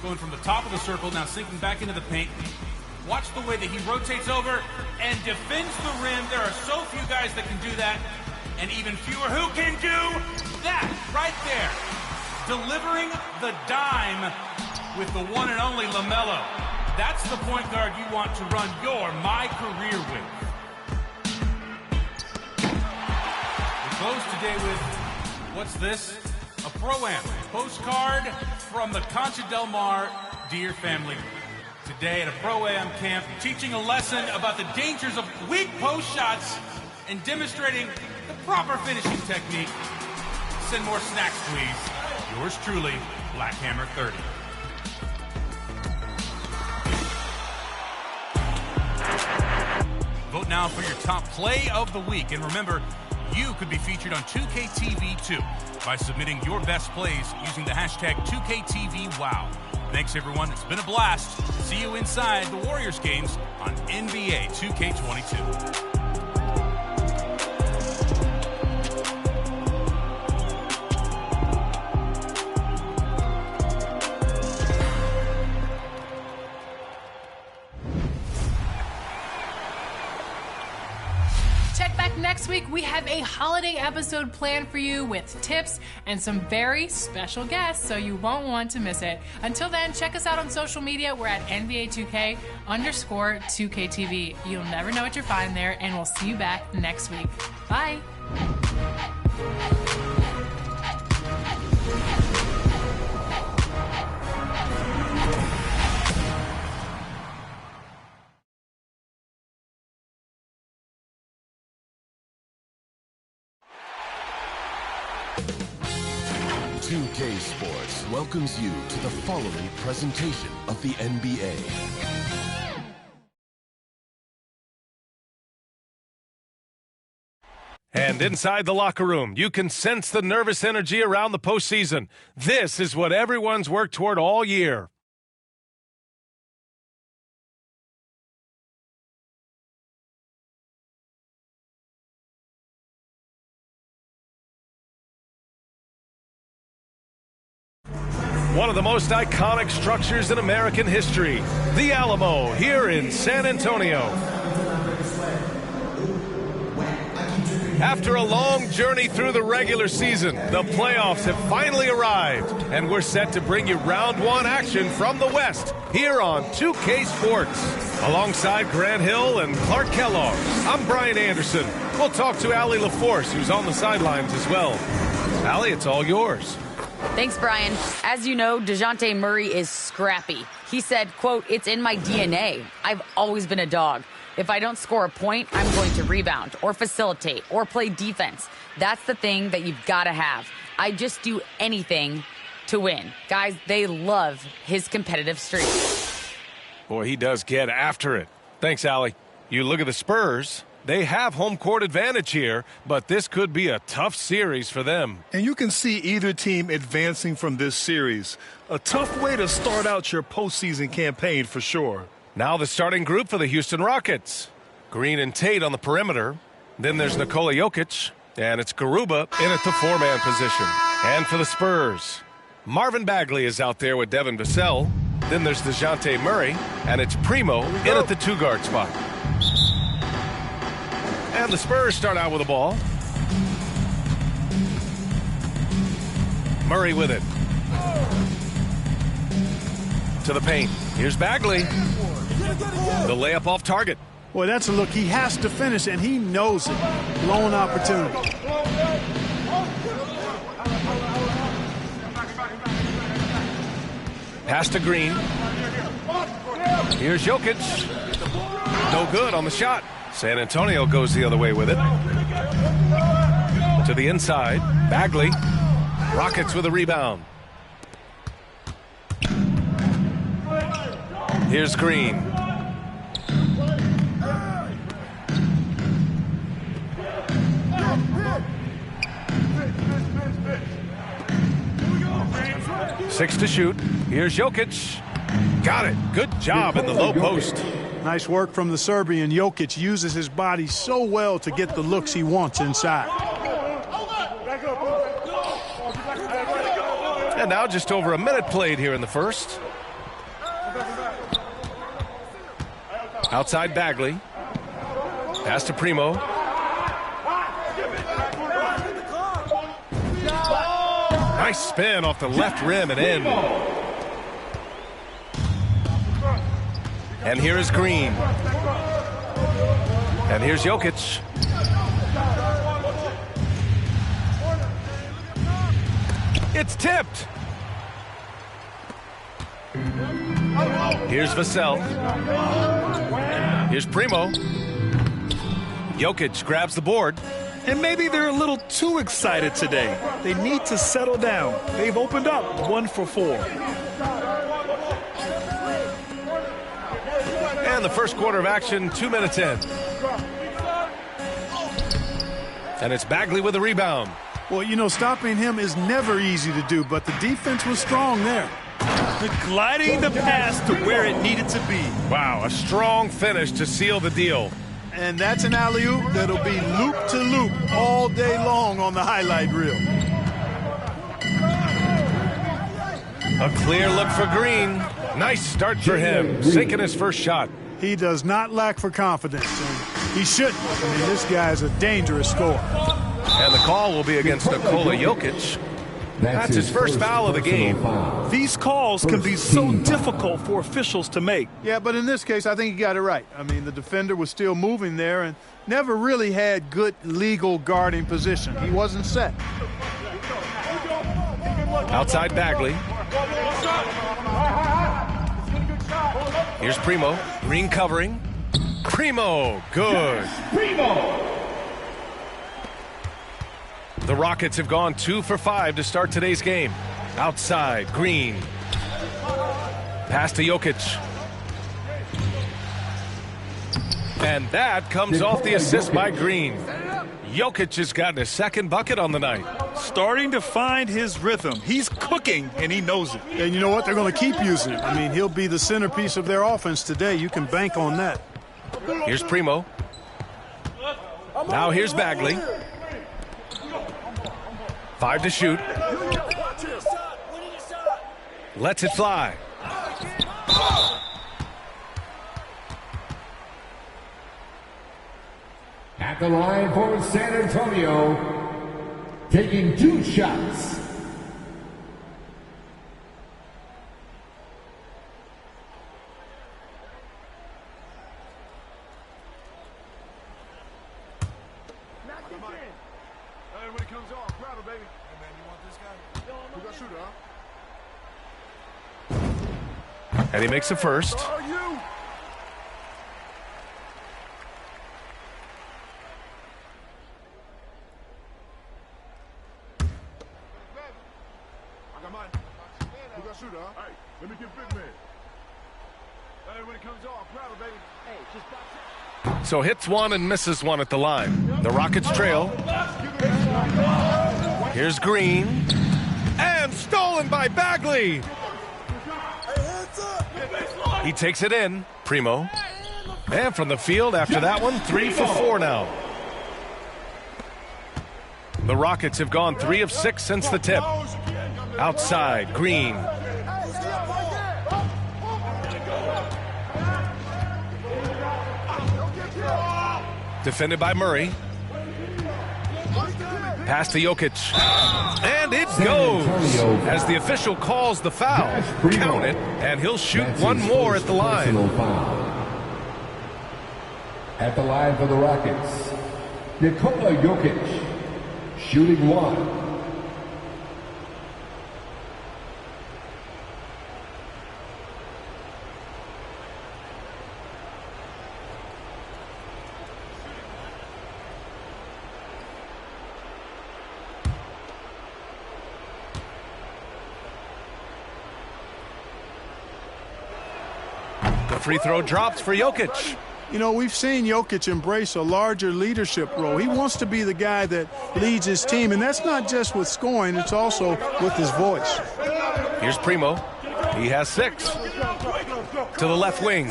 Going from the top of the circle, now sinking back into the paint. Watch the way that he rotates over and defends the rim. There are so few guys that can do that, and even fewer who can do that right there. Delivering the dime with the one and only LaMelo. That's the point guard you want to run your My Career with. We close today with, what's this? A Pro-Am postcard from the Concha Del Mar Dear Family. Today at a Pro-Am camp, teaching a lesson about the dangers of weak post shots and demonstrating the proper finishing technique. Send more snacks, please. Yours truly, Black Hammer 30. Vote now for your top play of the week. And remember, you could be featured on 2KTV too by submitting your best plays using the hashtag 2KTVWOW. Thanks, everyone. It's been a blast. See you inside the Warriors games on NBA 2K22. 'Check back next week. We have a holiday episode planned for you with tips and some very special guests, so you won't want to miss it. Until then, check us out on social media. We're at NBA2K_2KTV. You'll never know what you'll find there, and we'll see you back next week. Bye. 2K Sports welcomes you to the following presentation of the NBA. And inside the locker room, you can sense the nervous energy around the postseason. This is what everyone's worked toward all year. One of the most iconic structures in American history, the Alamo, here in San Antonio. After a long journey through the regular season, the playoffs have finally arrived, and we're set to bring you round one action from the West here on 2K Sports. Alongside Grant Hill and Clark Kellogg, I'm Brian Anderson. We'll talk to Allie LaForce, who's on the sidelines as well. Allie, it's all yours. Thanks, Brian. As you know, DeJounte Murray is scrappy. He said, quote, "It's in my DNA. I've always been a dog. If I don't score a point, I'm going to rebound or facilitate or play defense. That's the thing that you've got to have. I just do anything to win." Guys, they love his competitive streak. Boy, he does get after it. Thanks, Allie. You look at the Spurs. They have home court advantage here, but this could be a tough series for them. And you can see either team advancing from this series. A tough way to start out your postseason campaign for sure. Now the starting group for the Houston Rockets. Green and Tate on the perimeter. Then there's Nikola Jokic, and it's Garuba in at the four-man position. And for the Spurs, Marvin Bagley is out there with Devin Vassell. Then there's DeJounte Murray, and it's Primo in at the two-guard spot. And the Spurs start out with the ball. Murray with it. To the paint. Here's Bagley. The layup off target. Boy, that's a look he has to finish, and he knows it. Blown opportunity. Pass to Green. Here's Jokic. No good on the shot. San Antonio goes the other way with it. To the inside. Bagley. Rockets with a rebound. Here's Green. Six to shoot. Here's Jokic. Got it. Good job in the low post. Nice work from the Serbian. Jokic uses his body so well to get the looks he wants inside. And now just over a minute played here in the first. Outside Bagley. Pass to Primo. Nice spin off the left rim and in. And here is Green. And here's Jokic. It's tipped. Here's Vassell. Here's Primo. Jokic grabs the board. And maybe they're a little too excited today. They need to settle down. They've opened up 1 for 4. And the first quarter of action, 2 minutes in. And it's Bagley with a rebound. Well, you know, stopping him is never easy to do, but the defense was strong there. Gliding the pass to where it needed to be. Wow, a strong finish to seal the deal. And that's an alley-oop that'll be loop-to-loop all day long on the highlight reel. A clear look for Green. Nice start for him, sinking his first shot. He does not lack for confidence, and he shouldn't. I mean, this guy is a dangerous scorer. And the call will be against Nikola Jokic. That's his first foul of the game. These calls can be so difficult for officials to make. Yeah, but in this case, I think he got it right. I mean, the defender was still moving there and never really had good legal guarding position. He wasn't set. Outside Bagley. Here's Primo. Green covering. Primo. Good. The Rockets have gone 2 for 5 to start today's game. Outside, Green. Pass to Jokic. And that comes off the assist by Green. Jokic has gotten his second bucket on the night. Starting to find his rhythm. He's cooking, and he knows it. And you know what? They're going to keep using it. I mean, he'll be the centerpiece of their offense today. You can bank on that. Here's Primo. Now here's Bagley. 5 to shoot. Lets it fly. At the line for San Antonio, taking 2 shots. And he makes the first. So hits one and misses one at the line. The Rockets trail. Here's Green. And stolen by Bagley. He takes it in. Primo. And from the field after that one, 3 for 4 now. The Rockets have gone 3 of 6 since the tip. Outside, Green. Defended by Murray. Pass to Jokic. And it goes as the official calls the foul. Count it, and he'll shoot one more at the line. At the line for the Rockets, Nikola Jokic, shooting 1. Free throw drops for Jokic. You know, we've seen Jokic embrace a larger leadership role. He wants to be the guy that leads his team, and that's not just with scoring, it's also with his voice. Here's Primo. He has 6. To the left wing.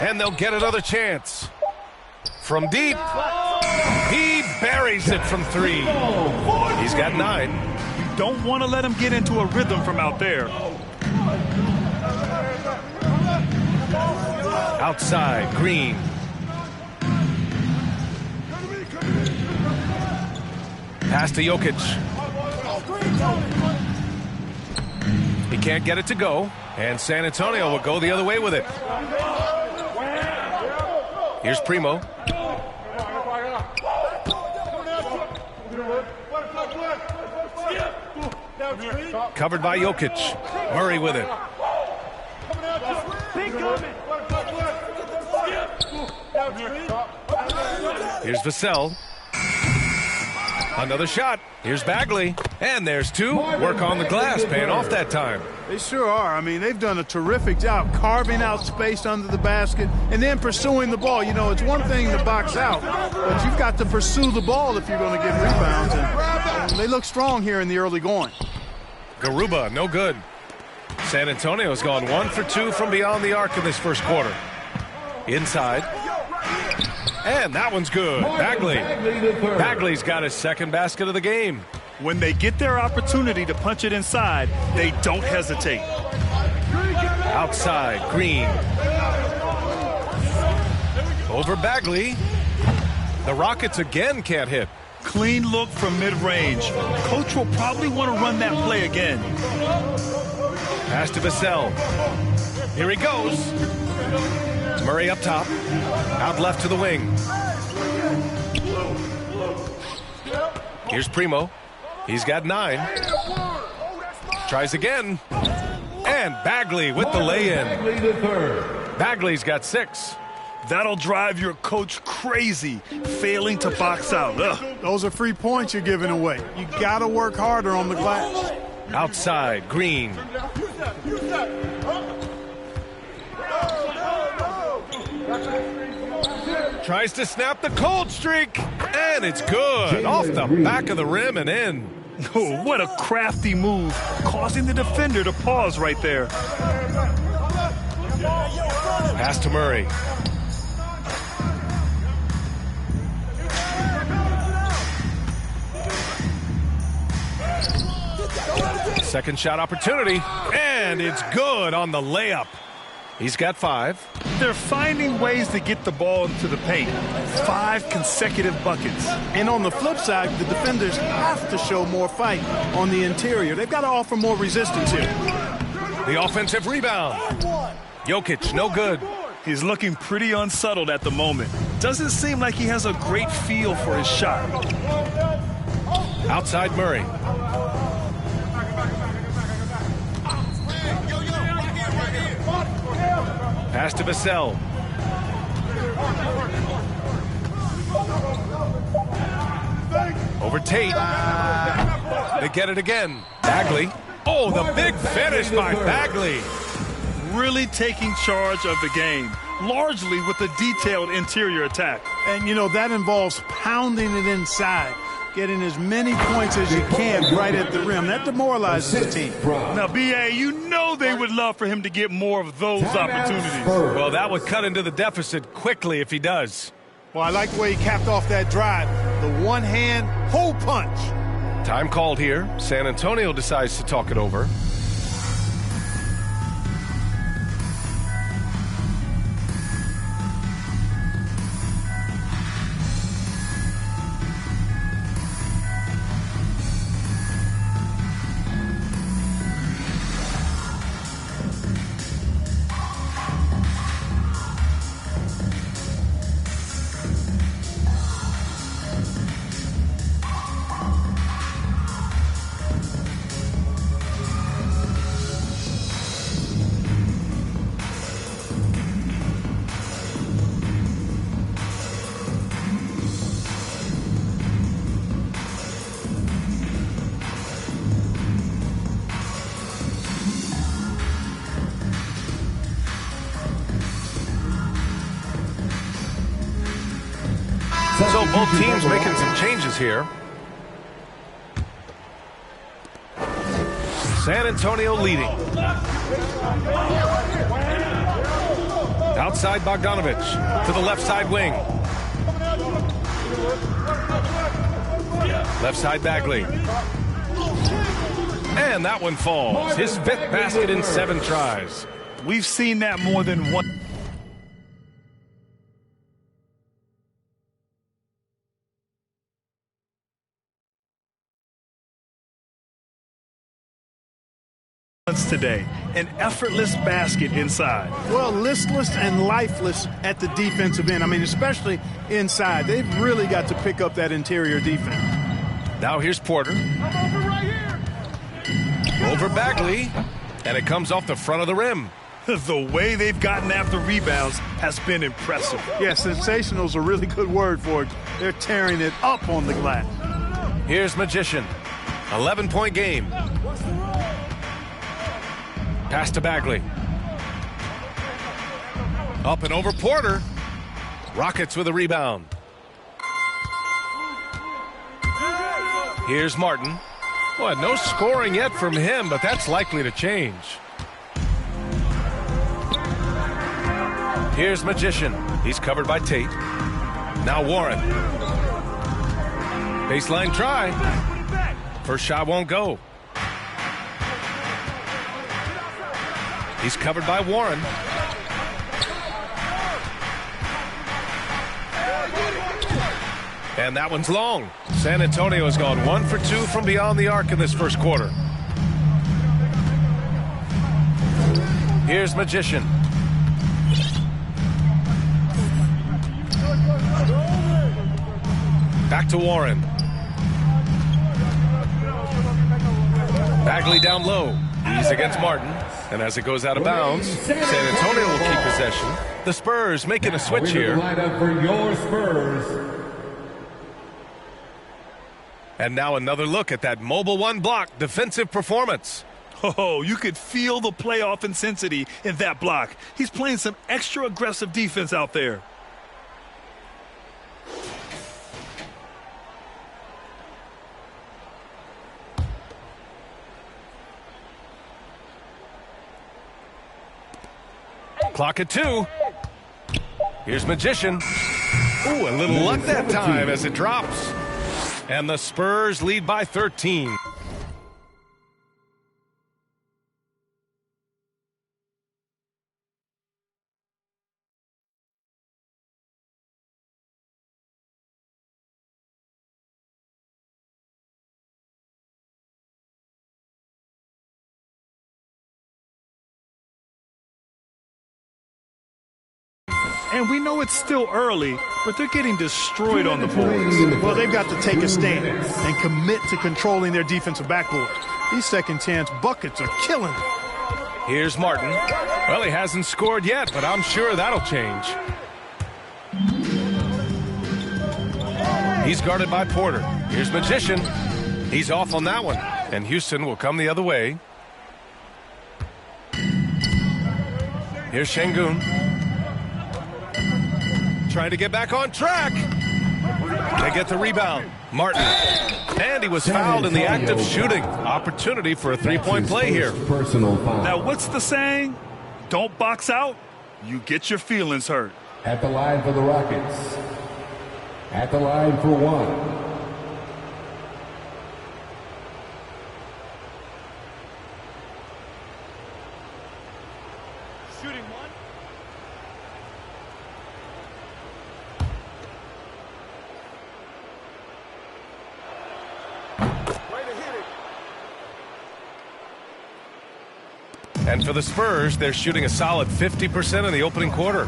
And they'll get another chance. From deep. He buries it from 3. He's got 9. You don't want to let him get into a rhythm from out there. Outside, Green. Pass to Jokic. He can't get it to go, and San Antonio will go the other way with it. Here's Primo. Covered by Jokic. Murray with it. Here's Vassell. Another shot. Here's Bagley. And there's 2. Work on the glass, paying off that time. They sure are. I mean, they've done a terrific job carving out space under the basket and then pursuing the ball. You know, it's one thing to box out, but you've got to pursue the ball if you're going to get rebounds. And they look strong here in the early going. Garuba, no good. San Antonio's gone 1 for 2 from beyond the arc in this first quarter. Inside. And that one's good. Bagley. Bagley's got his second basket of the game. When they get their opportunity to punch it inside, they don't hesitate. Outside, Green. Over Bagley. The Rockets again can't hit. Clean look from mid-range. Coach will probably want to run that play again. Pass to Vassell. Here he goes. Murray up top. Out left to the wing. Here's Primo. He's got 9. Tries again. And Bagley with the lay-in. Bagley's got 6. That'll drive your coach crazy, failing to box out. Ugh. Those are free points you're giving away. You got to work harder on the glass. Outside, Green. Tries to snap the cold streak, and it's good. Off the back of the rim and in. Oh, what a crafty move, causing the defender to pause right there. Pass to Murray. Second shot opportunity, and it's good on the layup. He's got 5. They're finding ways to get the ball into the paint. 5 consecutive buckets. And on the flip side, the defenders have to show more fight on the interior. They've got to offer more resistance here. The offensive rebound. Jokic, no good. He's looking pretty unsettled at the moment. Doesn't seem like he has a great feel for his shot. Outside Murray. Pass to Vassell. Over Tate. They get it again. Bagley. Oh, the big finish by Bagley. Really taking charge of the game, largely with a detailed interior attack. And, you know, that involves pounding it inside, getting as many points as you can right at the rim. That demoralizes the team. Now, B.A., you know they would love for him to get more of those opportunities. Well, that would cut into the deficit quickly if he does. Well, I like the way he capped off that drive. The one-hand hole punch. Time called here. San Antonio decides to talk it over. So both teams making some changes here. San Antonio leading. Outside Bogdanovich to the left side wing. Left side Bagley. And that one falls. His 5th basket in 7 tries. We've seen that more than once today. An effortless basket inside. Well, listless and lifeless at the defensive end. I mean, especially inside. They've really got to pick up that interior defense. Now here's Porter. Over Bagley. And it comes off the front of the rim. The way they've gotten after rebounds has been impressive. Yeah, sensational is a really good word for it. They're tearing it up on the glass. Here's Magician. 11-point game. Pass to Bagley. Up and over Porter. Rockets with a rebound. Here's Martin. Boy, no scoring yet from him, but that's likely to change. Here's Magician. He's covered by Tate. Now Warren. Baseline try. First shot won't go. He's covered by Warren. And that one's long. San Antonio has gone 1 for 2 from beyond the arc in this first quarter. Here's Magician. Back to Warren. Bagley down low. He's against Martin. And as it goes out of bounds, San Antonio will keep possession. The Spurs making a switch here. For your Spurs. And now another look at that mobile 1 block defensive performance. Oh, you could feel the playoff intensity in that block. He's playing some extra aggressive defense out there. Clock at 2. Here's Magician. Ooh, a little luck that time as it drops. And the Spurs lead by 13. And we know it's still early, but they're getting destroyed on the boards. Well, they've got to take a stand and commit to controlling their defensive backboard. These second chance buckets are killing them. Here's Martin. Well, he hasn't scored yet, but I'm sure that'll change. He's guarded by Porter. Here's Magician. He's off on that one. And Houston will come the other way. Here's Şengün. Trying to get back on track. They get the rebound. Martin. And he was fouled in the act of shooting. Opportunity for a three-point play here. Personal foul. Now, what's the saying? Don't box out, you get your feelings hurt. At the line for the Rockets. At the line for one. Shooting one. And for the Spurs, they're shooting a solid 50% in the opening quarter.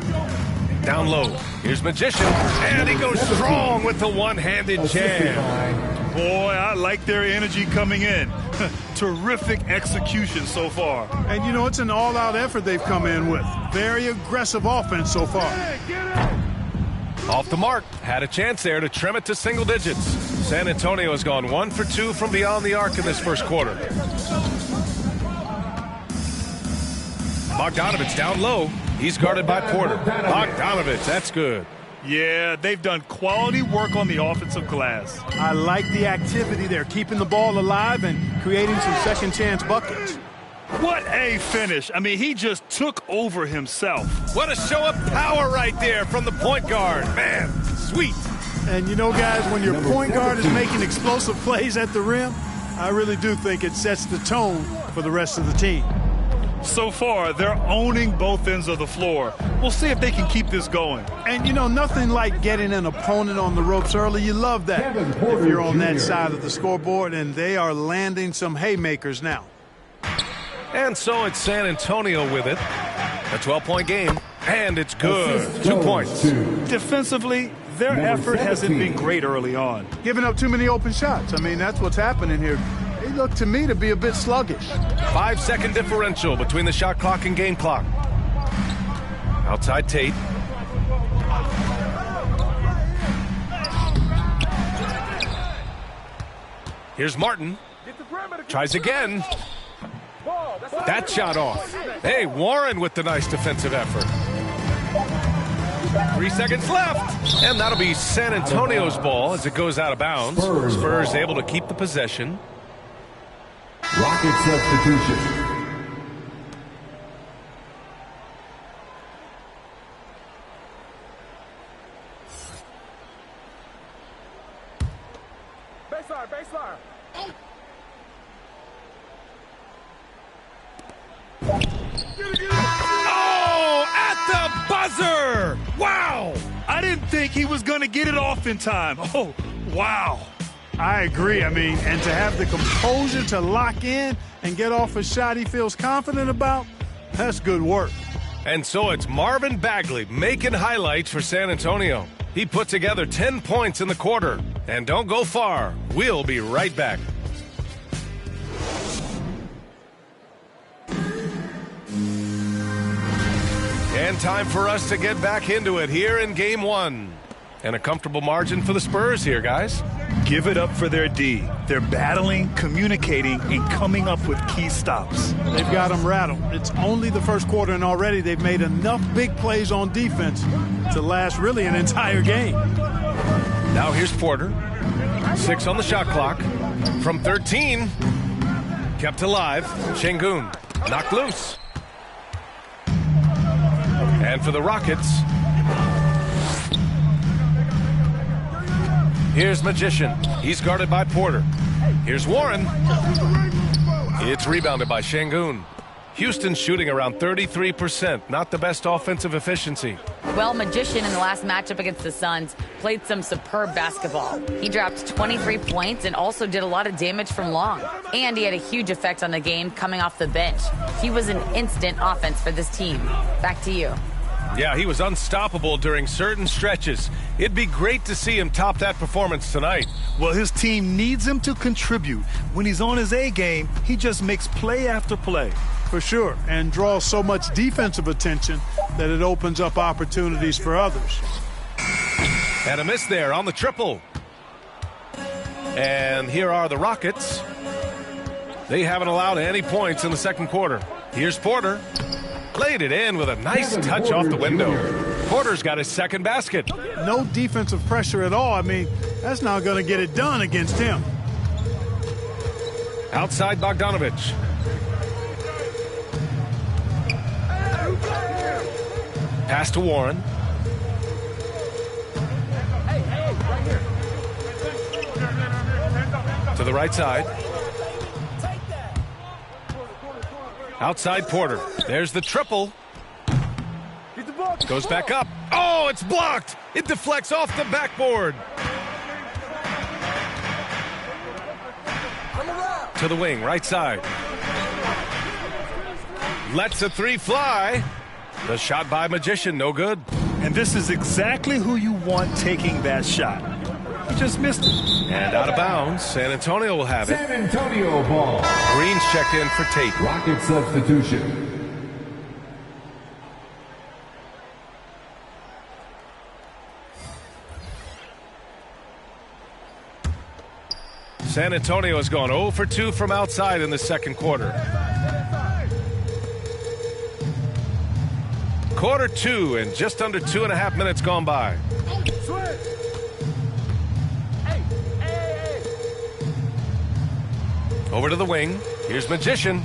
Down low. Here's Magician. And he goes strong with the one-handed jam. Boy, I like their energy coming in. Terrific execution so far. And, you know, it's an all-out effort they've come in with. Very aggressive offense so far. Off the mark. Had a chance there to trim it to single digits. San Antonio has gone 1 for 2 from beyond the arc in this first quarter. Bogdanovich down low. He's guarded by Porter. Bogdanovich, that's good. Yeah, they've done quality work on the offensive glass. I like the activity there, keeping the ball alive and creating some second chance buckets. What a finish. I mean, he just took over himself. What a show of power right there from the point guard. Man, sweet. And you know, guys, when your point guard is making explosive plays at the rim, I really do think it sets the tone for the rest of the team. So far, they're owning both ends of the floor. We'll see if they can keep this going. And, you know, nothing like getting an opponent on the ropes early. You love that if you're on that side of the scoreboard, and they are landing some haymakers now. And so it's San Antonio with it. A 12-point game, and it's good. 2 points. Defensively, their effort hasn't been great early on. Giving up too many open shots. I mean, that's what's happening here. They look to me to be a bit sluggish. 5-second differential between the shot clock and game clock. Outside Tate. Here's Martin. Tries again. That shot off. Hey, Warren with the nice defensive effort. 3 seconds left. And that'll be San Antonio's ball as it goes out of bounds. Spurs able to keep the possession. Rocket substitution. Baseline. Oh, at the buzzer! Wow! I didn't think he was going to get it off in time. Oh, wow. I agree. I mean, and to have the composure to lock in and get off a shot he feels confident about, that's good work. And so it's Marvin Bagley making highlights for San Antonio. He put together 10 points in the quarter. And don't go far. We'll be right back. And time for us to get back into it here in Game 1. And a comfortable margin for the Spurs here, guys. Give it up for their D. They're battling, communicating, and coming up with key stops. They've got them rattled. It's only the first quarter, and already they've made enough big plays on defense to last really an entire game. Now here's Porter. 6 on the shot clock. From 13. Kept alive. Şengün knocked loose. And for the Rockets, here's Magician. He's guarded by Porter. Here's Warren. It's rebounded by Şengün. Houston's shooting around 33%. Not the best offensive efficiency. Well, Magician in the last matchup against the Suns played some superb basketball. He dropped 23 points and also did a lot of damage from long. And he had a huge effect on the game coming off the bench. He was an instant offense for this team. Back to you. Yeah, he was unstoppable during certain stretches. It'd be great to see him top that performance tonight. Well, his team needs him to contribute. When he's on his A game, he just makes play after play. For sure, and draws so much defensive attention that it opens up opportunities for others. And a miss there on the triple. And here are the Rockets. They haven't allowed any points in the second quarter. Here's Porter. Laid it in with a nice touch off the window. Porter's got his second basket. No defensive pressure at all. I mean, that's not going to get it done against him. Outside Bogdanović. Pass to Warren. To the right side. Outside Porter. There's the triple. Goes back up. Oh, it's blocked. It deflects off the backboard. To the wing, right side. Lets a three fly. The shot by Magician, no good. And this is exactly who you want taking that shot. He just missed it. And out of bounds. San Antonio will have it. San Antonio ball. Green's checked in for Tate. Rocket substitution. San Antonio has gone 0 for 2 from outside in the second quarter. Quarter 2 and just under 2.5 minutes gone by. Over to the wing. Here's Magician.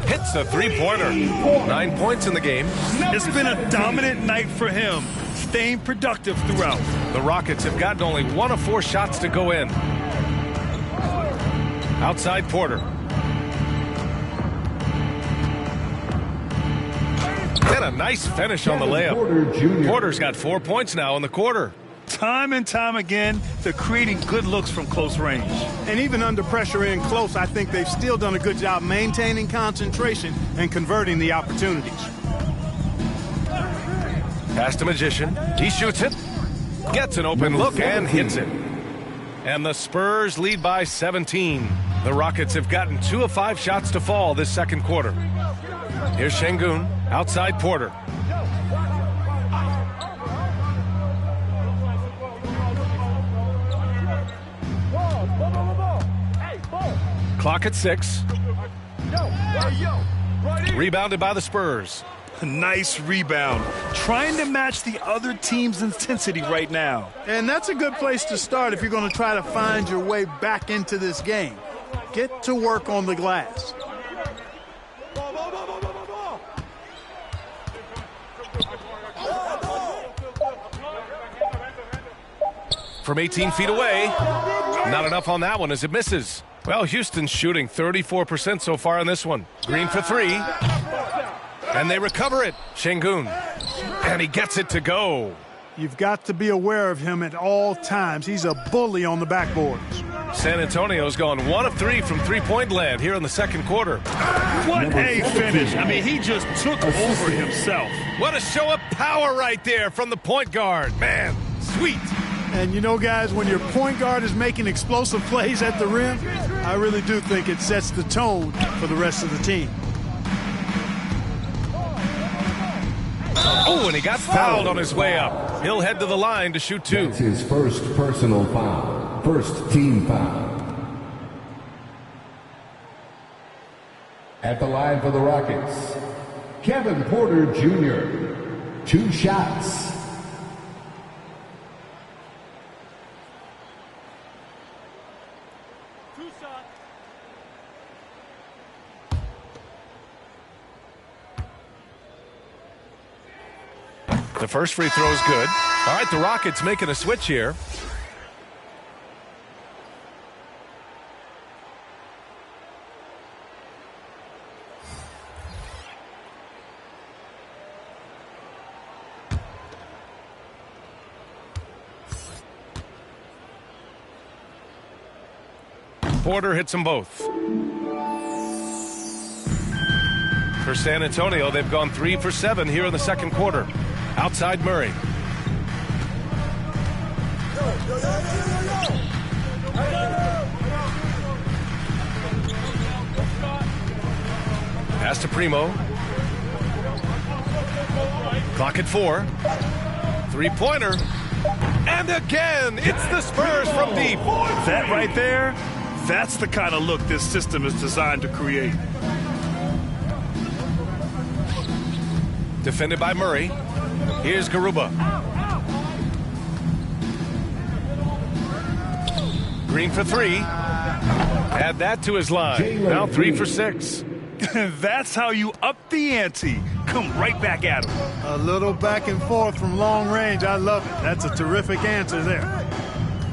Hits a three-pointer. 9 points in the game. It's been a dominant night for him. staying productive throughout. The Rockets have gotten only 1 of 4 shots to go in. Outside Porter. And a nice finish on the layup. Porter's got 4 points now in the quarter. Time and time again, they're creating good looks from close range. And even under pressure in close, I think they've still done a good job maintaining concentration and converting the opportunities. Pass to Magician. He shoots it. Gets an open look and hits it. And the Spurs lead by 17. The Rockets have gotten 2 of 5 shots to fall this second quarter. Here's Şengün. Outside Porter. Clock at 6. Rebounded by the Spurs. Nice rebound. Trying to match the other team's intensity right now. And that's a good place to start if you're going to try to find your way back into this game. Get to work on the glass. From 18 feet away. Not enough on that one as it misses. Well, Houston's shooting 34% so far on this one. Green for 3. And they recover it. Şengün. And he gets it to go. You've got to be aware of him at all times. He's a bully on the backboards. San Antonio's gone 1 of 3 from three-point land here in the second quarter. What a finish. I mean, he just took over himself. What a show of power right there from the point guard. Man, sweet. And you know, guys, when your point guard is making explosive plays at the rim, I really do think it sets the tone for the rest of the team. Oh, and he got fouled on his way up. He'll head to the line to shoot 2. That's his first personal foul. First team foul. At the line for the Rockets, Kevin Porter Jr. 2 shots. The first free throw is good. All right, the Rockets making a switch here. Porter hits them both. For San Antonio, they've gone 3 for 7 here in the second quarter. Outside Murray. Pass to Primo. Clock at 4. Three-pointer. And again, it's the Spurs from deep. That right there, that's the kind of look this system is designed to create. Defended by Murray. Here's Garuba. Green for 3. Add that to his line. Now 3 for 6. That's how you up the ante. Come right back at him. A little back and forth from long range. I love it. That's a terrific answer there.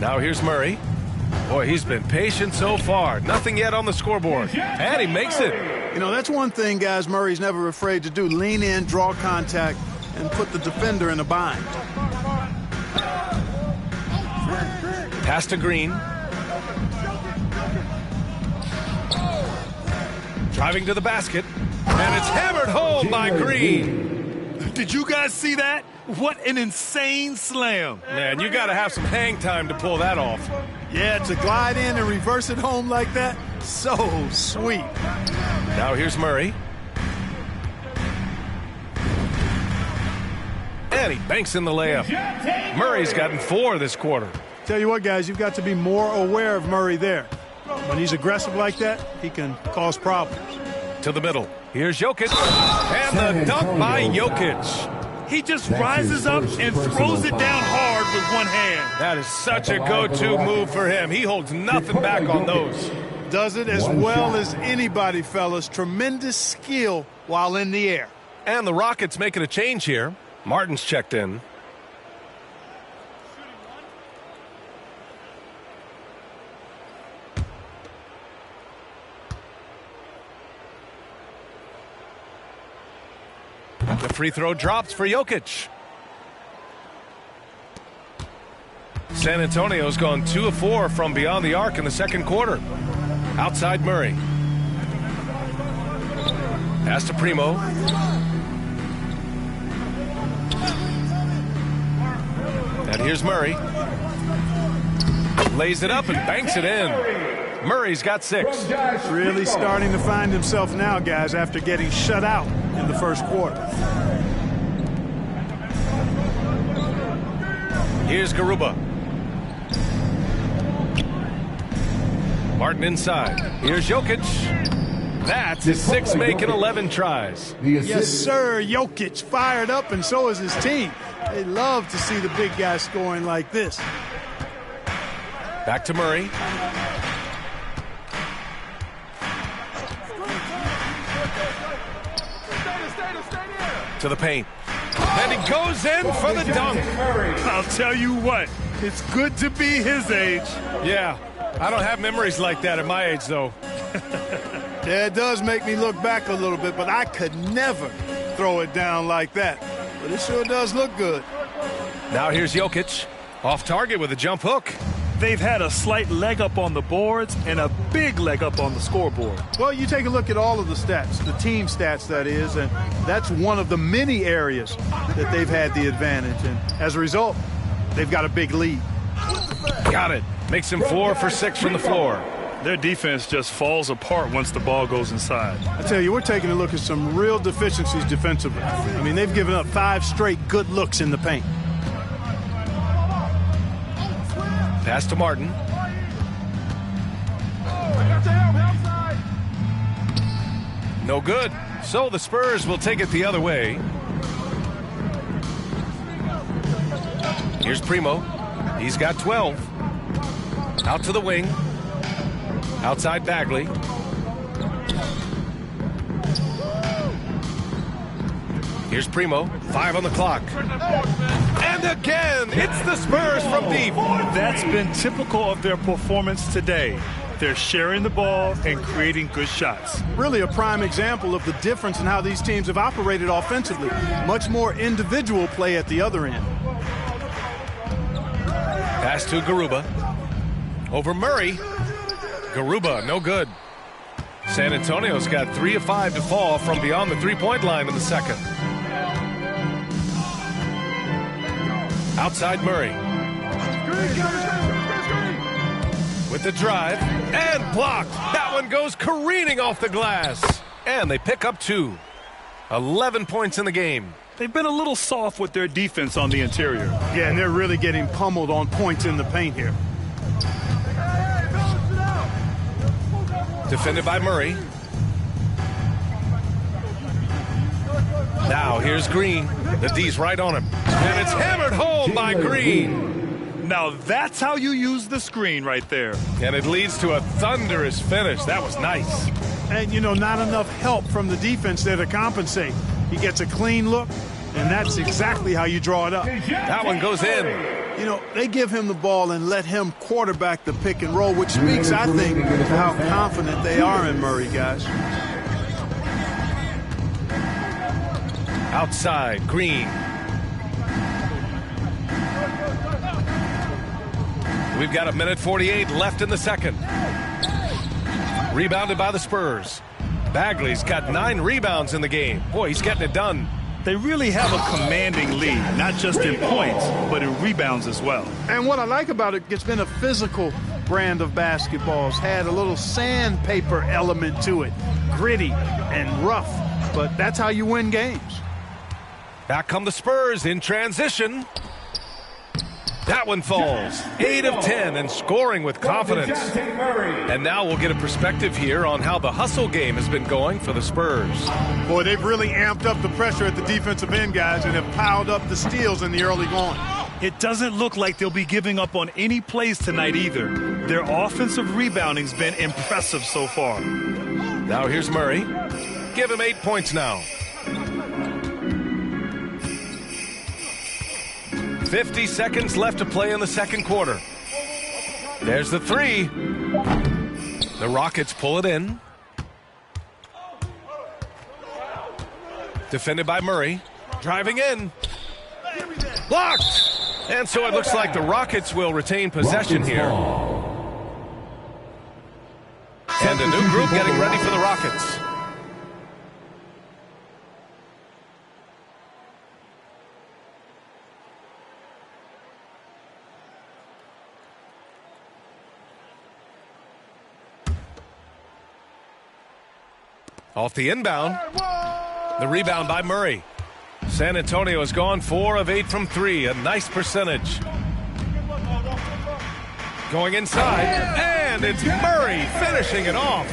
Now here's Murray. Boy, he's been patient so far. Nothing yet on the scoreboard. And he makes it. You know, that's one thing, guys, Murray's never afraid to do. Lean in, draw contact, and put the defender in a bind. Pass to Green. Driving to the basket. And it's hammered home by Green. Did you guys see that? What an insane slam. Man, you got to have some hang time to pull that off. Yeah, to glide in and reverse it home like that, so sweet. Now here's Murray. And he banks in the layup. Murray's gotten 4 this quarter. Tell you what, guys, you've got to be more aware of Murray there. When he's aggressive like that, he can cause problems. To the middle. Here's Jokic. And the dunk by Jokic. He just rises up and throws it down hard with one hand. That is such a go-to move for him. He holds nothing back on those. Does it as well as anybody, fellas. Tremendous skill while in the air. And the Rockets making a change here. Martin's checked in. The free throw drops for Jokic. San Antonio's gone 2 of 4 from beyond the arc in the second quarter. Outside Murray. Pass to Primo. And here's Murray. Lays it up and banks it in. Murray's got 6. Really starting to find himself now, guys, after getting shut out in the first quarter. Here's Garuba. Martin inside. Here's Jokic. That's his 6th make in 11 tries. Yes, sir. Jokic fired up, and so is his team. They love to see the big guy scoring like this. Back to Murray. To the paint. And he goes in for the dunk. I'll tell you what, it's good to be his age. Yeah, I don't have memories like that at my age, though. Yeah, it does make me look back a little bit, but I could never throw it down like that. But it sure does look good. Now here's Jokic. Off target with a jump hook. They've had a slight leg up on the boards and a big leg up on the scoreboard. Well, you take a look at all of the stats, the team stats, that is, and that's one of the many areas that they've had the advantage. And as a result, they've got a big lead. Got it. Makes him 4 for 6 from the floor. Their defense just falls apart once the ball goes inside. I tell you, we're taking a look at some real deficiencies defensively. I mean, they've given up 5 straight good looks in the paint. Pass to Martin. No good. So the Spurs will take it the other way. Here's Primo. He's got 12. Out to the wing. Outside Bagley. Here's Primo. 5 on the clock. And again, it's the Spurs from deep. That's been typical of their performance today. They're sharing the ball and creating good shots. Really a prime example of the difference in how these teams have operated offensively. Much more individual play at the other end. Pass to Garuba. Over Murray. Garuba, no good. San Antonio's got 3 of 5 to fall from beyond the three-point line in the second. Outside Murray. With the drive and blocked. That one goes careening off the glass. And they pick up 2. 11 points in the game. They've been a little soft with their defense on the interior. Yeah, and they're really getting pummeled on points in the paint here. Defended by Murray. Now here's Green. The D's right on him. And it's hammered home by Green. Now that's how you use the screen right there. And it leads to a thunderous finish. That was nice. And, you know, not enough help from the defense there to compensate. He gets a clean look, and that's exactly how you draw it up. That one goes in. You know, they give him the ball and let him quarterback the pick and roll, which speaks, I think, to how confident they are in Murray, guys. Outside, Green. We've got 1:48 left in the second. Rebounded by the Spurs. Bagley's got 9 rebounds in the game. Boy, he's getting it done. They really have a commanding lead, not just in points, but in rebounds as well. And what I like about it, it's been a physical brand of basketball. It's had a little sandpaper element to it. Gritty and rough, but that's how you win games. Back come the Spurs in transition. That one falls. 8 of 10 and scoring with confidence. And now we'll get a perspective here on how the hustle game has been going for the Spurs. Boy, they've really amped up the pressure at the defensive end, guys, and have piled up the steals in the early going. It doesn't look like they'll be giving up on any plays tonight either. Their offensive rebounding's been impressive so far. Now here's Murray. Give him 8 points now. 50 seconds left to play in the second quarter. There's the 3. The Rockets pull it in. Defended by Murray. Driving in. Blocked! And so it looks like the Rockets will retain possession here. And a new group getting ready for the Rockets. Off the inbound. The rebound by Murray. San Antonio has gone 4 of 8 from 3. A nice percentage. Going inside. And it's Murray finishing it off.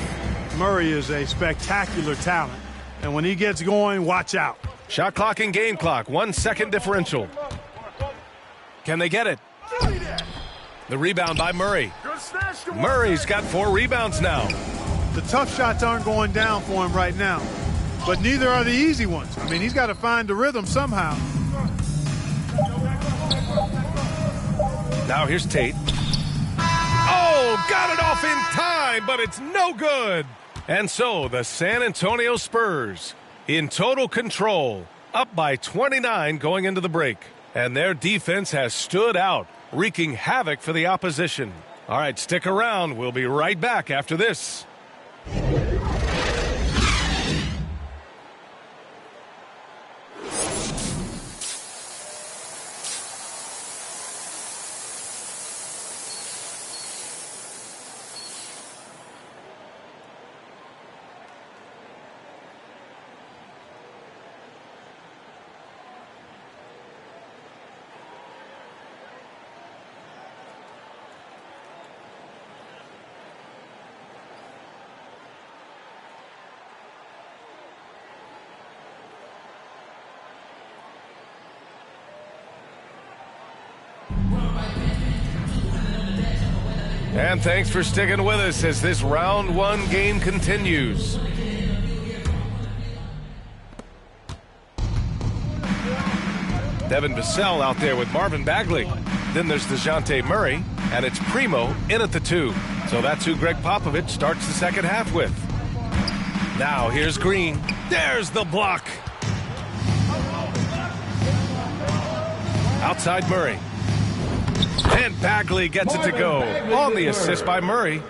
Murray is a spectacular talent. And when he gets going, watch out. Shot clock and game clock. 1 second differential. Can they get it? The rebound by Murray. Murray's got 4 rebounds now. The tough shots aren't going down for him right now, but neither are the easy ones. I mean, he's got to find the rhythm somehow. Now here's Tate. Oh, got it off in time, but it's no good. And so the San Antonio Spurs in total control, up by 29 going into the break. And their defense has stood out, wreaking havoc for the opposition. All right, stick around. We'll be right back after this. And thanks for sticking with us as this round 1 game continues. Devin Vassell out there with Marvin Bagley. Then there's DeJounte Murray, and it's Primo in at the 2. So that's who Greg Popovich starts the second half with. Now here's Green. There's the block. Outside Murray. And Bagley gets it to go on the assist by Murray.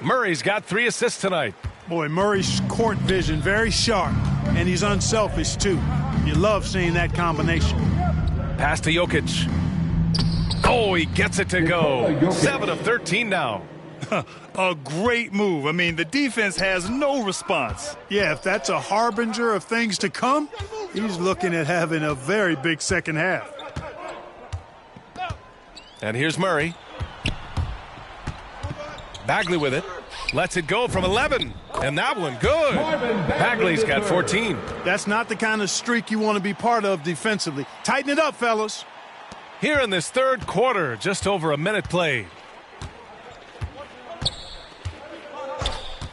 Murray's got 3 assists tonight. Boy, Murray's court vision very sharp, and he's unselfish too. You love seeing that combination. Pass to Jokic. Oh, he gets it to go. 7 of 13 now. A great move. I mean, the defense has no response. Yeah, if that's a harbinger of things to come, he's looking at having a very big second half. And here's Murray. Bagley with it. Lets it go from 11. And that one, good. Bagley's got 14. That's not the kind of streak you want to be part of defensively. Tighten it up, fellas. Here in this third quarter, just over a minute played.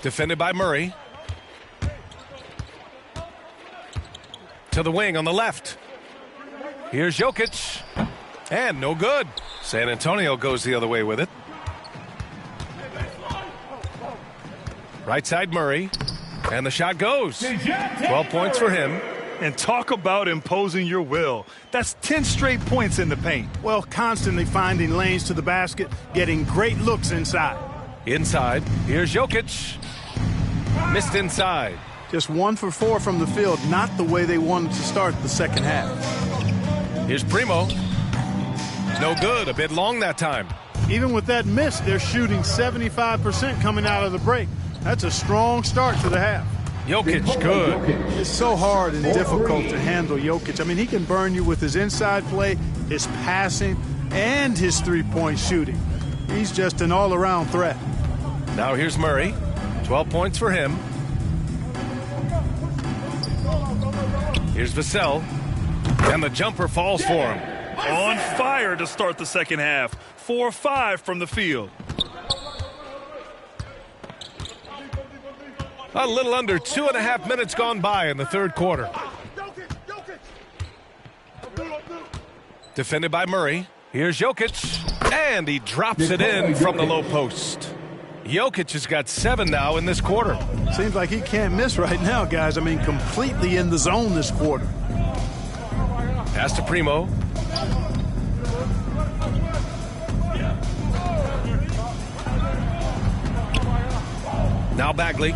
Defended by Murray. To the wing on the left. Here's Jokic. And no good. San Antonio goes the other way with it. Right side Murray. And the shot goes. 12 points for him. And talk about imposing your will. That's 10 straight points in the paint. Well, constantly finding lanes to the basket, getting great looks inside. Inside. Here's Jokic. Missed inside. Just 1 for 4 from the field. Not the way they wanted to start the second half. Here's Primo. No good. A bit long that time. Even with that miss, they're shooting 75% coming out of the break. That's a strong start to the half. Jokic, good. It's so hard and difficult to handle Jokic. I mean, he can burn you with his inside play, his passing, and his three-point shooting. He's just an all-around threat. Now here's Murray. 12 points for him. Here's Vassell. And the jumper falls for him. On fire to start the second half. 4-5 from the field. A little under 2.5 minutes gone by in the third quarter. Defended by Murray. Here's Jokic. And he drops it in from the low post. Jokic has got 7 now in this quarter. Seems like he can't miss right now, guys. I mean, completely in the zone this quarter. Pass to Primo. Now Bagley.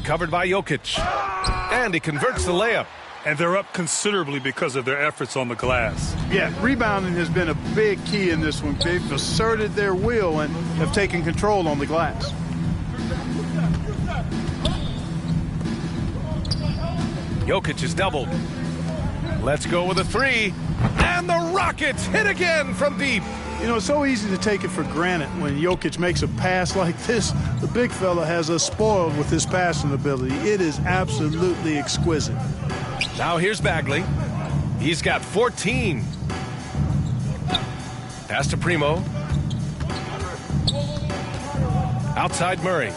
Covered by Jokic. And he converts the layup. And they're up considerably because of their efforts on the glass. Yeah, rebounding has been a big key in this one. They've asserted their will and have taken control on the glass. Jokic is doubled. Let's go with a three. And the Rockets hit again from deep. You know, it's so easy to take it for granted when Jokic makes a pass like this. The big fella has us spoiled with his passing ability. It is absolutely exquisite. Now here's Bagley. He's got 14. Pass to Primo. Outside Murray.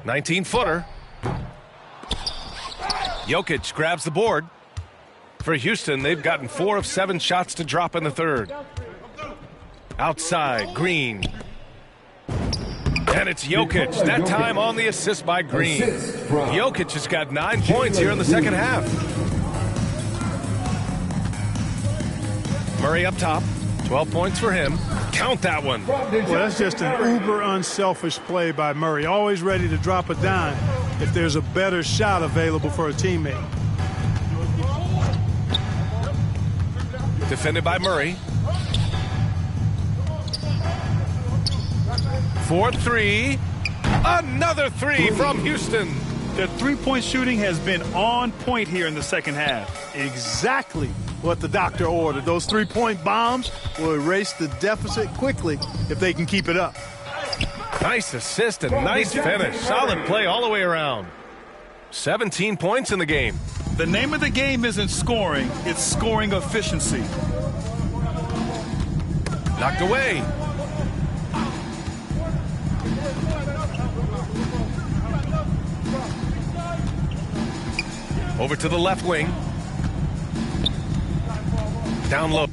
19-footer. Jokic grabs the board. For Houston, they've gotten 4 of 7 shots to drop in the third. Outside, Green. And it's Jokic, that time on the assist by Green. Jokic has got 9 points here in the second half. Murray up top, 12 points for him. Count that one. Well, that's just an uber unselfish play by Murray. Always ready to drop a dime if there's a better shot available for a teammate. Defended by Murray. 4-3. Another three from Houston. Their three-point shooting has been on point here in the second half. Exactly what the doctor ordered. Those three-point bombs will erase the deficit quickly if they can keep it up. Nice assist and nice finish. Solid play all the way around. 17 points in the game. The name of the game isn't scoring, it's scoring efficiency. Knocked away. Over to the left wing. Down low.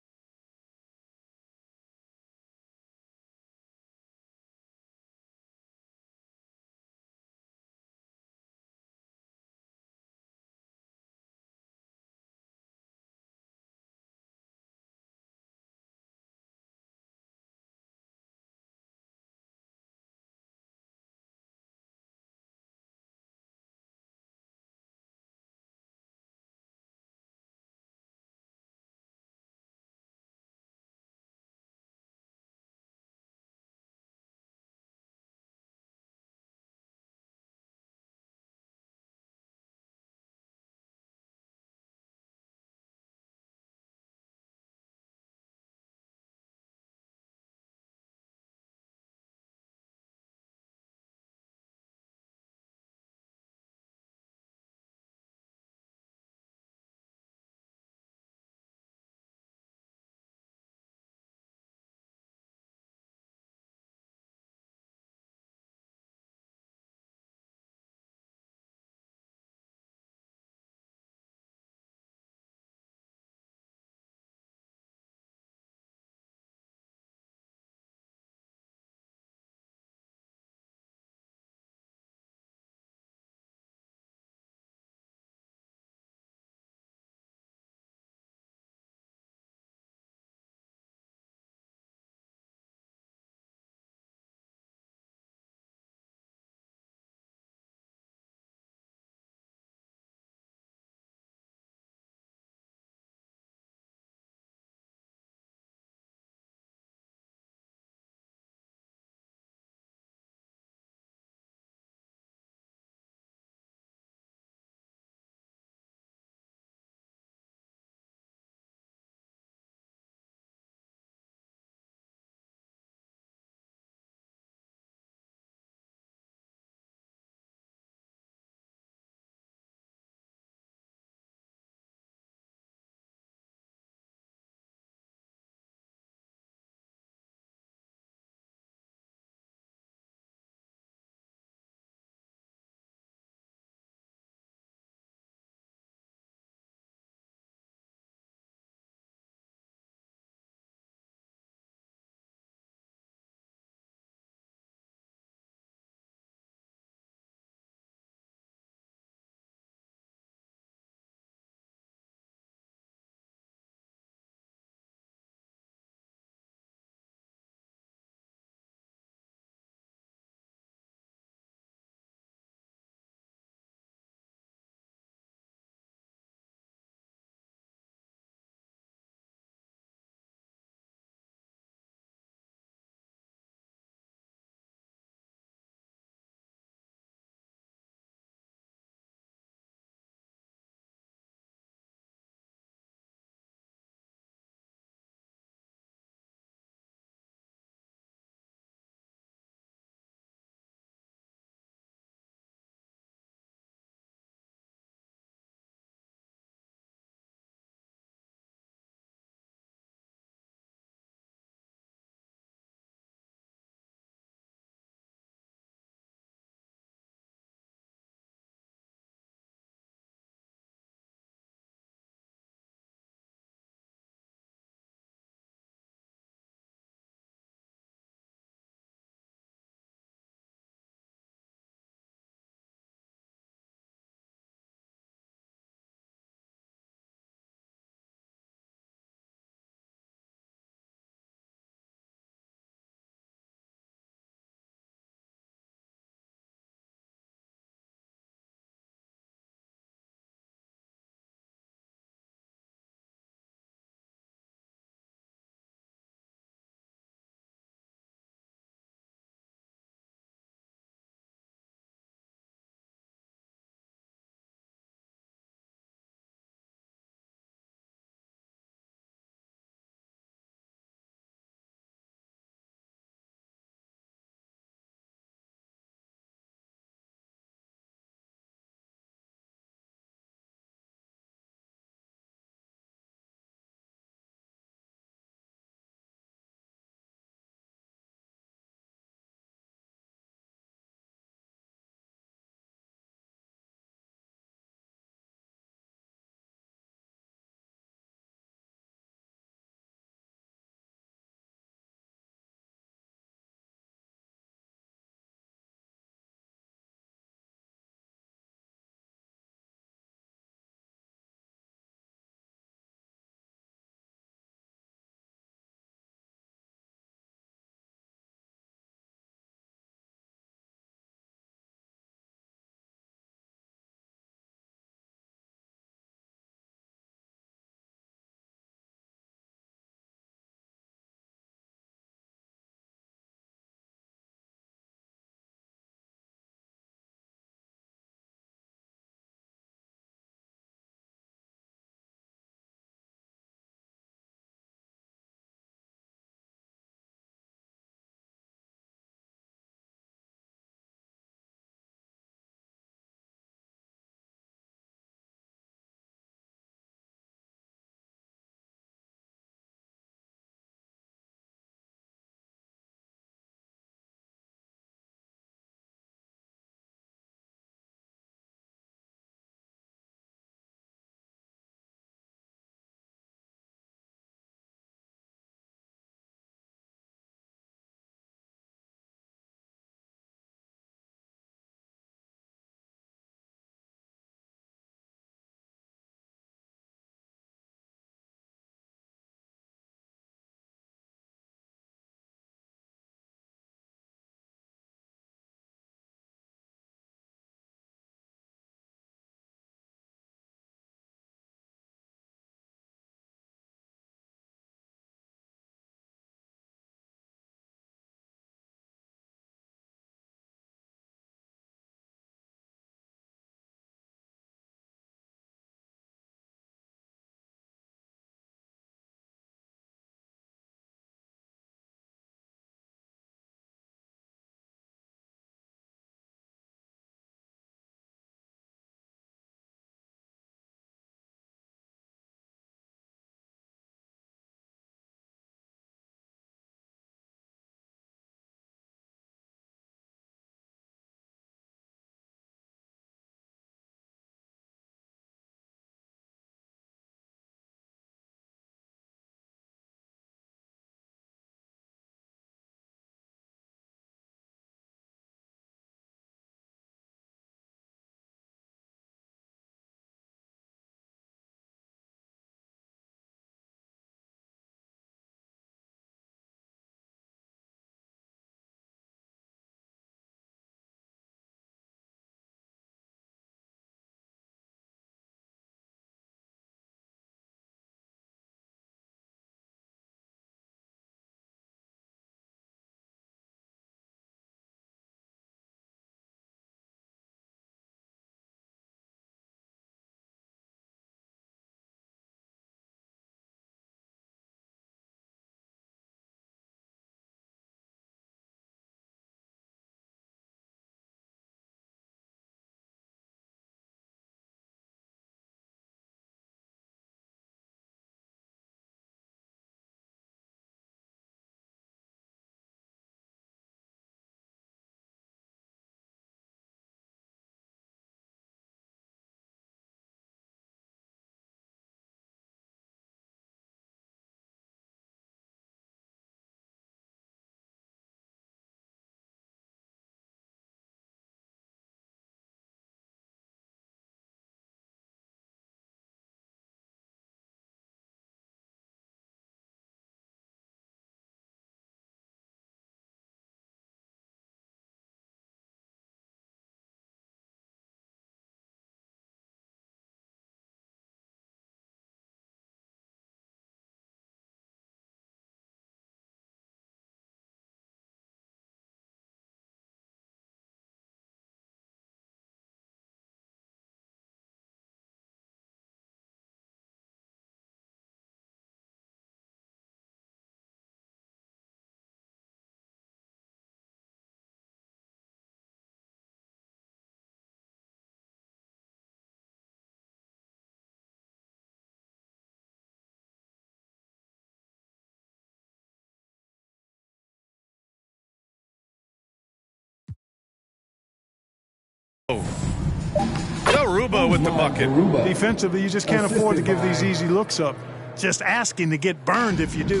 Garuba with the bucket. Defensively, you just can't afford to give these easy looks up. Just asking to get burned if you do.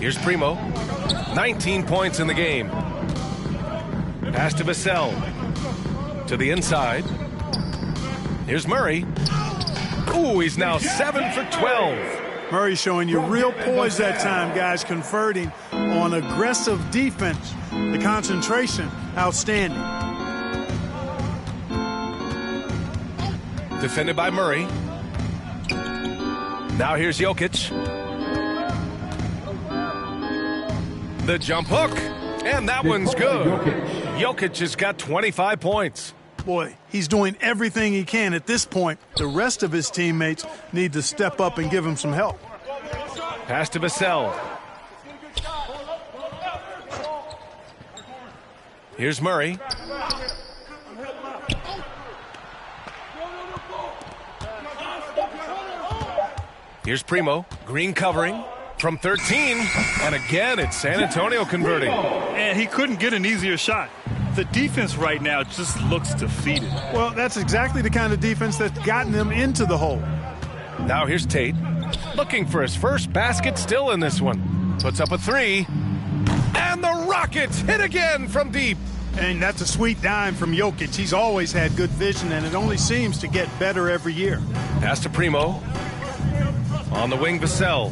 Here's Primo. 19 points in the game. Pass to Vassell. To the inside. Here's Murray. Ooh, he's now 7 for 12. Murray showing you real poise that time, guys, converting on aggressive defense. The concentration, outstanding. Defended by Murray. Now here's Jokic. The jump hook, and that one's good. Jokic has got 25 points. Boy, he's doing everything he can at this point. The rest of his teammates need to step up and give him some help. Pass to Vassell. Here's Murray. Here's Primo. Green covering from 13. And again, it's San Antonio converting. And he couldn't get an easier shot. The defense right now just looks defeated. Well, that's exactly the kind of defense that's gotten them into the hole. Now here's Tate. Looking for his first basket still in this one. Puts up a three. And the Rockets hit again from deep. And that's a sweet dime from Jokic. He's always had good vision, and it only seems to get better every year. Pass to Primo. On the wing, Vassell.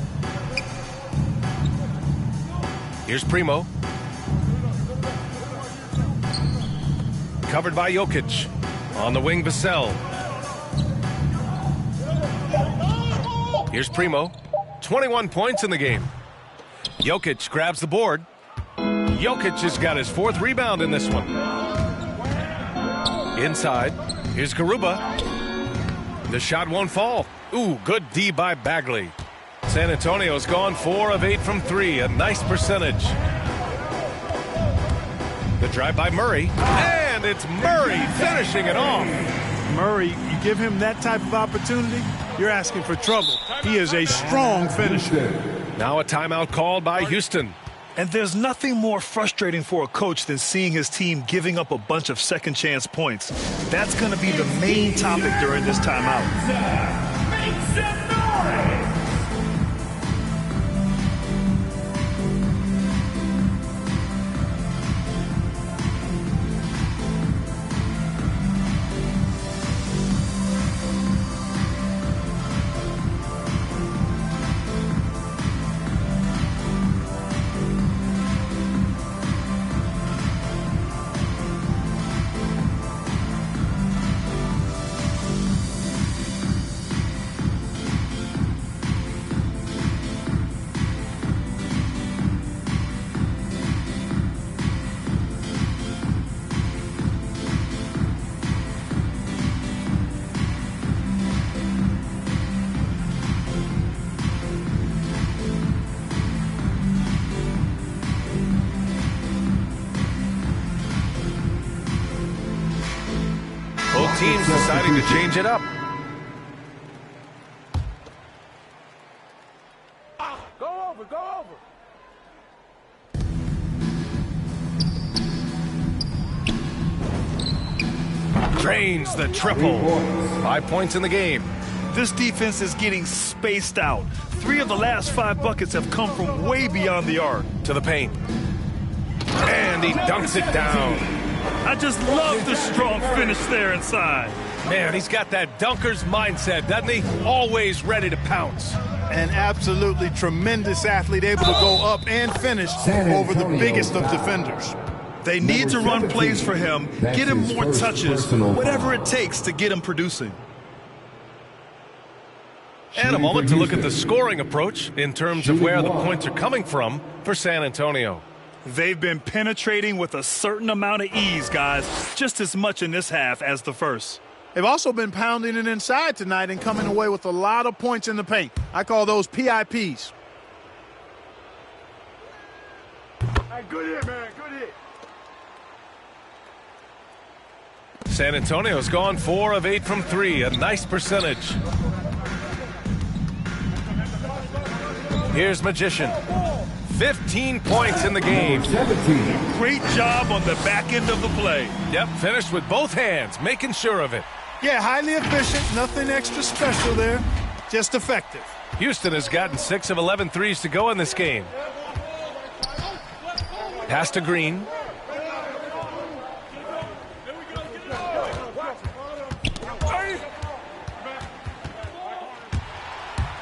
Here's Primo. Covered by Jokic. On the wing, Vassell. Here's Primo. 21 points in the game. Jokic grabs the board. Jokic has got his 4th rebound in this one. Inside. Here's Garuba. The shot won't fall. Ooh, good D by Bagley. San Antonio's gone 4 of 8 from 3. A nice percentage. The drive by Murray. And it's Murray finishing it off. Murray, you give him that type of opportunity, you're asking for trouble. He is a strong finisher. Now a timeout called by Houston. And there's nothing more frustrating for a coach than seeing his team giving up a bunch of second chance points. That's going to be the main topic during this timeout. Both teams deciding to change it up. Go over, go over. Drains the triple. 5 points in the game. This defense is getting spaced out. 3 of the last 5 buckets have come from way beyond the arc. To the paint. And he dunks it down. I just love the strong finish there inside. Man, he's got that dunker's mindset, doesn't he? Always ready to pounce. An absolutely tremendous athlete, able to go up and finish over the biggest of defenders. They need to run plays for him, get him more touches, whatever it takes to get him producing. And a moment to look at the scoring approach in terms of where the points are coming from for San Antonio. They've been penetrating with a certain amount of ease, guys, just as much in this half as the first. They've also been pounding it inside tonight and coming away with a lot of points in the paint. I call those PIPs. Hey, good hit, man, good hit. San Antonio's gone 4 of 8 from 3, a nice percentage. Here's Magician. 15 points in the game. 17. Great job on the back end of the play. Yep, finished with both hands, making sure of it. Yeah, highly efficient. Nothing extra special there. Just effective. Houston has gotten 6 of 11 threes to go in this game. Pass to Green.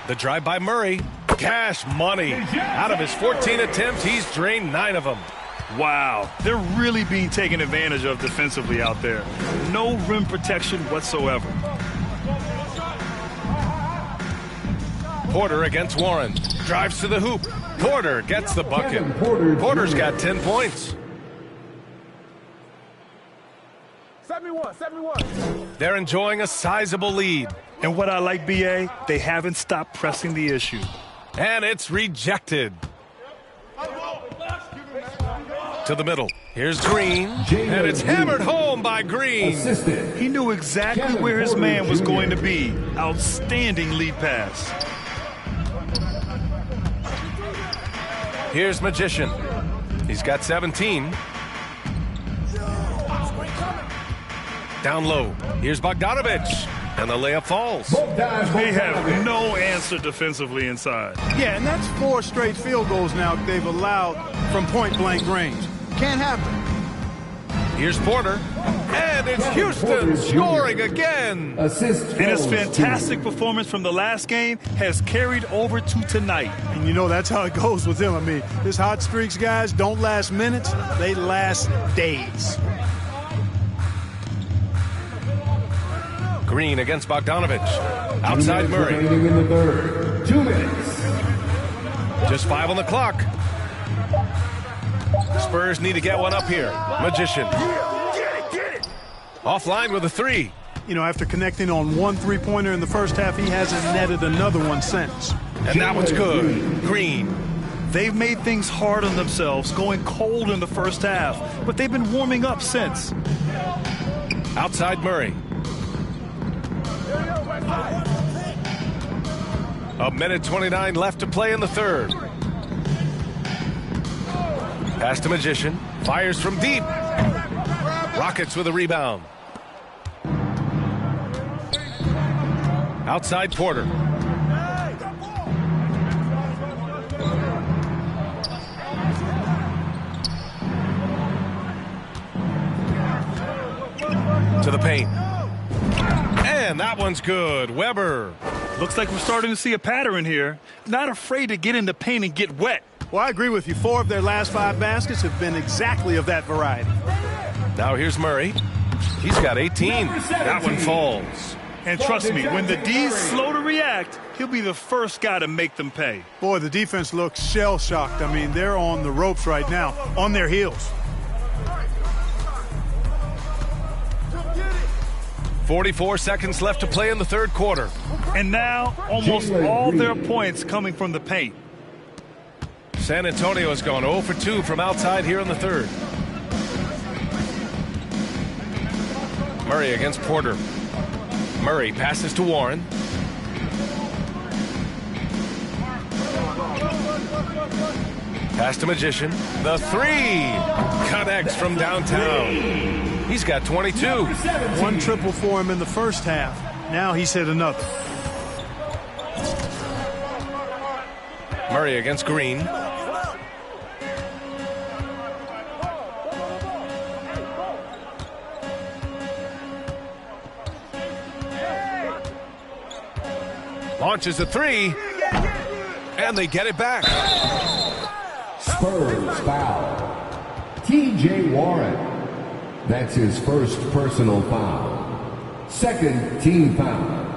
The drive by Murray. Cash money. Out of his 14 attempts, he's drained 9 of them. Wow, they're really being taken advantage of defensively out there. No rim protection whatsoever. Porter against Warren. Drives to the hoop. Porter gets the bucket. Porter's got 10 points. 71. They're enjoying a sizable lead. And what I like, B.A., they haven't stopped pressing the issue. And it's rejected. To the middle. Here's Green. And it's hammered home by Green. Assistant. He knew exactly Kevin where his Porter man was Jr. going to be. Outstanding lead pass. Here's Magician. He's got 17. Down low. Here's Bogdanovich. And the layup falls. They have no answer defensively inside. Yeah, and that's 4 straight field goals now they've allowed from point-blank range. Can't happen. Here's Porter. And it's Houston scoring again. Assist. And his fantastic performance from the last game has carried over to tonight. And you know that's how it goes with him. I mean, his hot streaks, guys, don't last minutes. They last days. Green against Bogdanovich. Outside Murray. Remaining in the third. 2 minutes. Just 5 on the clock. Spurs need to get one up here. Magician. Offline with a 3. You know, after connecting on 1 3-pointer in the first half, he hasn't netted another one since. And that one's good. Green. They've made things hard on themselves, going cold in the first half, but they've been warming up since. Outside Murray. A minute 29 left to play in the third. Pass to Magician. Fires from deep. Rockets with a rebound. Outside Porter. To the paint. And that one's good. Weber. Looks like we're starting to see a pattern here. Not afraid to get in the paint and get wet. Well, I agree with you. 4 of their last 5 baskets have been exactly of that variety. Now here's Murray. He's got 18. That one falls. And trust me, when the D's slow to react, he'll be the first guy to make them pay. Boy, the defense looks shell-shocked. I mean, they're on the ropes right now, on their heels. 44 seconds left to play in the third quarter. And now, almost all their points coming from the paint. San Antonio has gone 0 for 2 from outside here in the third. Murray against Porter. Murray passes to Warren. Pass to Magician. The 3 connects from downtown. He's got 22. 1 triple for him in the first half. Now he's hit another. Murray against Green. Launches a 3. And they get it back. Spurs foul. T.J. Warren. That's his first personal foul. Second team foul.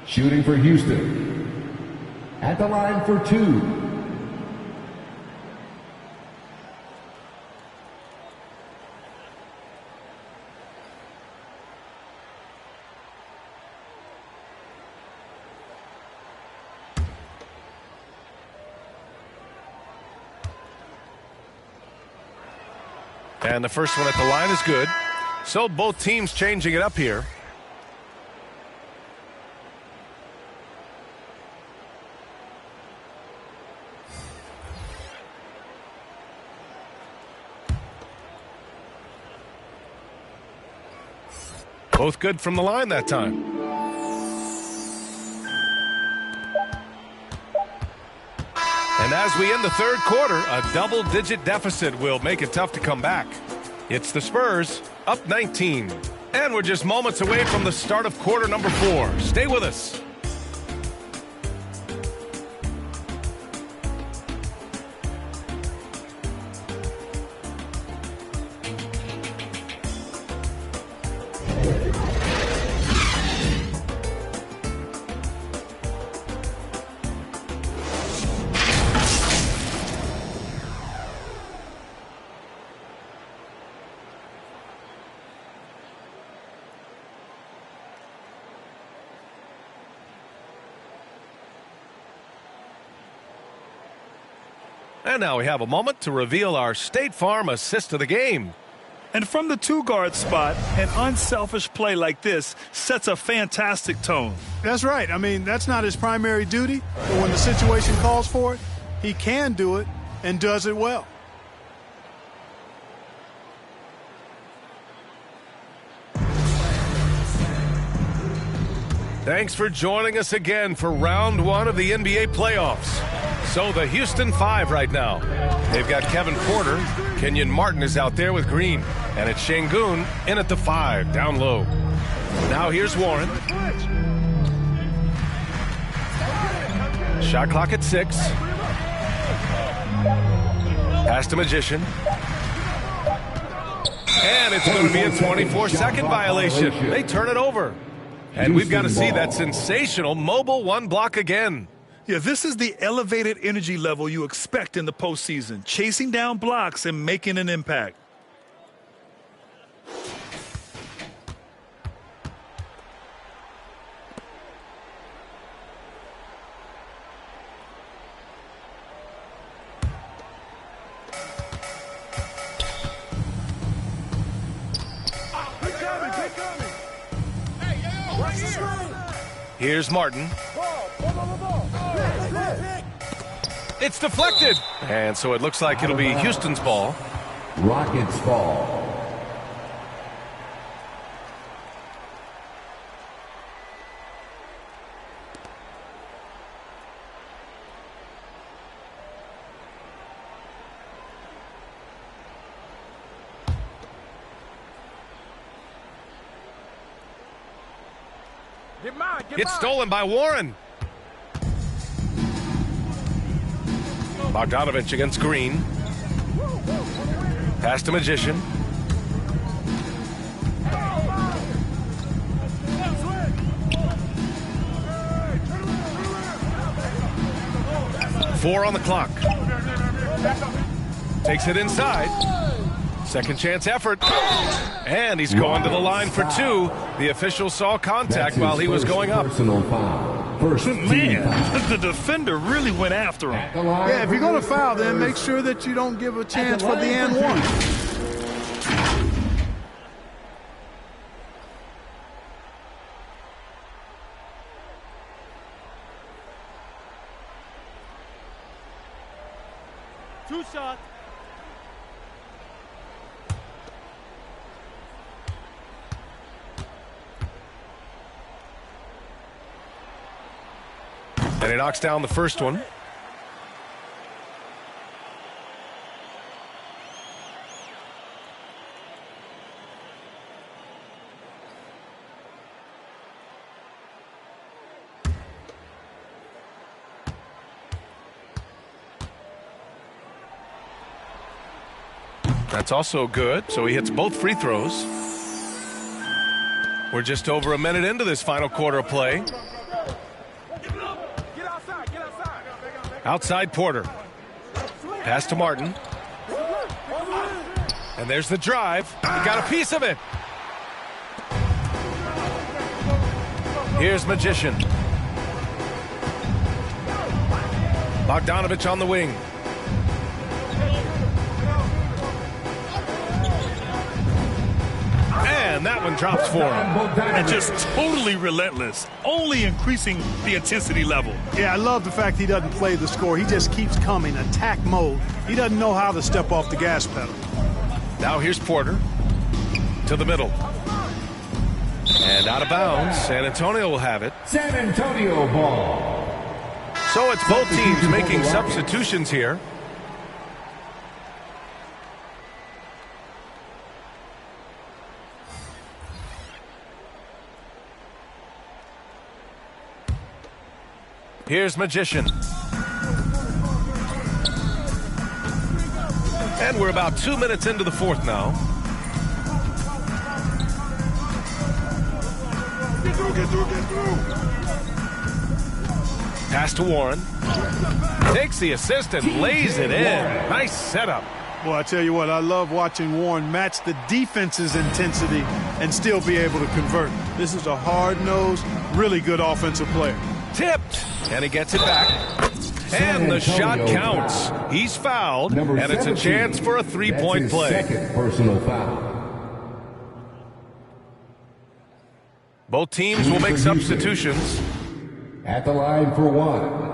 Shooting for Houston. At the line for 2. And the first one at the line is good. So both teams changing it up here. Both good from the line that time. And as we end the third quarter, a double-digit deficit will make it tough to come back. It's the Spurs, up 19. And we're just moments away from the start of quarter number 4. Stay with us. And now we have a moment to reveal our State Farm assist of the game. And from the two-guard spot, an unselfish play like this sets a fantastic tone. That's right. I mean, that's not his primary duty, but when the situation calls for it, he can do it and does it well. Thanks for joining us again for round 1 of the NBA playoffs. So the Houston 5 right now. They've got Kevin Porter. Kenyon Martin is out there with Green. And it's Şengün in at the 5, down low. Now here's Warren. Shot clock at 6. Pass to Magician. And it's going to be a 24-second violation. They turn it over. And we've got to see that sensational mobile 1 block again. Yeah, this is the elevated energy level you expect in the postseason, chasing down blocks and making an impact. Here's Martin. It's deflected. And so it looks like it'll be Houston's ball. Rockets ball. It's stolen by Warren. Bogdanovich against Green. Pass to Magician. Four on the clock. Takes it inside. Second chance effort. And he's going to the line for 2. The official saw contact while he was going up. Personal foul. First Man, the defender really went after him. Yeah, if you're going to foul, then make sure that you don't give a chance for the and one. Two shots. And he knocks down the first one. That's also good, so he hits both free throws. We're just over a minute into this final quarter of play. Outside Porter. Pass to Martin. And there's the drive. He got a piece of it. Here's Magician. Bogdanovich on the wing. And that one drops for him. And just totally relentless, only increasing the intensity level. Yeah, I love the fact he doesn't play the score. He just keeps coming, attack mode. He doesn't know how to step off the gas pedal. Now here's Porter to the middle. And out of bounds. San Antonio will have it. San Antonio ball. So it's both teams making substitutions here. Here's Magician. And we're about 2 minutes into the fourth now. Get through, get through, get through. Pass to Warren. Takes the assist and lays it in. Nice setup. Well, I tell you what, I love watching Warren match the defense's intensity and still be able to convert. This is a hard-nosed, really good offensive player. Tipped. And he gets it back. And the shot counts. He's fouled, and it's a chance for a three-point play. Second personal foul. Both teams will make substitutions. At the line for one.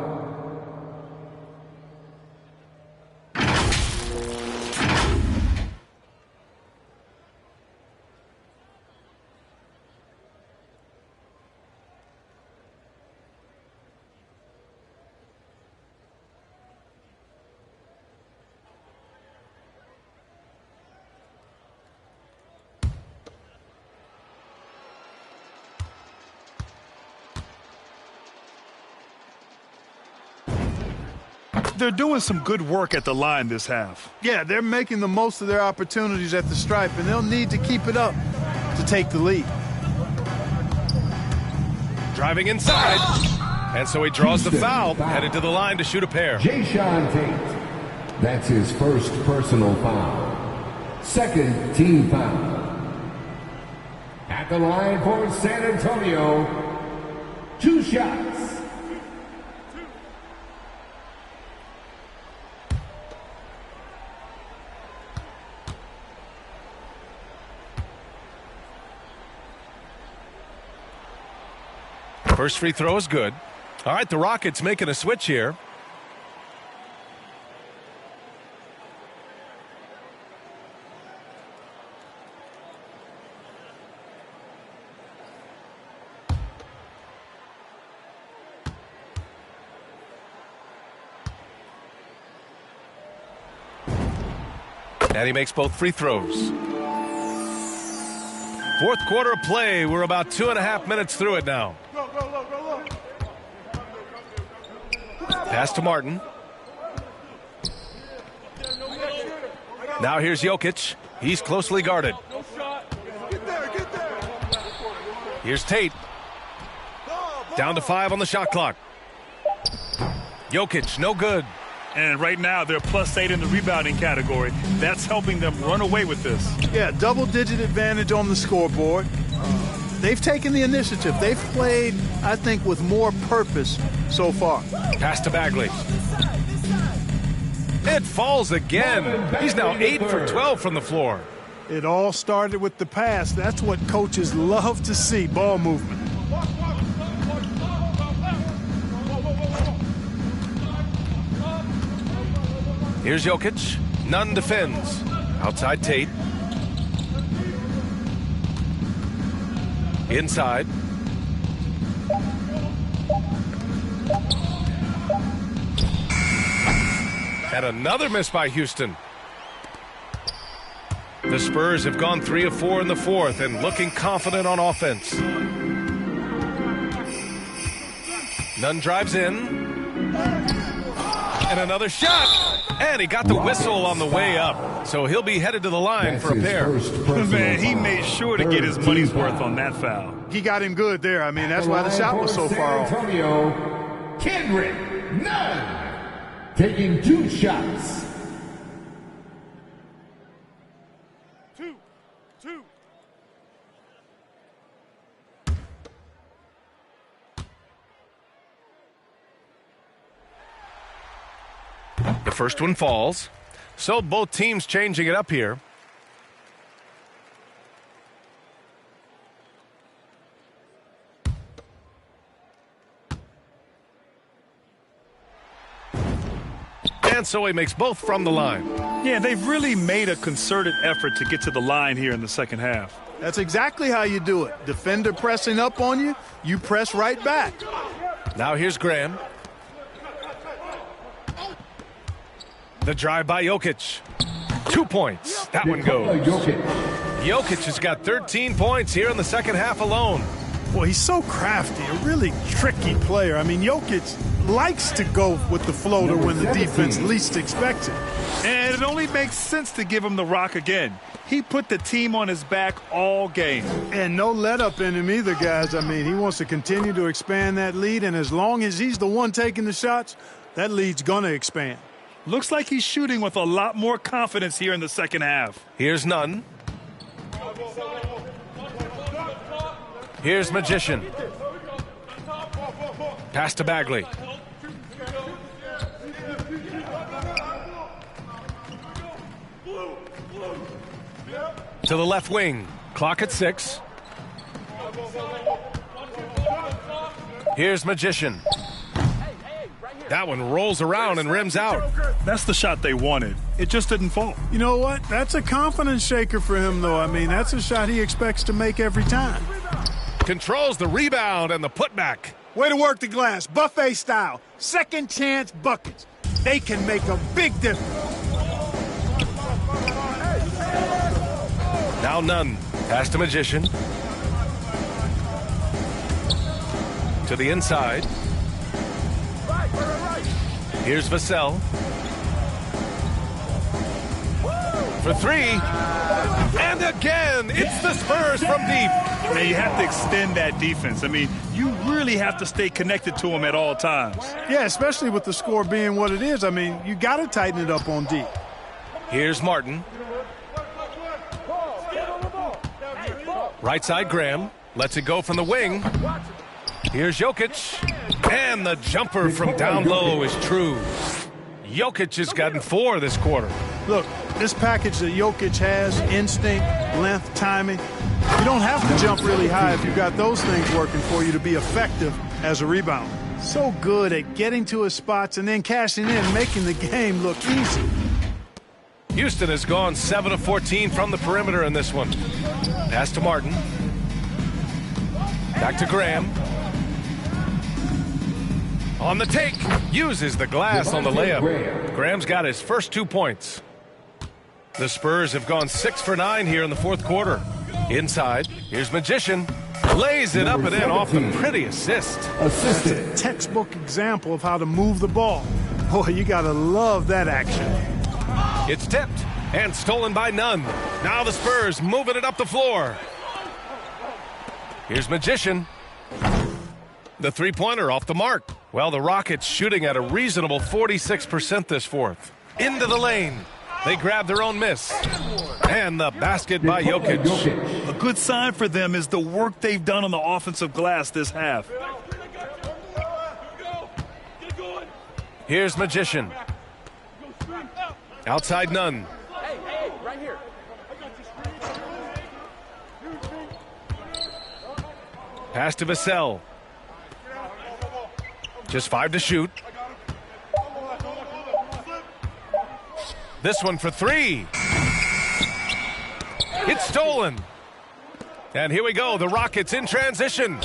They're doing some good work at the line this half. Yeah, they're making the most of their opportunities at the stripe, and they'll need to keep it up to take the lead. Driving inside. And so he draws the foul, headed to the line to shoot a pair. Jayshawn Tate. That's his first personal foul. Second team foul. At the line for San Antonio. 2 shots. First free throw is good. All right, the Rockets making a switch here. And he makes both free throws. Fourth quarter of play. We're about 2.5 minutes through it now. Pass to Martin. Now here's Jokic. He's closely guarded. Here's Tate. Down to 5 on the shot clock. Jokic, no good. And right now, they're +8 in the rebounding category. That's helping them run away with this. Yeah, double-digit advantage on the scoreboard. They've taken the initiative. They've played, I think, with more purpose so far. Pass to Bagley. It falls again. He's now 8 for 12 from the floor. It all started with the pass. That's what coaches love to see, ball movement. Here's Jokic. Nunn defends. Outside Tate. Inside. And another miss by Houston. The Spurs have gone 3 of 4 in the fourth and looking confident on offense. Nunn drives in. And another shot. And he got the whistle on the way up. So he'll be headed to the line for a pair. Man, he made sure to get his money's worth on that foul. He got him good there. I mean, that's why the shot was so far off. Antonio, Kendrick Nunn taking 2 shots. 2. The first one falls. So both teams changing it up here. And so he makes both from the line. Yeah, they've really made a concerted effort to get to the line here in the second half. That's exactly how you do it. Defender pressing up on you, you press right back. Now here's Graham. The drive by Jokic. 2 points. That one goes. Jokic has got 13 points here in the second half alone. Well, he's so crafty, a really tricky player. I mean, Jokic likes to go with the floater when the defense least expects it. And it only makes sense to give him the rock again. He put the team on his back all game. And no let up in him either, guys. I mean, he wants to continue to expand that lead, and as long as he's the one taking the shots, that lead's going to expand. Looks like he's shooting with a lot more confidence here in the second half. Here's Nunn. Here's Magician. Pass to Bagley. To the left wing. Clock at 6. Here's Magician. That one rolls around and rims out. That's the shot they wanted. It just didn't fall. You know what? That's a confidence shaker for him, though. I mean, that's a shot he expects to make every time. Controls the rebound and the putback. Way to work the glass, buffet style. Second chance buckets. They can make a big difference. Now Nunn. Pass to Magician. To the inside. Here's Vassell. For 3. And again, it's the Spurs from deep. Man, you have to extend that defense. I mean, you really have to stay connected to them at all times. Yeah, especially with the score being what it is. I mean, you got to tighten it up on deep. Here's Martin. Right side Graham. Lets it go from the wing. Here's Jokic. And the jumper from down low is true. Jokic has gotten 4 this quarter. Look, this package that Jokic has, instinct, length, timing, you don't have to jump really high if you've got those things working for you to be effective as a rebounder. So good at getting to his spots and then cashing in, making the game look easy. Houston has gone 7 of 14 from the perimeter in this one. Pass to Martin. Back to Graham. On the take, uses the glass on the layup. Graham's got his first 2 points. The Spurs have gone 6 for 9 here in the fourth quarter. Inside, here's Magician. Lays it up and in off the pretty assist. That's a textbook example of how to move the ball. Boy, you gotta love that action. It's tipped and stolen by Nunn. Now the Spurs moving it up the floor. Here's Magician. The three-pointer off the mark. Well, the Rockets shooting at a reasonable 46% this fourth. Into the lane. They grab their own miss. And the basket by Jokic. A good sign for them is the work they've done on the offensive glass this half. Here's Magician. Outside Nunn. Right here. Pass to Vassell. Just 5 to shoot. This one for 3. It's stolen. And here we go. The Rockets in transition.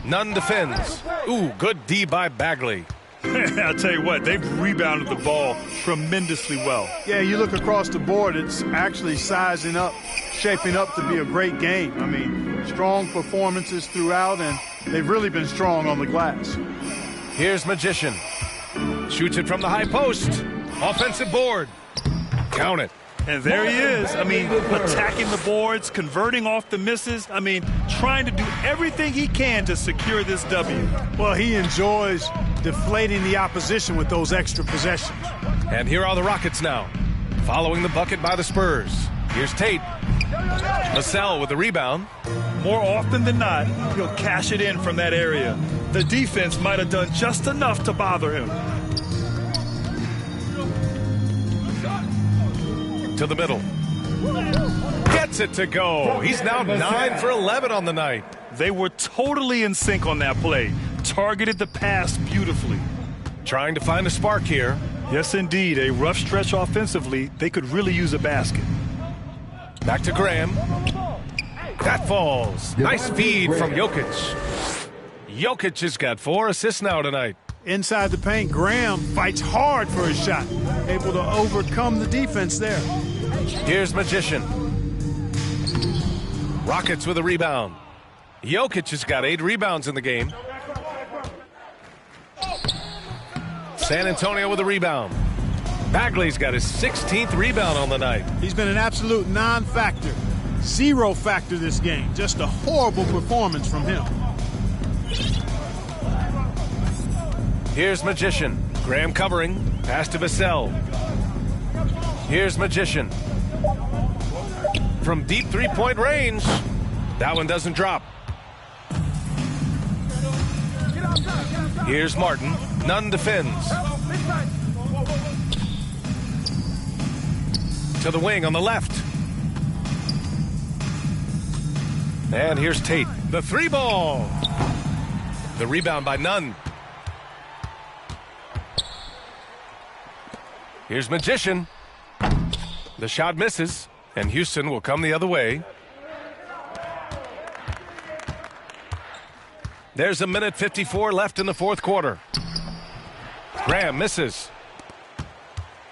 Nunn defends. Ooh, good D by Bagley. I'll tell you what, they've rebounded the ball tremendously well. Yeah, you look across the board, it's actually sizing up, shaping up to be a great game. I mean, strong performances throughout, and they've really been strong on the glass. Here's Magician. Shoots it from the high post. Offensive board. Count it. And there he is. I mean, attacking the boards, converting off the misses. I mean, trying to do everything he can to secure this W. Well, he enjoys deflating the opposition with those extra possessions. And here are the Rockets now, following the bucket by the Spurs. Here's Tate. Vassell with the rebound. More often than not, he'll cash it in from that area. The defense might have done just enough to bother him. To the middle. Gets it to go. He's now 9 for 11 on the night. They were totally in sync on that play. Targeted the pass beautifully. Trying to find a spark here. Yes, indeed. A rough stretch offensively. They could really use a basket. Back to Graham. That falls. Nice feed from Jokic. Jokic has got 4 assists now tonight. Inside the paint, Graham fights hard for his shot. Able to overcome the defense there. Here's Magician. Rockets with a rebound. Jokic has got 8 rebounds in the game. San Antonio with a rebound. Bagley's got his 16th rebound on the night. He's been an absolute non-factor. 0 factor this game. Just a horrible performance from him. Here's Magician. Graham covering. Pass to Vassell. Here's Magician. From deep three-point range. That one doesn't drop. Here's Martin. Nunn defends. To the wing on the left. And here's Tate. The 3-ball. The rebound by Nunn. Here's Magician. The shot misses, and Houston will come the other way. There's 1:54 left in the fourth quarter. Graham misses.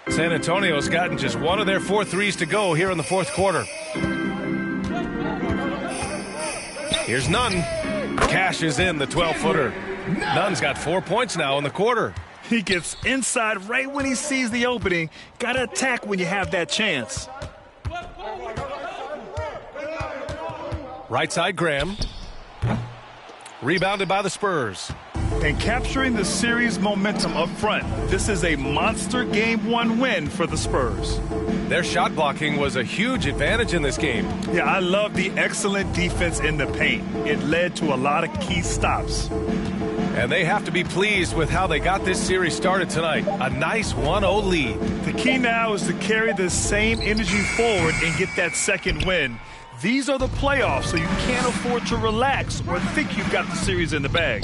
San Antonio's gotten just one of their 4 threes to go here in the fourth quarter. Here's Nunn. Cashes in the 12-footer. Nunn's got 4 points now in the quarter. He gets inside right when he sees the opening. Got to attack when you have that chance. Right side, Graham. Rebounded by the Spurs. And capturing the series momentum up front. This is a monster Game 1 win for the Spurs. Their shot blocking was a huge advantage in this game. Yeah, I love the excellent defense in the paint. It led to a lot of key stops. And they have to be pleased with how they got this series started tonight. A nice 1-0 lead. The key now is to carry this same energy forward and get that second win. These are the playoffs, so you can't afford to relax or think you've got the series in the bag.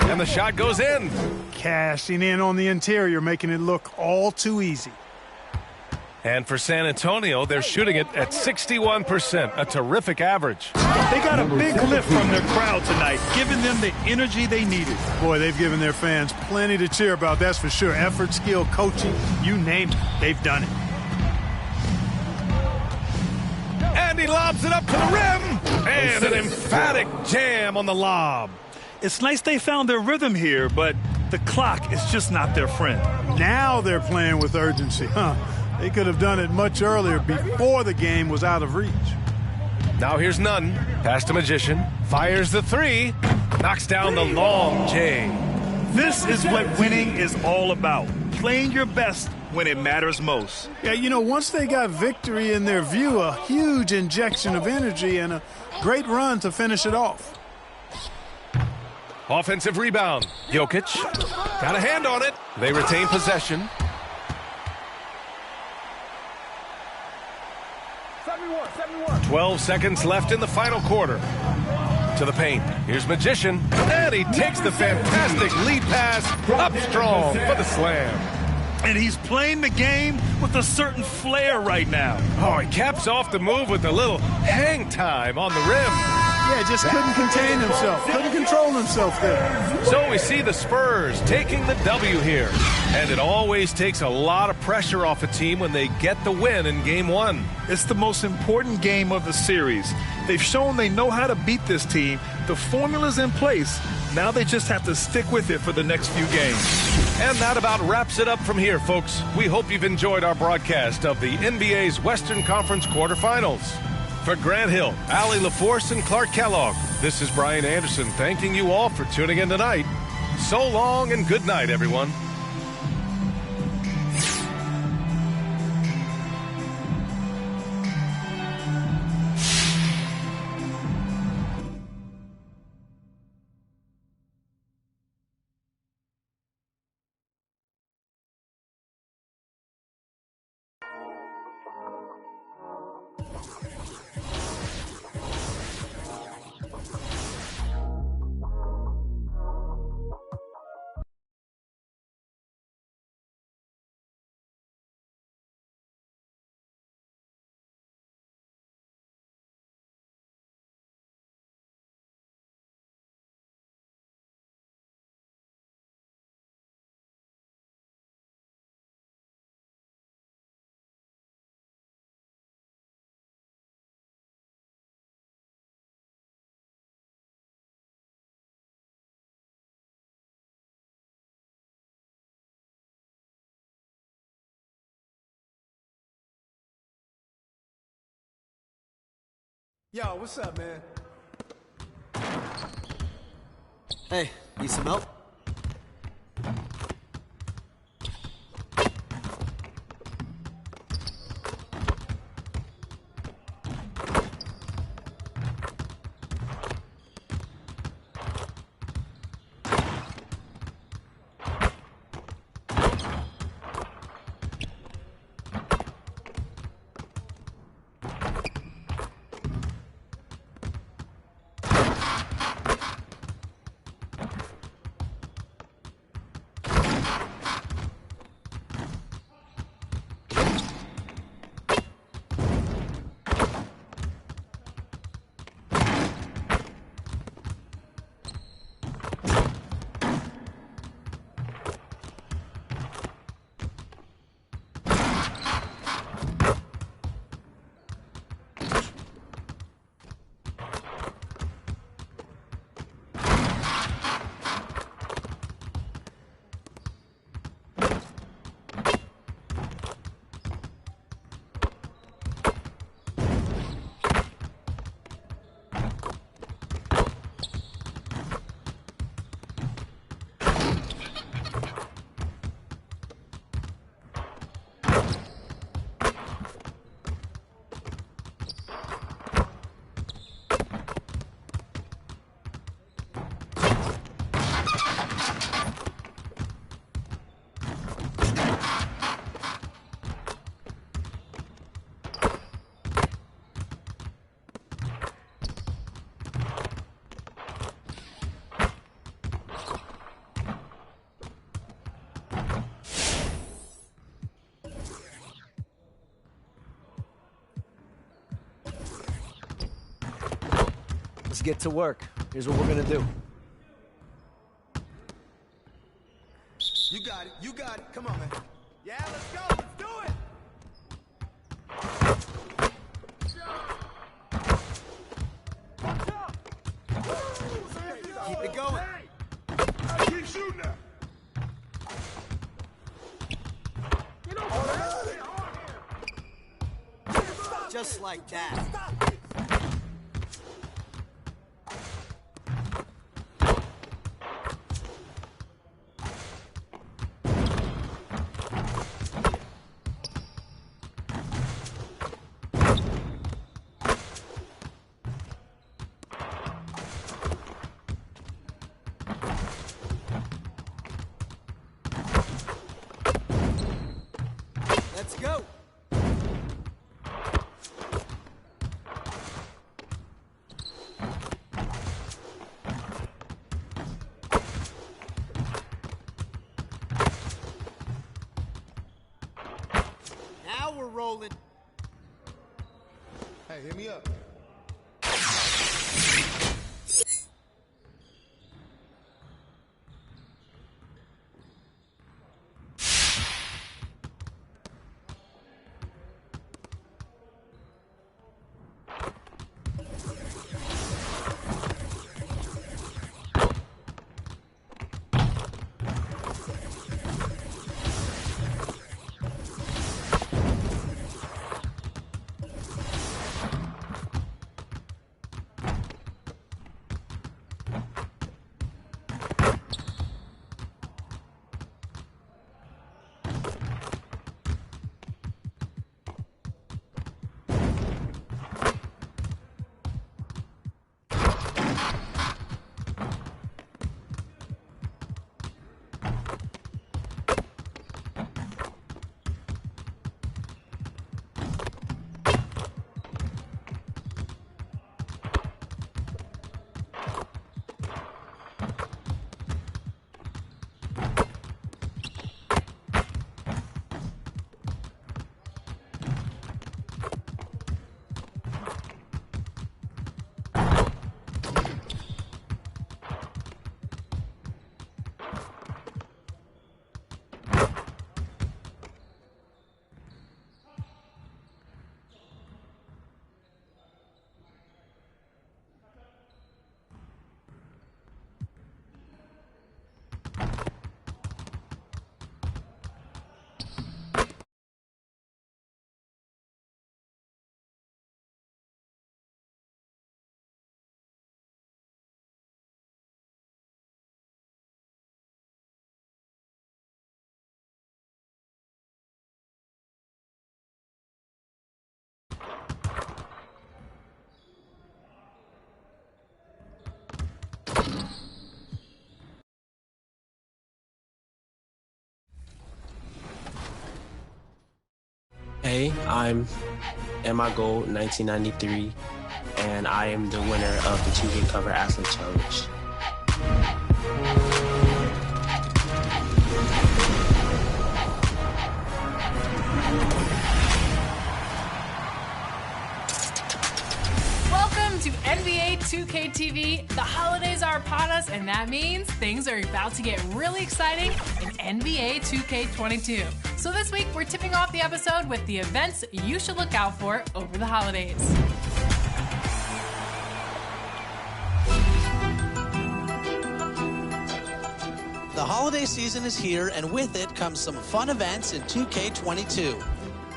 And the shot goes in. Cashing in on the interior, making it look all too easy. And for San Antonio, they're shooting it at 61%, a terrific average. They got a big lift from their crowd tonight, giving them the energy they needed. Boy, they've given their fans plenty to cheer about, that's for sure. Effort, skill, coaching, you name it, they've done it. And he lobs it up to the rim. And an emphatic jam on the lob. It's nice they found their rhythm here, but the clock is just not their friend. Now they're playing with urgency, huh? They could have done it much earlier before the game was out of reach. Now here's Nunn. Pass to Magician. Fires the 3. Knocks down the long J. This is what winning is all about. Playing your best when it matters most. Yeah, you know, once they got victory in their view, a huge injection of energy and a great run to finish it off. Offensive rebound. Jokic. Got a hand on it. They retain possession. 12 seconds left in the final quarter. To the paint. Here's Magician. And he takes the fantastic lead pass up strong for the slam. And he's playing the game with a certain flair right now. Oh, he caps off the move with a little hang time on the rim. Yeah, just couldn't contain himself. Couldn't control himself there. So we see the Spurs taking the W here. And it always takes a lot of pressure off a team when they get the win in Game 1. It's the most important game of the series. They've shown they know how to beat this team. The formula's in place. Now they just have to stick with it for the next few games. And that about wraps it up from here, folks. We hope you've enjoyed our broadcast of the NBA's Western Conference quarterfinals. For Grant Hill, Allie LaForce, and Clark Kellogg, this is Brian Anderson thanking you all for tuning in tonight. So long and good night, everyone. Yo, what's up, man? Hey, need some help? Let's get to work. Here's what we're gonna do. You got it. You got it. Come on, man. Yeah, let's go. Let's do it. Keep it going. Keep shooting now. Just like that. Let's go. Now we're rolling. Hey, hit me up. Hey, I'm Emma Gold 1993, and I am the winner of the 2K Cover Athlete Challenge. Welcome to NBA 2K TV. The holidays are upon us, and that means things are about to get really exciting in NBA 2K22. So this week, we're tipping off the episode with the events you should look out for over the holidays. The holiday season is here, and with it comes some fun events in 2K22.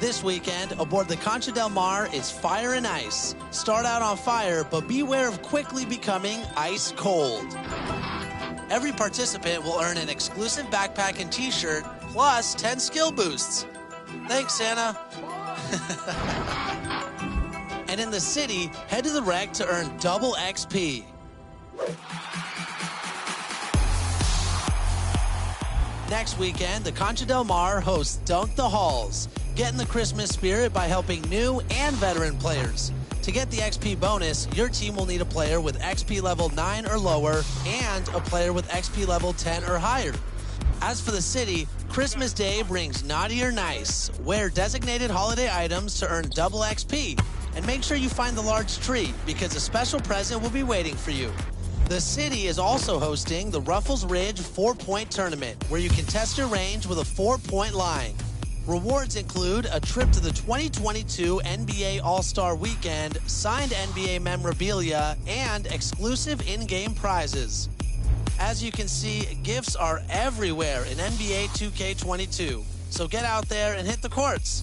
This weekend, aboard the Concha del Mar, it's Fire and Ice. Start out on fire, but beware of quickly becoming ice cold. Every participant will earn an exclusive backpack and t-shirt, plus 10 skill boosts. Thanks, Santa. And in the city, head to the wreck to earn double XP. Next weekend, the Concha del Mar hosts Dunk the Halls. Get in the Christmas spirit by helping new and veteran players. To get the XP bonus, your team will need a player with XP level 9 or lower and a player with XP level 10 or higher. As for the city, Christmas Day brings Naughty or Nice. Wear designated holiday items to earn double XP. And make sure you find the large tree, because a special present will be waiting for you. The city is also hosting the Ruffles Ridge 4-point tournament, where you can test your range with a 4-point line. Rewards include a trip to the 2022 NBA All-Star Weekend, signed NBA memorabilia, and exclusive in-game prizes. As you can see, gifts are everywhere in NBA 2K22. So get out there and hit the courts.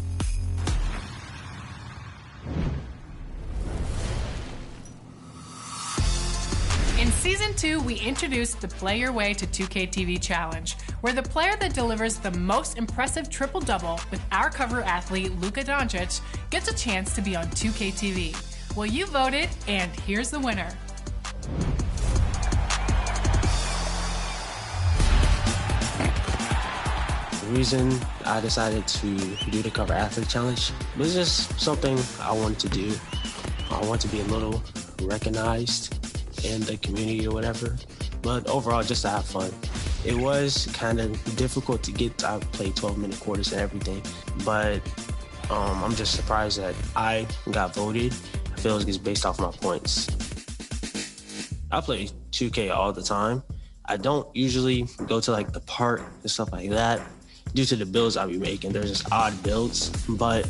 In Season 2, we introduced the Play Your Way to 2K TV Challenge, where the player that delivers the most impressive triple-double with our cover athlete, Luka Doncic, gets a chance to be on 2K TV. Well, you voted, and here's the winner. The reason I decided to do the Cover Athlete Challenge was just something I wanted to do. I want to be a little recognized in the community or whatever, but overall just to have fun. It was kind of difficult to get. I played 12-minute quarters and everything, but I'm just surprised that I got voted. I feel it's based off my points. I play 2K all the time. I don't usually go to like the park and stuff like that due to the builds I'll be making. They're just odd builds, but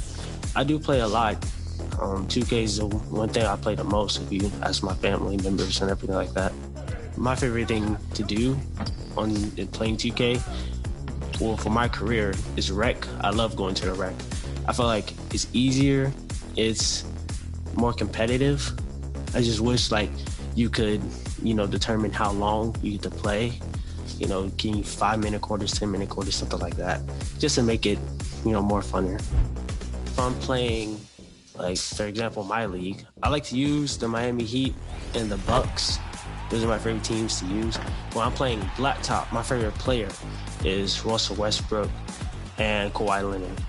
I do play a lot. 2K is the one thing I play the most if you ask my family members and everything like that. My favorite thing to do in playing 2K, well, for my career, is rec. I love going to the rec. I feel like it's easier, it's more competitive. I just wish like you could, determine how long you get to play. Give me 5-minute quarters, 10-minute quarters, something like that, just to make it, more funner. If I'm playing, like, for example, my league, I like to use the Miami Heat and the Bucks. Those are my favorite teams to use. When I'm playing Blacktop, my favorite player is Russell Westbrook and Kawhi Leonard.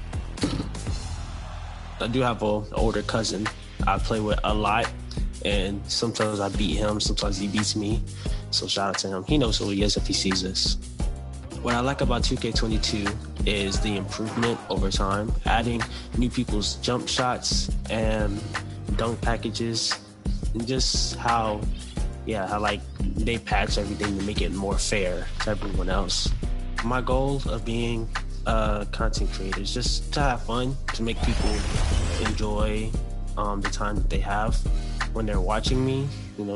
I do have an older cousin I play with a lot, and sometimes I beat him, sometimes he beats me. So shout out to him. He knows who he is if he sees this. What I like about 2K22 is the improvement over time, adding new people's jump shots and dunk packages, and just how like they patch everything to make it more fair to everyone else. My goal of being a content creator is just to have fun, to make people enjoy the time that they have when they're watching me,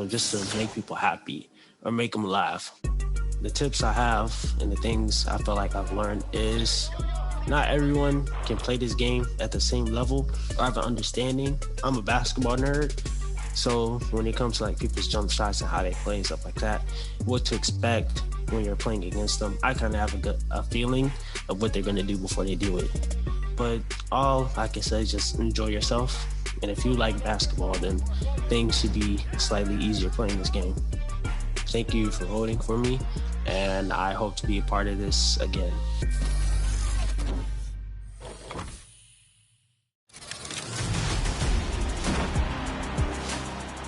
just to make people happy or make them laugh. The tips I have and the things I feel like I've learned is not everyone can play this game at the same level or have an understanding. I'm a basketball nerd, so when it comes to like people's jump shots and how they play and stuff like that, what to expect when you're playing against them, I kind of have a feeling of what they're going to do before they do it. But all I can say is just enjoy yourself, and if you like basketball, then things should be slightly easier playing this game. thank you for voting for me, and I hope to be a part of this again.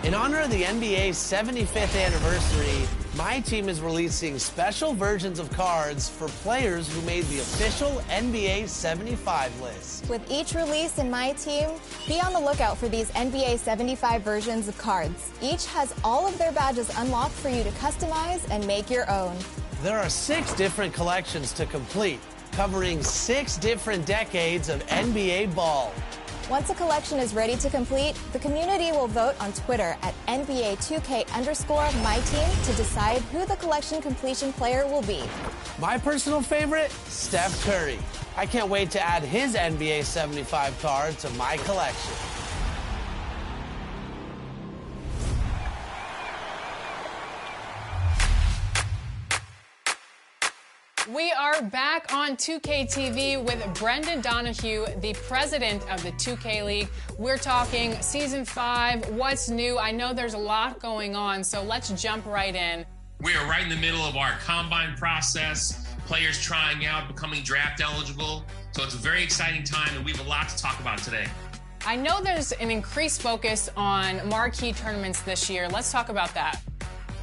In honor of the NBA's 75th anniversary, my team is releasing special versions of cards for players who made the official NBA 75 list. With each release in my team, be on the lookout for these NBA 75 versions of cards. Each has all of their badges unlocked for you to customize and make your own. There are 6 different collections to complete, covering 6 different decades of NBA ball. Once a collection is ready to complete, the community will vote on Twitter at NBA2K_MyTeam to decide who the collection completion player will be. My personal favorite, Steph Curry. I can't wait to add his NBA 75 card to my collection. We are back on 2K TV with Brendan Donahue, the president of the 2K League. We're talking Season 5, what's new? I know there's a lot going on, so let's jump right in. We are right in the middle of our combine process, players trying out, becoming draft eligible. So it's a very exciting time, and we have a lot to talk about today. I know there's an increased focus on marquee tournaments this year. Let's talk about that.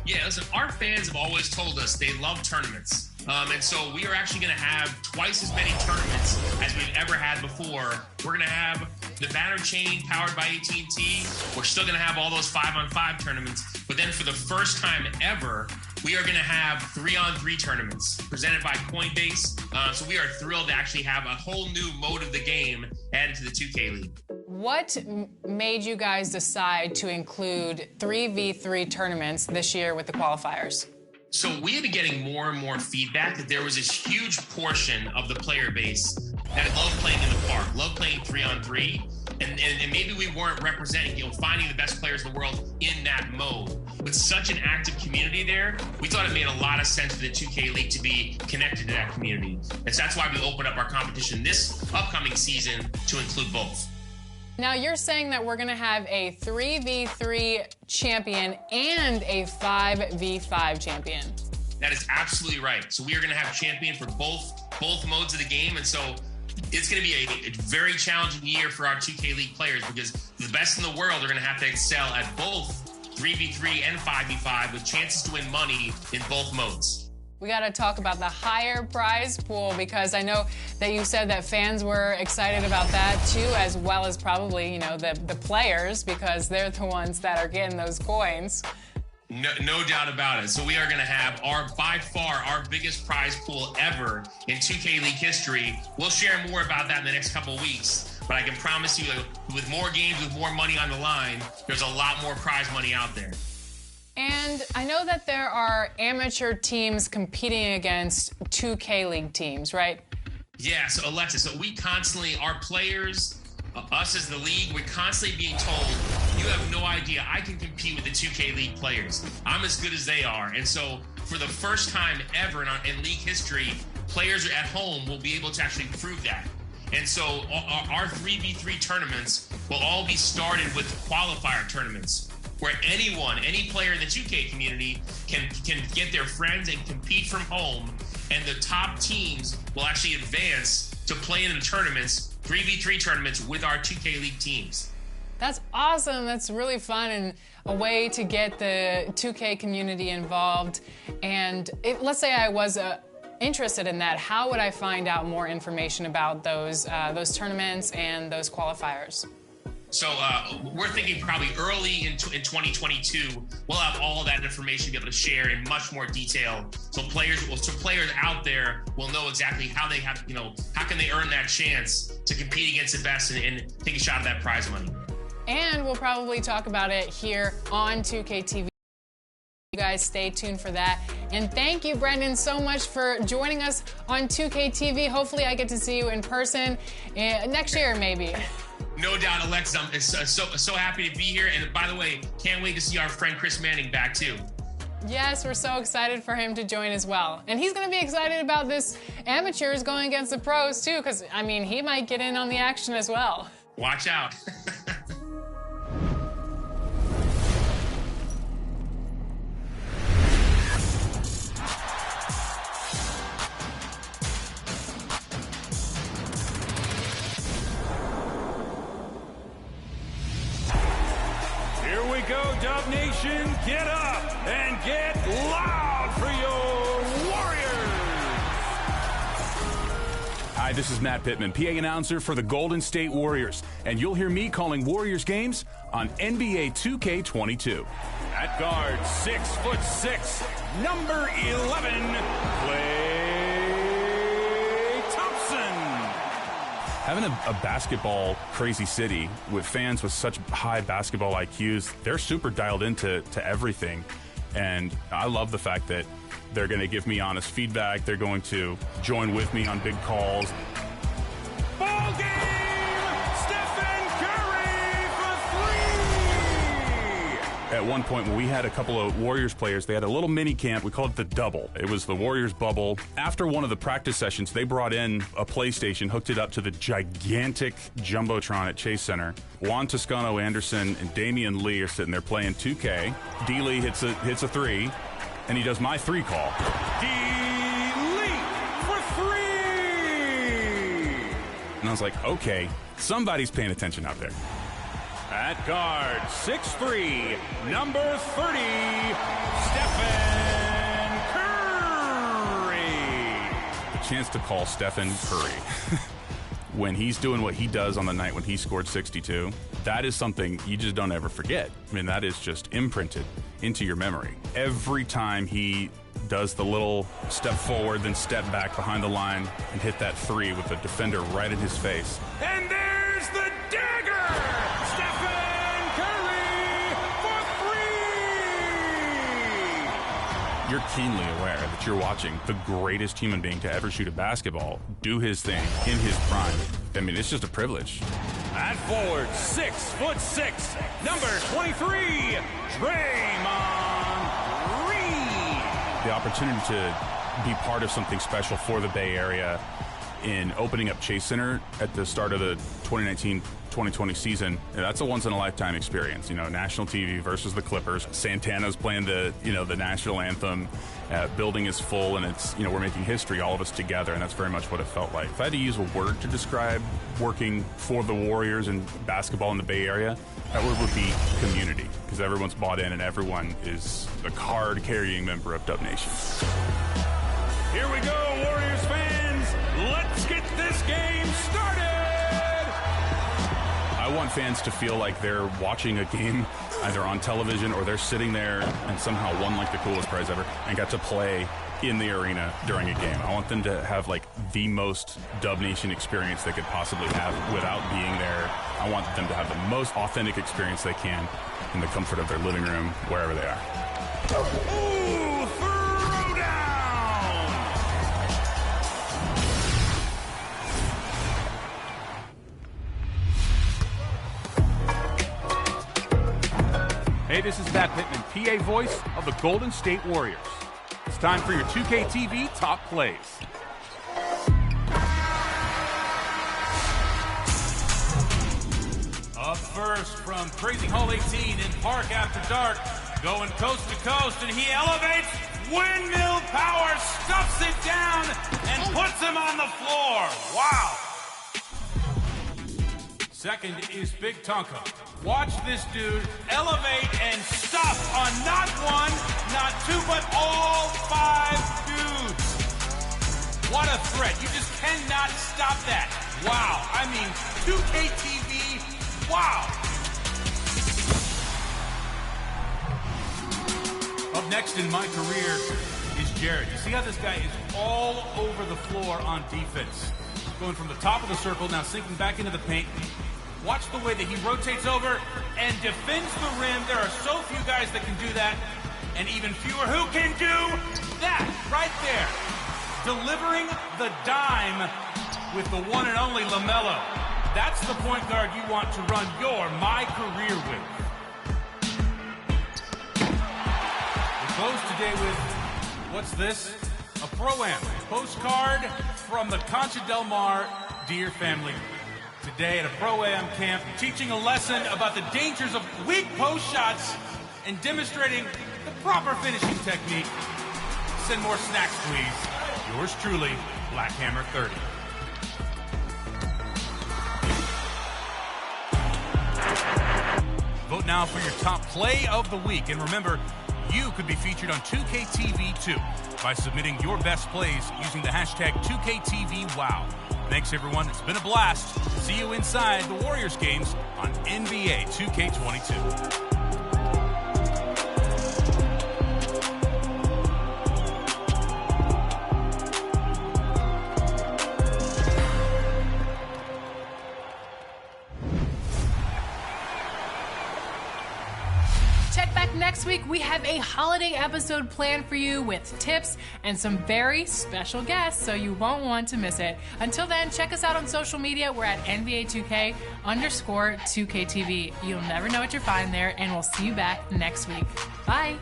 Yeah, listen, our fans have always told us they love tournaments. And so we are actually going to have twice as many tournaments as we've ever had before. We're going to have the banner chain powered by AT&T. We're still going to have all those 5-on-5 tournaments. But then for the first time ever, we are going to have 3-on-3 tournaments presented by Coinbase. So we are thrilled to actually have a whole new mode of the game added to the 2K League. What made you guys decide to include 3v3 tournaments this year with the qualifiers? So we have been getting more and more feedback that there was this huge portion of the player base that loved playing in the park, loved playing 3-on-3, and maybe we weren't representing, finding the best players in the world in that mode. With such an active community there, we thought it made a lot of sense for the 2K League to be connected to that community. And so that's why we opened up our competition this upcoming season to include both. Now, you're saying that we're going to have a 3v3 champion and a 5v5 champion. That is absolutely right. So we are going to have champion for both modes of the game. And so it's going to be a very challenging year for our 2K League players because the best in the world are going to have to excel at both 3v3 and 5v5 with chances to win money in both modes. We got to talk about the higher prize pool because I know that you said that fans were excited about that too, as well as probably, the players because they're the ones that are getting those coins. No doubt about it. So we are going to have by far our biggest prize pool ever in 2K League history. We'll share more about that in the next couple of weeks. But I can promise you that with more games, with more money on the line, there's a lot more prize money out there. And I know that there are amateur teams competing against 2K League teams, right? Yeah, so Alexa, we constantly, our players, us as the league, we're constantly being told, you have no idea, I can compete with the 2K League players. I'm as good as they are. And so for the first time ever in league history, players at home will be able to actually prove that. And so our 3v3 tournaments will all be started with qualifier tournaments, where any player in the 2K community can get their friends and compete from home, and the top teams will actually advance to play in the tournaments, 3v3 tournaments with our 2K League teams. That's awesome. That's really fun and a way to get the 2K community involved. And let's say I was interested in that, how would I find out more information about those tournaments and those qualifiers? So we're thinking probably early in 2022, we'll have all that information to be able to share in much more detail. So players out there will know exactly how they have, how can they earn that chance to compete against the best and take a shot at that prize money. And we'll probably talk about it here on 2K TV. You guys stay tuned for that. And thank you, Brendan, so much for joining us on 2K TV. Hopefully I get to see you in person next year, maybe. No doubt, Alexa. I'm so happy to be here. And by the way, can't wait to see our friend Chris Manning back, too. Yes, we're so excited for him to join as well. And he's going to be excited about this amateurs going against the pros, too, because, he might get in on the action as well. Watch out. Hi, this is Matt Pittman, PA announcer for the Golden State Warriors, and you'll hear me calling Warriors games on NBA 2K22. At guard, 6'6", number 11, Klay Thompson. Having a basketball crazy city with fans with such high basketball IQs, they're super dialed into everything. And I love the fact that they're going to give me honest feedback. They're going to join with me on big calls. Ball game! Stephen Curry for 3! At one point, when we had a couple of Warriors players, they had a little mini camp. We called it the double. It was the Warriors bubble. After one of the practice sessions, they brought in a PlayStation, hooked it up to the gigantic Jumbotron at Chase Center. Juan Toscano-Anderson and Damian Lee are sitting there playing 2K. D. Lee hits a three. And he does my three call. D-Lee for 3! And I was like, okay, somebody's paying attention out there. At guard, 6'3", number 30, Stephen Curry. The chance to call Stephen Curry when he's doing what he does on the night when he scored 62, that is something you just don't ever forget. I mean, that is just imprinted into your memory. Every time he does the little step forward, then step back behind the line and hit that three with the defender right in his face. And there's the dagger! Stephen Curry for 3! You're keenly aware that you're watching the greatest human being to ever shoot a basketball do his thing in his prime. I mean, it's just a privilege. At forward, 6'6", number 23, Draymond Green. The opportunity to be part of something special for the Bay Area in opening up Chase Center at the start of the 2019-2020 season, that's a once-in-a-lifetime experience. You know, national TV versus the Clippers. Santana's playing the national anthem. Building is full, and it's, we're making history, all of us together, and that's very much what it felt like. If I had to use a word to describe working for the Warriors and basketball in the Bay Area, that word would be community, because everyone's bought in and everyone is a card-carrying member of Dub Nation. Here we go, Warriors fans! Let's get this game started! I want fans to feel like they're watching a game either on television or they're sitting there and somehow won like the coolest prize ever and got to play in the arena during a game. I want them to have like the most Dub Nation experience they could possibly have without being there. I want them to have the most authentic experience they can in the comfort of their living room, wherever they are. Ooh, throw down! Hey, this is Matt Pittman, PA voice of the Golden State Warriors. It's time for your 2K TV top plays. Up first from Crazy Hall 18 in Park After Dark, going coast to coast, and he elevates, windmill power, stuffs it down, and puts him on the floor. Wow. Second is Big Tonka. Watch this dude elevate and stuff on not one, not two, but all 5 dudes. What a threat. You just cannot stop that. Wow. I mean, 2K TV, wow. Up next in my career is Jared. You see how this guy is all over the floor on defense. Going from the top of the circle, now sinking back into the paint. Watch the way that he rotates over and defends the rim. There are so few guys that can do that, and even fewer who can do that right there. Delivering the dime with the one and only LaMelo. That's the point guard you want to run your My Career with. We close today with, what's this? A Pro-Am postcard from the Concha Del Mar Dear Family. Today at a Pro-Am camp, teaching a lesson about the dangers of weak post shots and demonstrating the proper finishing technique. Send more snacks, please. Yours truly, Black Hammer 30. Vote now for your top play of the week. And remember, you could be featured on 2K TV too by submitting your best plays using the hashtag 2KTVWow. Thanks, everyone. It's been a blast. See you inside the Warriors games on NBA 2K22. Next week, we have a holiday episode planned for you with tips and some very special guests, so you won't want to miss it. Until then, check us out on social media. We're at NBA2K_2KTV. You'll never know what you'll find there, and we'll see you back next week. Bye.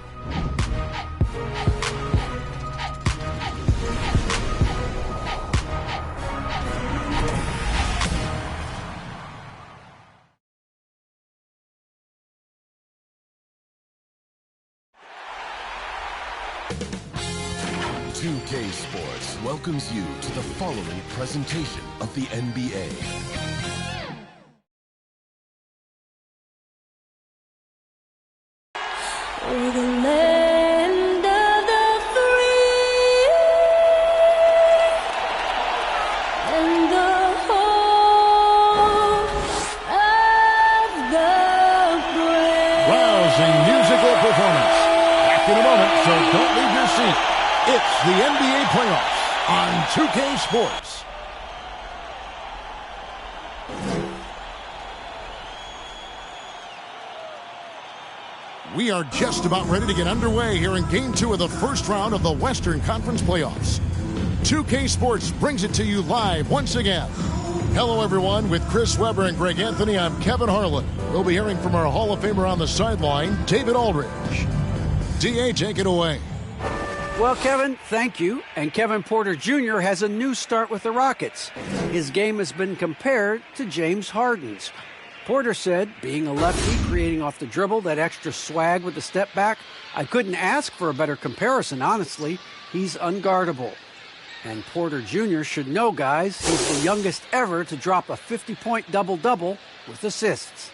2K Sports welcomes you to the following presentation of the NBA. We're the land of the free and the home of the brave. Rousing musical performance. Back in a moment, so don't leave your seat. It's the NBA playoffs on 2K Sports. We are just about ready to get underway here in Game 2 of the first round of the Western Conference playoffs. 2K Sports brings it to you live once again. Hello, everyone. With Chris Webber and Greg Anthony, I'm Kevin Harlan. We'll be hearing from our Hall of Famer on the sideline, David Aldridge. D.A., take it away. Well, Kevin, thank you. And Kevin Porter Jr. has a new start with the Rockets. His game has been compared to James Harden's. Porter said, being a lefty, creating off the dribble, that extra swag with the step back, I couldn't ask for a better comparison, honestly. He's unguardable. And Porter Jr. should know, guys, he's the youngest ever to drop a 50-point double-double with assists.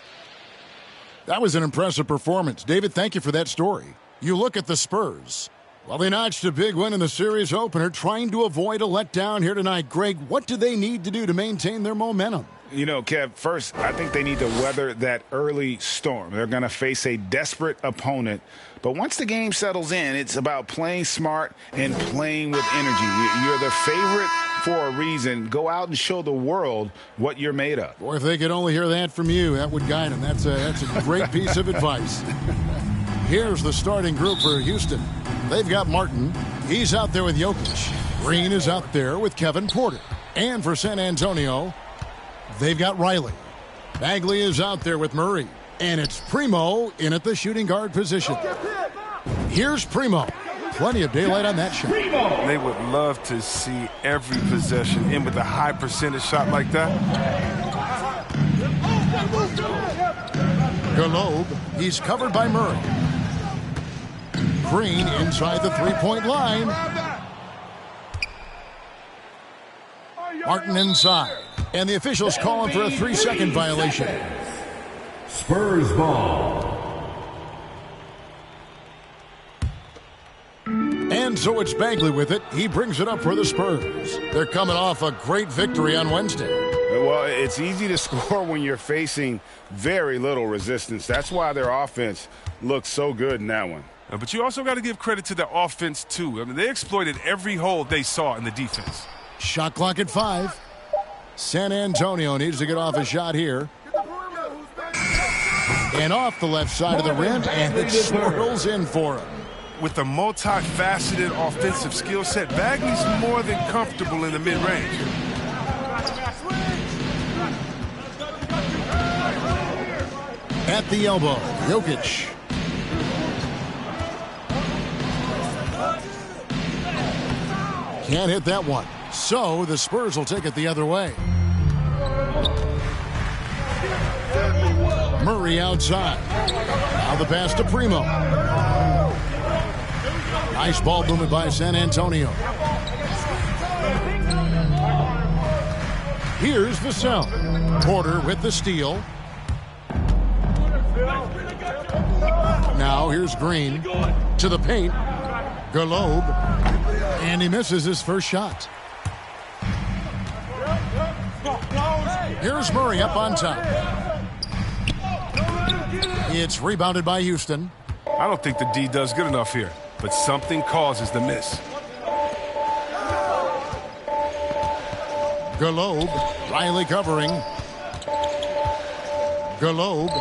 That was an impressive performance. David, thank you for that story. You look at the Spurs. Well, they notched a big win in the series opener, trying to avoid a letdown here tonight. Greg, what do they need to do to maintain their momentum? You know, Kev, first, I think they need to weather that early storm. They're going to face a desperate opponent. But once the game settles in, it's about playing smart and playing with energy. You're the favorite for a reason. Go out and show the world what you're made of. Boy, if they could only hear that from you, that would guide them. That's a great piece of advice. Here's the starting group for Houston. They've got Martin. He's out there with Jokic. Green is out there with Kevin Porter. And for San Antonio, they've got Riley. Bagley is out there with Murray. And it's Primo in at the shooting guard position. Here's Primo. Plenty of daylight on that shot. They would love to see every possession in with a high percentage shot like that. Galobe, he's covered by Murray. Green inside the three-point line. Martin inside. And the officials calling for a 3-second violation. Spurs ball. And so it's Bagley with it. He brings it up for the Spurs. They're coming off a great victory on Wednesday. Well, it's easy to score when you're facing very little resistance. That's why their offense looks so good in that one. But you also got to give credit to the offense, too. I mean, they exploited every hole they saw in the defense. Shot clock at 5. San Antonio needs to get off a shot here. And off the left side of the rim, and it swirls in for him. With a multifaceted offensive skill set, Bagley's more than comfortable in the mid-range. At the elbow, Jokic. Can't hit that one. So the Spurs will take it the other way. Murray outside. Now the pass to Primo. Nice ball movement by San Antonio. Here's Vassell. Porter with the steal. Now here's Green to the paint. Galobe. And he misses his first shot. Here's Murray up on top. It's rebounded by Houston. I don't think the D does good enough here, but something causes the miss. Galobe, Riley covering. Galobe,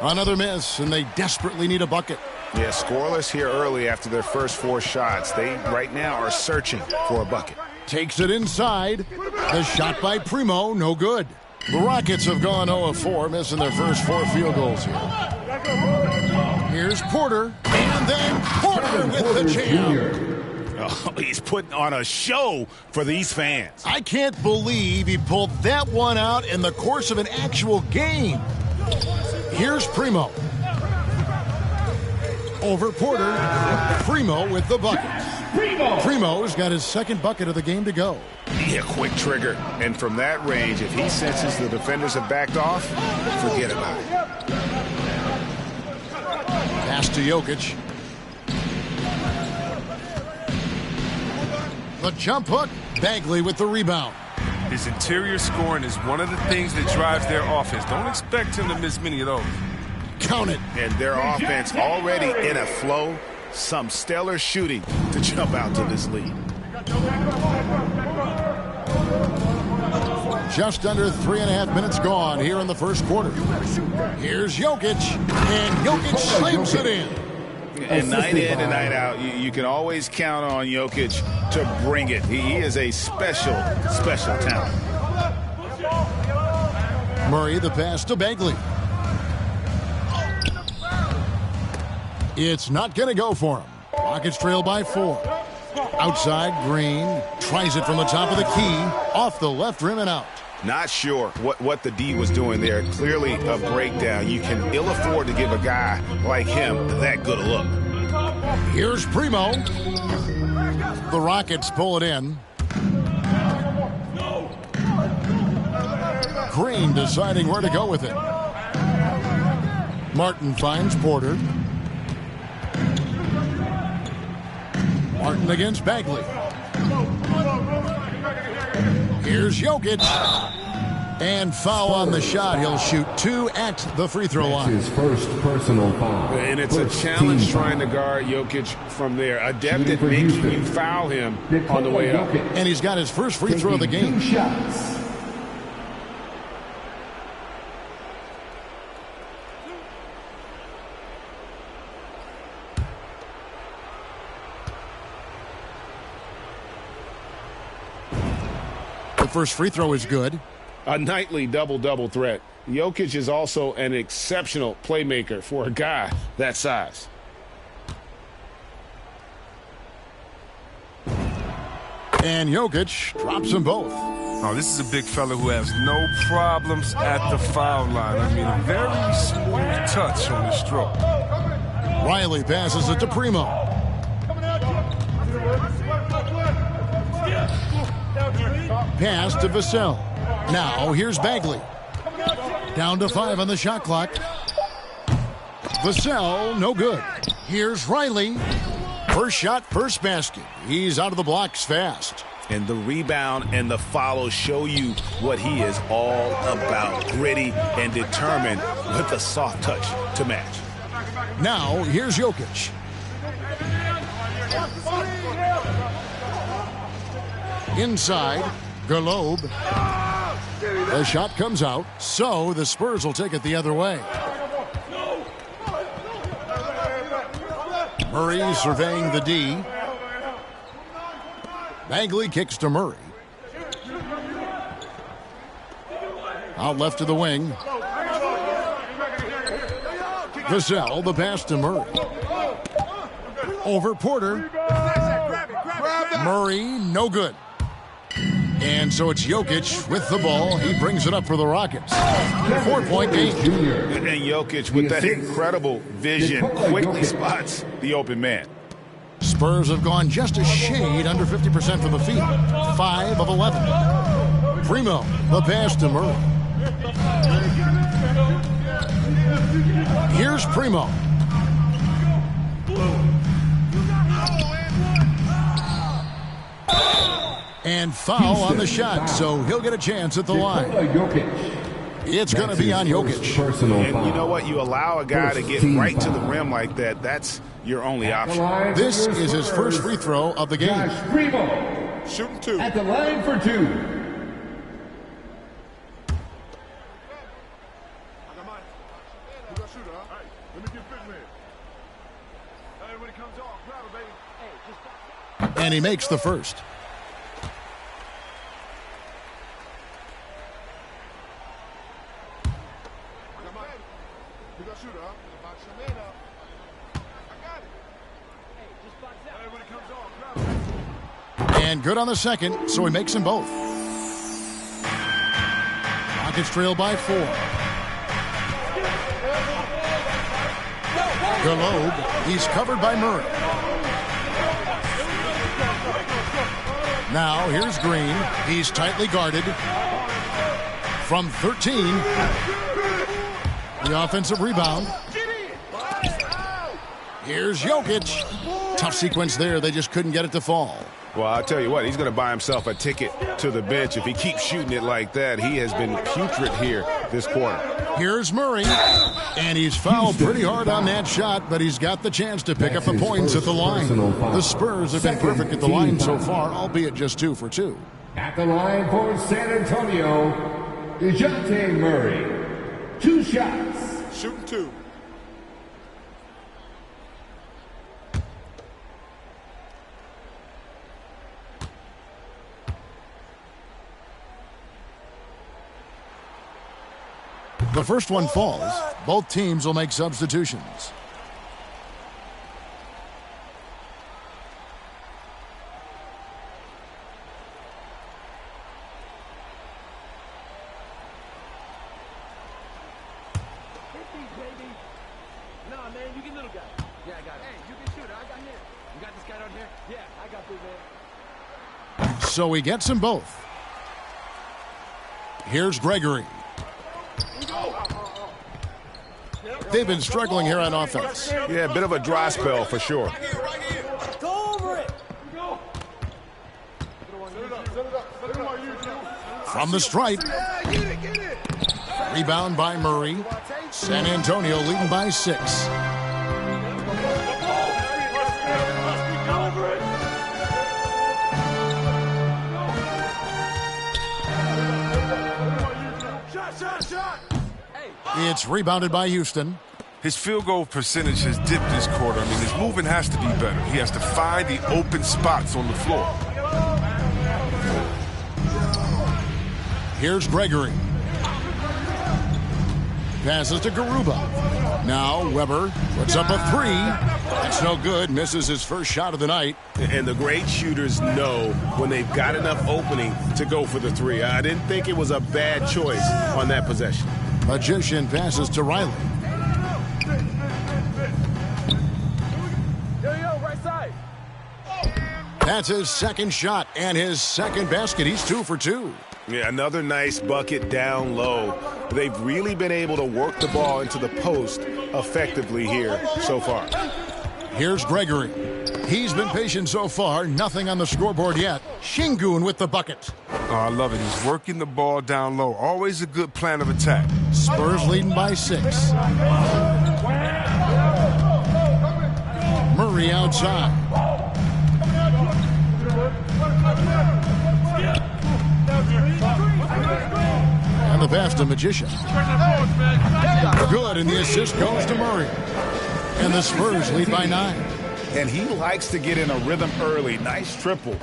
another miss, and they desperately need a bucket. Yeah, scoreless here early after their first 4 shots. They right now are searching for a bucket. Takes it inside. The shot by Primo, no good. The Rockets have gone 0 of 4, missing their first 4 field goals here. Here's Porter, and then Porter with the jam. Oh, he's putting on a show for these fans. I can't believe he pulled that one out in the course of an actual game. Here's Primo. Over Porter. Primo with the bucket. Primo's got his second bucket of the game to go. Yeah, quick trigger. And from that range, if he senses the defenders have backed off, forget about it. Pass to Jokic. The jump hook. Bagley with the rebound. His interior scoring is one of the things that drives their offense. Don't expect him to miss many of those. Count it. And their offense already in a flow. Some stellar shooting to jump out to this lead. Just under 3.5 minutes gone here in the first quarter. Here's Jokic, and Jokic slams it in. And night in and night out, you can always count on Jokic to bring it. He is a special, special talent. Murray the pass to Bagley. It's not going to go for him. Rockets trail by 4. Outside, Green tries it from the top of the key, off the left rim and out. Not sure what the D was doing there. Clearly a breakdown. You can ill afford to give a guy like him that good a look. Here's Primo. The Rockets pull it in. Green deciding where to go with it. Martin finds Porter. Martin against Bagley. Here's Jokic. And foul on the shot. He'll shoot 2 at the free throw line. His first personal foul. And it's a challenge trying to guard Jokic from there. A depth that makes you foul him on the way up. And he's got his first free throw of the game. 2 shots. The first free throw is good. A nightly double-double threat. Jokic is also an exceptional playmaker for a guy that size. And Jokic drops them both. Oh, this is a big fella who has no problems at the foul line. I mean, a very smooth touch on the stroke. Riley passes it to Primo. Pass to Vassell. Now here's Bagley. Down to 5 on the shot clock. Vassell, no good. Here's Riley. First shot, first basket. He's out of the blocks fast. And the rebound and the follow show you what he is all about. Gritty and determined with a soft touch to match. Now here's Jokic. Inside, Galobe. The shot comes out, so the Spurs will take it the other way. Murray surveying the D. Bagley kicks to Murray. Out left to the wing. Vassell, the pass to Murray. Over Porter. Murray, no good. And so it's Jokic with the ball. He brings it up for the Rockets. 4-point game. And Jokic with that incredible vision quickly spots the open man. Spurs have gone just a shade under 50% from the field. 5 of 11. Primo, the pass to Murray. Here's Primo. And foul on the shot, so he'll get a chance at the line. It's going to be on Jokic. And you know what? You allow a guy to get right to the rim like that. That's your only option. This is his first free throw of the game. Shooting 2. At the line for 2. And he makes the first. And good on the second, so he makes them both. Rockets trail by 4. Galobe, he's covered by Murray. Now, here's Green. He's tightly guarded. From 13. The offensive rebound. Here's Jokic. Tough sequence there. They just couldn't get it to fall. Well, I'll tell you what, he's going to buy himself a ticket to the bench. If he keeps shooting it like that, he has been putrid here this quarter. Here's Murray, and he's fouled pretty hard on that shot, but he's got the chance to pick up the points at the line. The Spurs have been perfect at the line so far, albeit just 2 for 2. At the line for San Antonio, DeJounte Murray. 2 shots. Shooting 2. The first one falls. Both teams will make substitutions. So he gets them both. Here's Gregory. They've been struggling here on offense. Yeah, a bit of a dry spell for sure. Go over it. From the stripe. Rebound by Murray. San Antonio leading by 6. It's rebounded by Houston. His field goal percentage has dipped this quarter. I mean, his movement has to be better. He has to find the open spots on the floor. Here's Gregory. Passes to Garuba. Now Weber puts up a 3. That's no good. Misses his first shot of the night. And the great shooters know when they've got enough opening to go for the 3. I didn't think it was a bad choice on that possession. Magician passes to Riley. Right side. That's his second shot and his second basket. He's 2 for 2. Yeah, another nice bucket down low. They've really been able to work the ball into the post effectively here so far. Here's Gregory. He's been patient so far. Nothing on the scoreboard yet. Şengün with the bucket. Oh, I love it. He's working the ball down low. Always a good plan of attack. Spurs leading by 6. Murray outside. And the pass to Magician. Good, and the assist goes to Murray. And the Spurs lead by 9. And he likes to get in a rhythm early. Nice triple.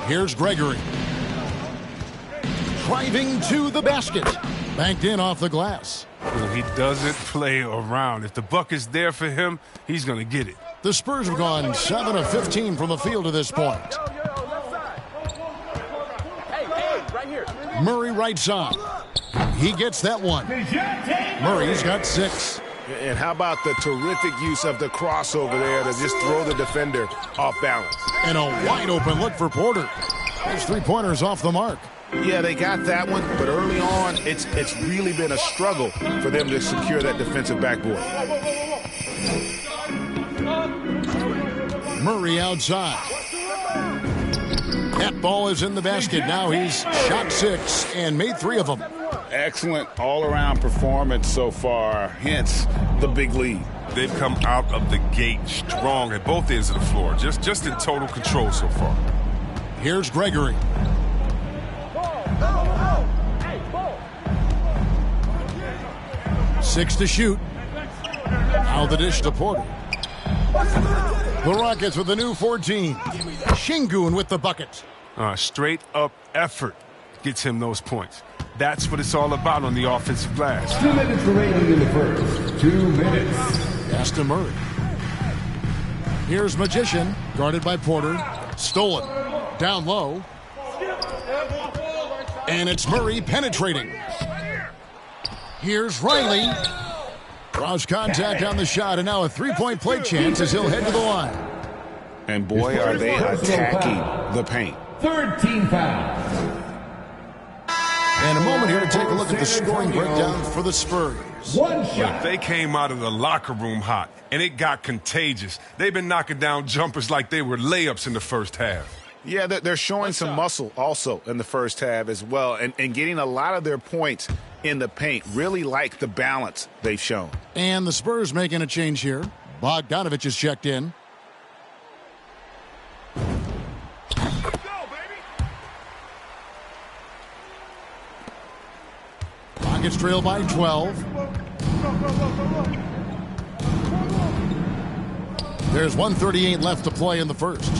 Here's Gregory. Driving to the basket. Banked in off the glass. He doesn't play around. If the bucket's there for him, he's going to get it. The Spurs have gone 7 of 15 from the field to this point. Murray right side. He gets that one. Murray's got 6. And how about the terrific use of the crossover there to just throw the defender off balance. And a wide open look for Porter. His 3-pointers off the mark. Yeah, they got that one, but early on, it's really been a struggle for them to secure that defensive backboard. Murray outside. That ball is in the basket. Now he's shot 6 and made 3 of them. Excellent all-around performance so far, hence the big lead. They've come out of the gate strong at both ends of the floor, just in total control so far. Here's Gregory. Six to shoot. Now the dish to Porter. The Rockets with a new 14. Şengün with the bucket. Straight up effort gets him those points. That's what it's all about on the offensive glass. 2 minutes remaining in the first. 2 minutes. Pass to Murray. Here's Magician, guarded by Porter. Stolen. Down low. And it's Murray penetrating. Here's Riley. Draws contact on the shot, and now a three-point play chance as he'll head to the line. And boy, are they attacking the paint. 3rd team foul. And a moment here to take a look at the scoring breakdown for the Spurs. One shot. They came out of the locker room hot, and it got contagious. They've been knocking down jumpers like they were layups in the first half. Yeah, they're showing some muscle also in the first half as well, and getting a lot of their points in the paint. Really like the balance they've shown. And the Spurs making a change here. Bogdanovich is checked in. Rockets trail by 12. There's 1:38 left to play in the first.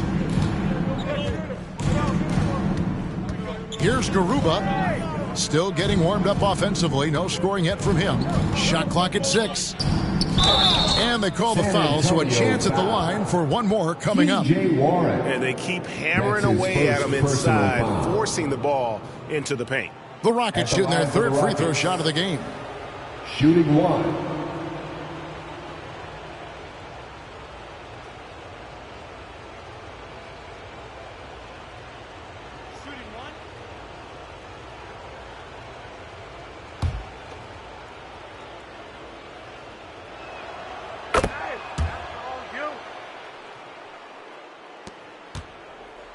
Here's Garuba. Still getting warmed up offensively. No scoring yet from him. Shot clock at 6. And they call the foul, so a chance at the line for one more coming up. And they keep hammering away at him inside, forcing the ball into the paint. The Rockets shooting their 3rd free throw shot of the game. Shooting 1.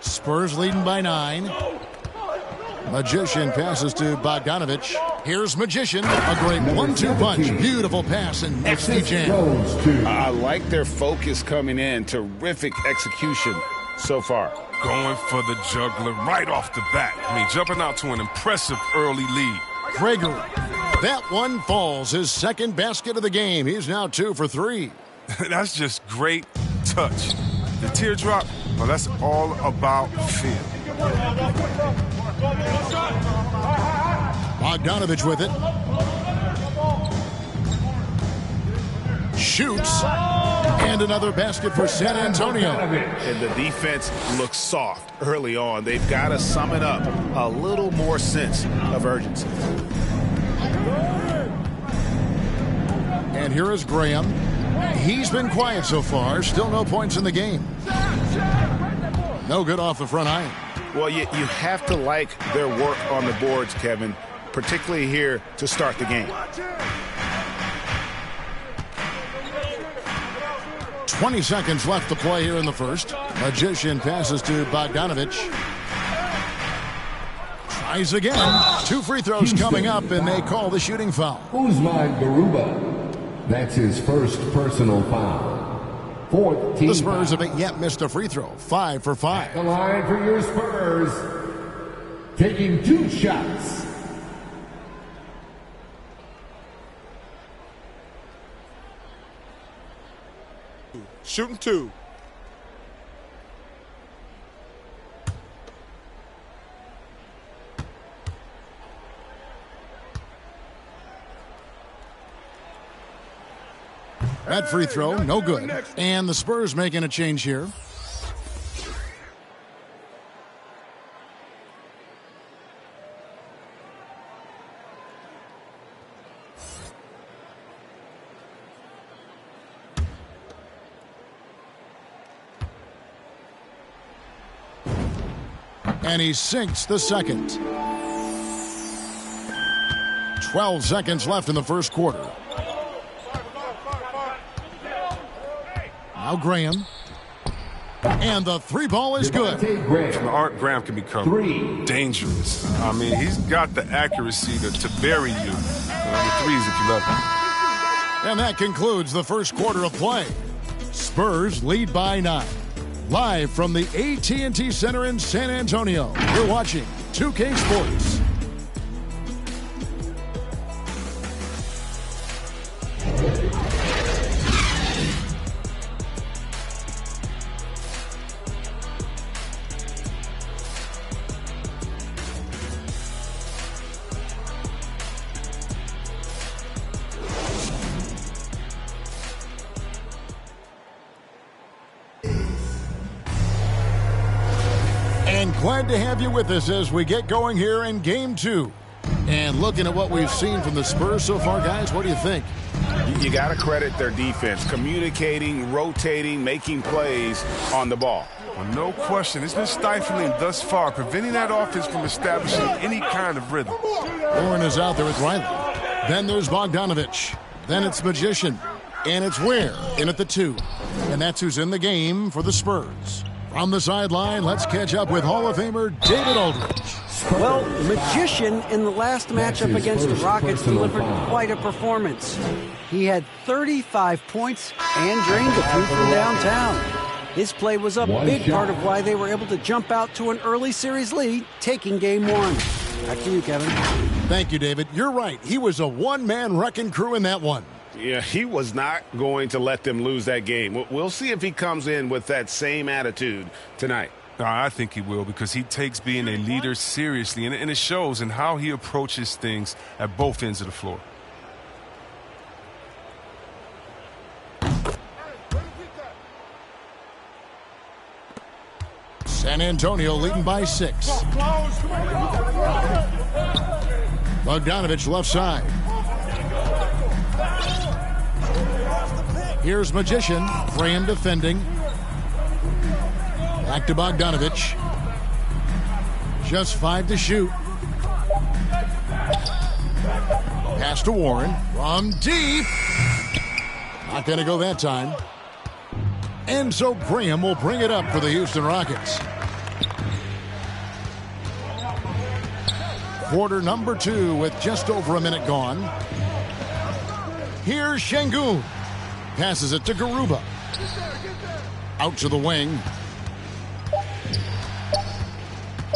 Spurs leading by 9. Magician passes to Bogdanovich. Here's Magician. A great 1-2 punch. Beautiful pass and nasty jam. I like their focus coming in. Terrific execution so far. Going for the juggler right off the bat. Jumping out to an impressive early lead. Gregory. That one falls. His 2nd basket of the game. He's now 2 for 3. That's just great touch. The teardrop, well, that's all about feel. Bogdanovich with it. Shoots. And another basket for San Antonio. And the defense looks soft early on. They've got to sum it up. A little more sense of urgency. And here is Graham. He's been quiet so far. Still no points in the game. No good off the front iron. Well, you have to like their work on the boards, Kevin, particularly here to start the game. 20 seconds left to play here in the first. Magician passes to Bogdanovich. Tries again. 2 free throws coming up, and they call the shooting foul. Usman Garuba. That's his 1st personal foul. 4th team. The Spurs haven't yet missed a free throw. 5 for 5. At the line for your Spurs. Taking 2 shots. Shooting 2. That free throw, no good. And the Spurs making a change here. And he sinks the second. 12 seconds left in the first quarter. Now Graham. And the three ball is good. Art Graham can become dangerous. I mean, he's got the accuracy to bury you. The threes if you love him. And that concludes the first quarter of play. Spurs lead by 9. Live from the AT&T Center in San Antonio, you're watching 2K Sports. And glad to have you with us as we get going here in Game 2. And looking at what we've seen from the Spurs so far, guys, what do you think? You got to credit their defense, communicating, rotating, making plays on the ball. Well, no question. It's been stifling thus far, preventing that offense from establishing any kind of rhythm. Warren is out there with Riley. Then there's Bogdanovich. Then it's Magician. And it's Ware in at the 2. And that's who's in the game for the Spurs. From the sideline, let's catch up with Hall of Famer David Aldridge. Well, Magician in the last matchup against the Rockets delivered quite a performance. He had 35 points and drained a few from downtown. His play was a big part of why they were able to jump out to an early series lead, taking Game 1. Back to you, Kevin. Thank you, David. You're right. He was a one-man wrecking crew in that one. Yeah, he was not going to let them lose that game. We'll see if he comes in with that same attitude tonight. I think he will, because he takes being a leader seriously, and it shows in how he approaches things at both ends of the floor. San Antonio leading by 6. Bogdanovich left side. Here's Magician. Graham defending. Back to Bogdanovich. Just 5 to shoot. Pass to Warren. From deep. Not going to go that time. And so Graham will bring it up for the Houston Rockets. Quarter number 2 with just over a minute gone. Here's Şengün. Passes it to Garuba. Out to the wing.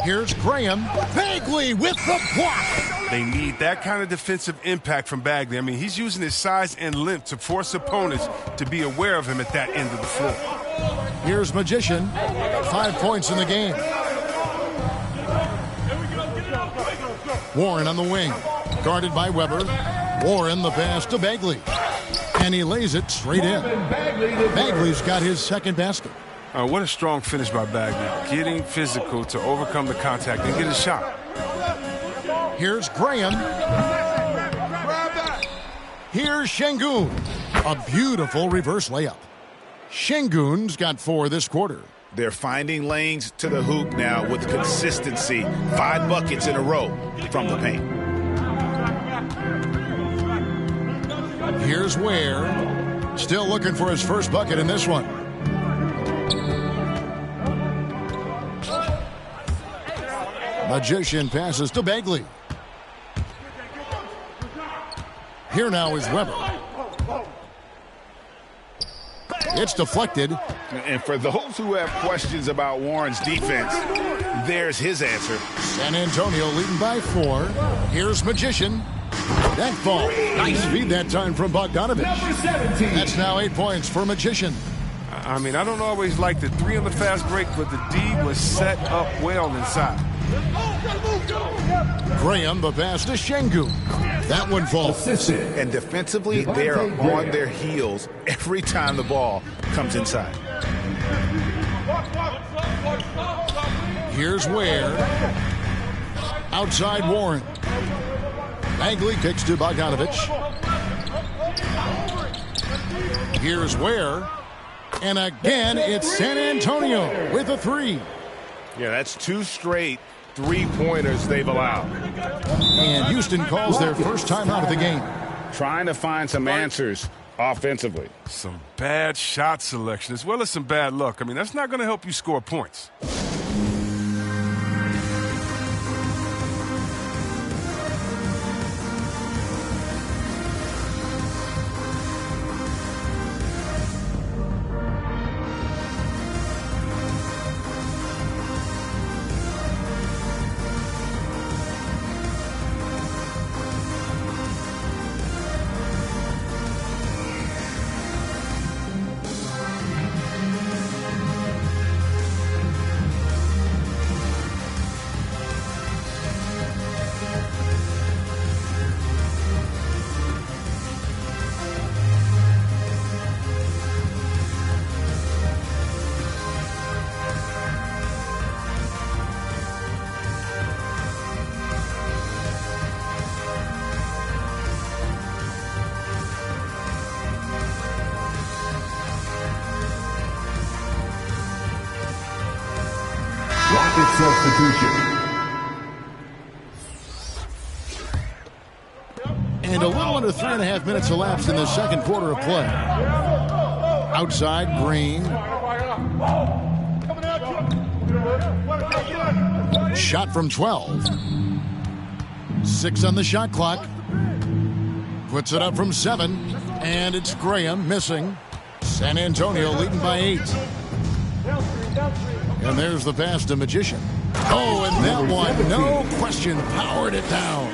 Here's Graham. Bagley with the block. They need that kind of defensive impact from Bagley. I mean, he's using his size and length to force opponents to be aware of him at that end of the floor. Here's Magician. 5 points in the game. Warren on the wing. Guarded by Weber. Warren the pass to Bagley. And he lays it straight in. Bagley's got his second basket. What a strong finish by Bagley. Getting physical to overcome the contact and get a shot. Here's Graham. Here's Şengün. A beautiful reverse layup. Şengün's got 4 this quarter. They're finding lanes to the hoop now with consistency. 5 buckets in a row from the paint. Here's Ware. Still looking for his first bucket in this one. Magician passes to Bagley. Here now is Weber. It's deflected. And for those who have questions about Warren's defense, there's his answer. San Antonio leading by 4. Here's Magician. That ball. Nice feed that time from Bogdanovich. That's now 8 points for Magician. I mean, I don't always like the 3 on the fast break, but the D was set up well inside. Graham, the pass to Şengün. That one falls. And defensively, they are on their heels every time the ball comes inside. Here's Ware. Outside Warren. Bagley kicks to Bogdanovich. Here's Ware. And again, it's San Antonio with a 3. Yeah, that's 2 straight 3-pointers they've allowed. And Houston calls their first time out of the game. Trying to find some answers offensively. Some bad shot selection as well as some bad luck. I mean, that's not going to help you score points. Substitution. And a little under 3.5 minutes elapsed in the second quarter of play. Outside, Green. Shot from 12. 6 on the shot clock. Puts it up from 7. And it's Graham missing. San Antonio leading by 8. And there's the pass to Magician. Oh, and that one, no question, powered it down.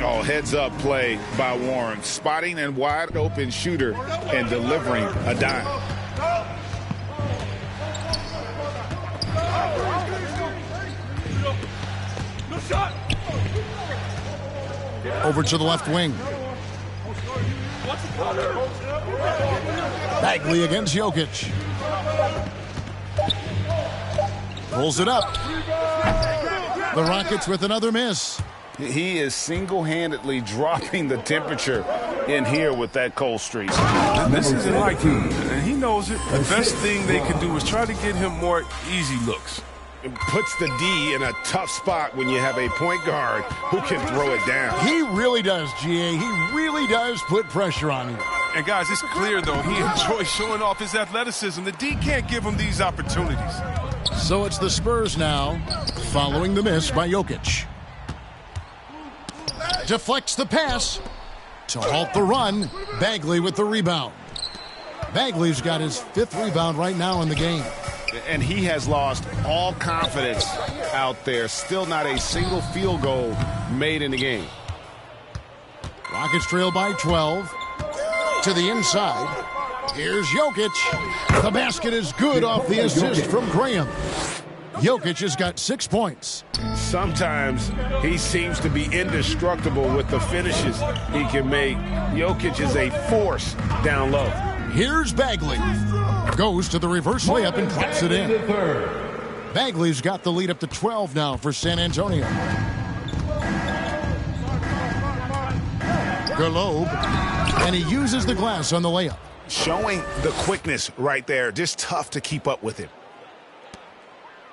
Oh, heads-up play by Warren. Spotting and wide-open shooter and delivering a dime. Over to the left wing. Bagley against Jokic. Pulls it up. The Rockets with another miss. He is single-handedly dropping the temperature in here with that cold streak. This isn't like him, and he knows it. The best thing they can do is try to get him more easy looks. It puts the D in a tough spot when you have a point guard who can throw it down. He really does, GA. He really does put pressure on you. And guys, it's clear, though, he enjoys showing off his athleticism. The D can't give him these opportunities. So it's the Spurs now, following the miss by Jokic. Deflects the pass to halt the run. Bagley with the rebound. Bagley's got his 5th rebound right now in the game. And he has lost all confidence out there. Still not a single field goal made in the game. Rockets trail by 12. To the inside. Here's Jokic. The basket is good off the assist from Graham. Jokic has got 6 points. Sometimes he seems to be indestructible with the finishes he can make. Jokic is a force down low. Here's Bagley. Goes to the reverse layup and claps it in. Bagley's got the lead up to 12 now for San Antonio. Galobe. And he uses the glass on the layup. Showing the quickness right there. Just tough to keep up with him.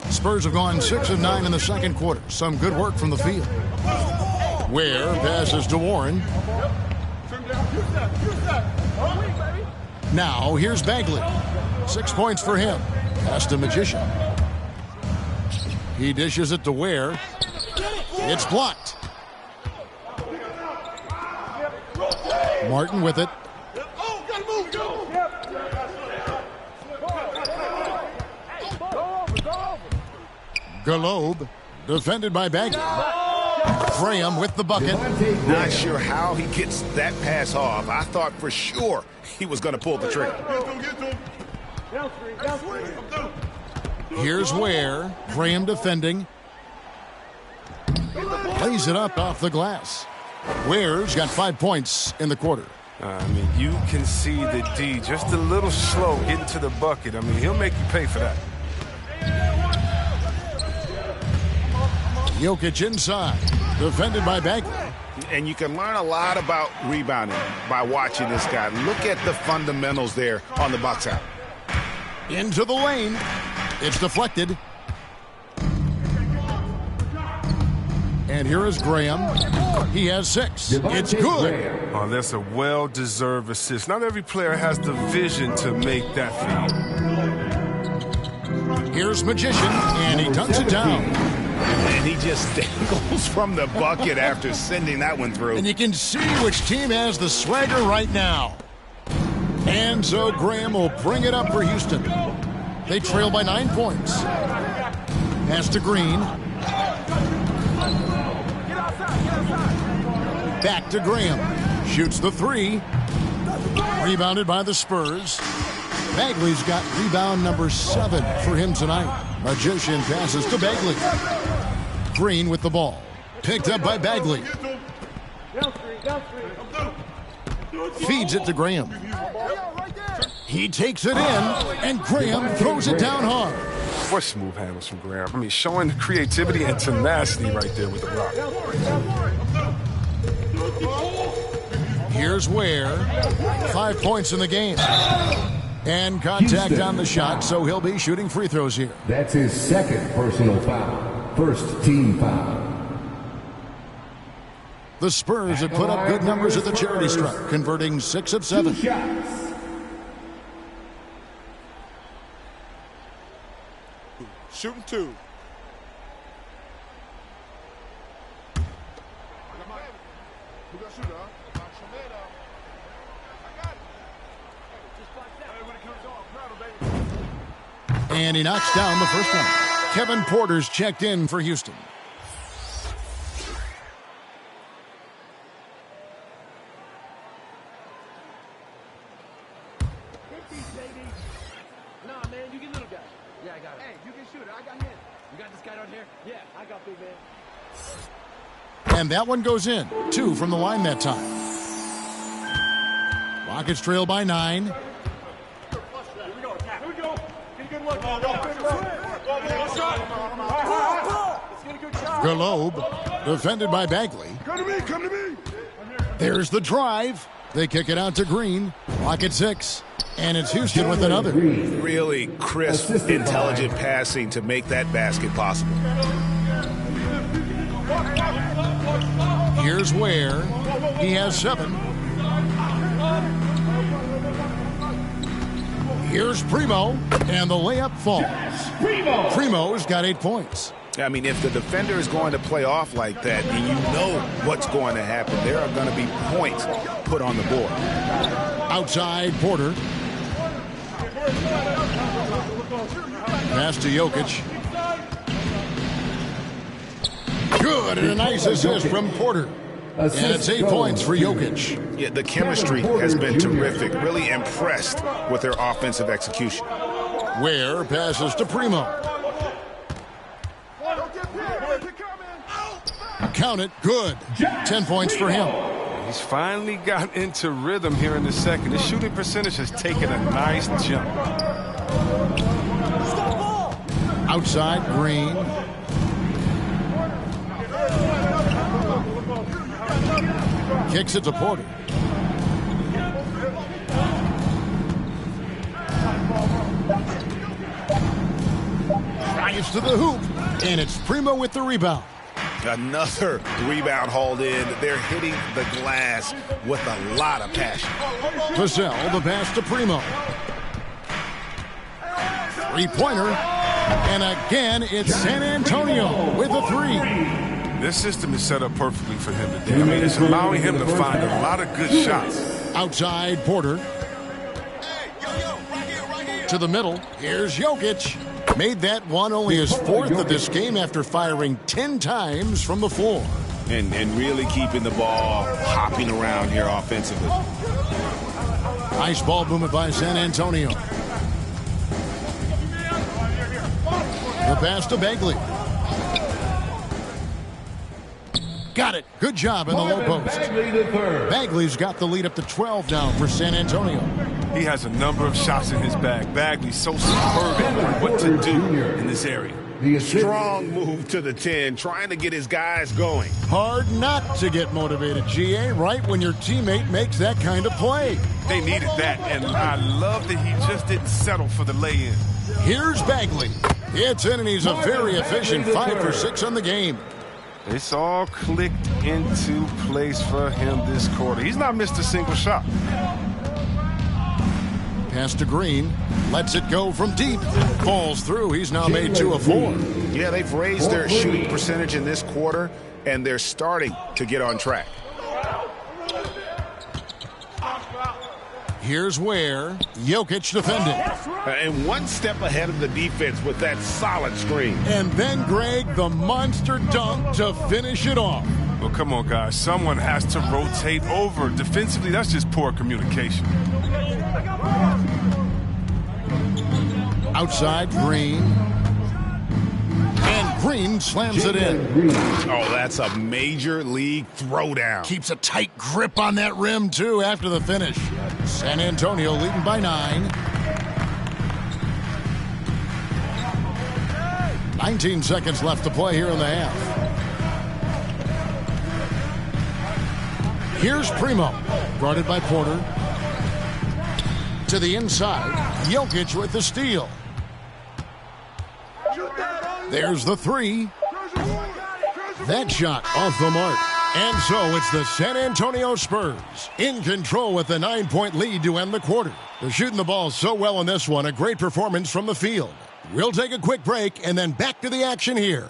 Spurs have gone 6 of 9 in the second quarter. Some good work from the field. Ware passes to Warren. Now here's Bagley. 6 points for him. Pass to Magician. He dishes it to Ware. It's blocked. Martin with it. Galobe, defended by Bagley. Graham with the bucket. Not sure how he gets that pass off. I thought for sure he was going to pull the trigger. Here's Ware. Graham defending. Lays it up off the glass. Ware's got 5 points in the quarter. I mean, you can see the D just a little slow getting to the bucket. I mean, he'll make you pay for that. Jokic inside, defended by Bagley. And you can learn a lot about rebounding by watching this guy. Look at the fundamentals there on the box out. Into the lane. It's deflected. And here is Graham. He has 6. It's good. Oh, that's a well-deserved assist. Not every player has the vision to make that feed. Here's Magician, and he dunks it down. And he just dangles from the bucket after sending that one through. And you can see which team has the swagger right now. And so Graham will bring it up for Houston. They trail by 9 points. Pass to Green. Back to Graham. Shoots the 3. Rebounded by the Spurs. Bagley's got rebound number 7 for him tonight. Magician passes to Bagley. Green with the ball. Picked up by Bagley. Feeds it to Graham. He takes it in, and Graham throws it down hard. What smooth handles from Graham. I mean, showing the creativity and tenacity right there with the rock. Here's Ware. 5 points in the game. And contact on the shot, so he'll be shooting free throws here. That's his 2nd personal foul. First team foul. The Spurs have put up good numbers at the charity stripe, converting 6 of 7. 2 shots. Shooting 2. And he knocks down the first one. Kevin Porter's checked in for Houston. And that one goes in. 2 from the line that time. Rockets trail by 9. Galobe, defended by Bagley. Come to me, come to me. There's the drive. They kick it out to Green. Rocket 6. And it's Houston with another. Really crisp, intelligent passing to make that basket possible. Here's Ware. He has 7. Here's Primo. And the layup falls. Primo's got 8 points. I mean, if the defender is going to play off like that, and you know what's going to happen, there are going to be points put on the board. Outside, Porter. Pass to Jokic. Good, and a nice assist from Porter. And it's 8 points for Jokic. Yeah, the chemistry has been terrific. Really impressed with their offensive execution. Ware passes to Primo. Count it. Good. 10 points for him. He's finally got into rhythm here in the second. His shooting percentage has taken a nice jump. Outside, Green. Kicks it to Porter. Drives to the hoop. And it's Primo with the rebound. Another rebound hauled in. They're hitting the glass with a lot of passion. Vassell, the pass to Primo. 3-pointer. And again, it's San Antonio with a 3. This system is set up perfectly for him today. I mean, it's allowing him to find a lot of good shots. Outside, Porter. To the middle. Here's Jokic. Made that one only his 4th of this game after firing 10 times from the floor. And really keeping the ball hopping around here offensively. Nice ball movement by San Antonio. The pass to Bagley. Got it. Good job in the low post. Bagley's got the lead up to 12 now for San Antonio. He has a number of shots in his bag. Bagley's so superb at what to do in this area. Strong move to the 10, trying to get his guys going. Hard not to get motivated, GA, right when your teammate makes that kind of play. They needed that, and I love that he just didn't settle for the lay-in. Here's Bagley. It's in, and he's a very efficient 5 for 6 on the game. It's all clicked into place for him this quarter. He's not missed a single shot. Pass to Green. Lets it go from deep. Falls through. He's now made 2 of 4. Yeah, they've raised their shooting percentage in this quarter, and they're starting to get on track. Here's where Jokic defending. And one step ahead of the defense with that solid screen. And then, Greg, the monster dunk to finish it off. Well, come on, guys. Someone has to rotate over. Defensively, that's just poor communication. Outside, Green. And Green slams it in. Oh, that's a major league throwdown. Keeps a tight grip on that rim, too, after the finish. San Antonio leading by 9. 19 seconds left to play here in the half. Here's Primo, guarded by Porter. To the inside, Jokic with the steal. There's the 3. That shot off the mark. And so it's the San Antonio Spurs in control with the 9-point lead to end the quarter. They're shooting the ball so well in this one. A great performance from the field. We'll take a quick break and then back to the action here.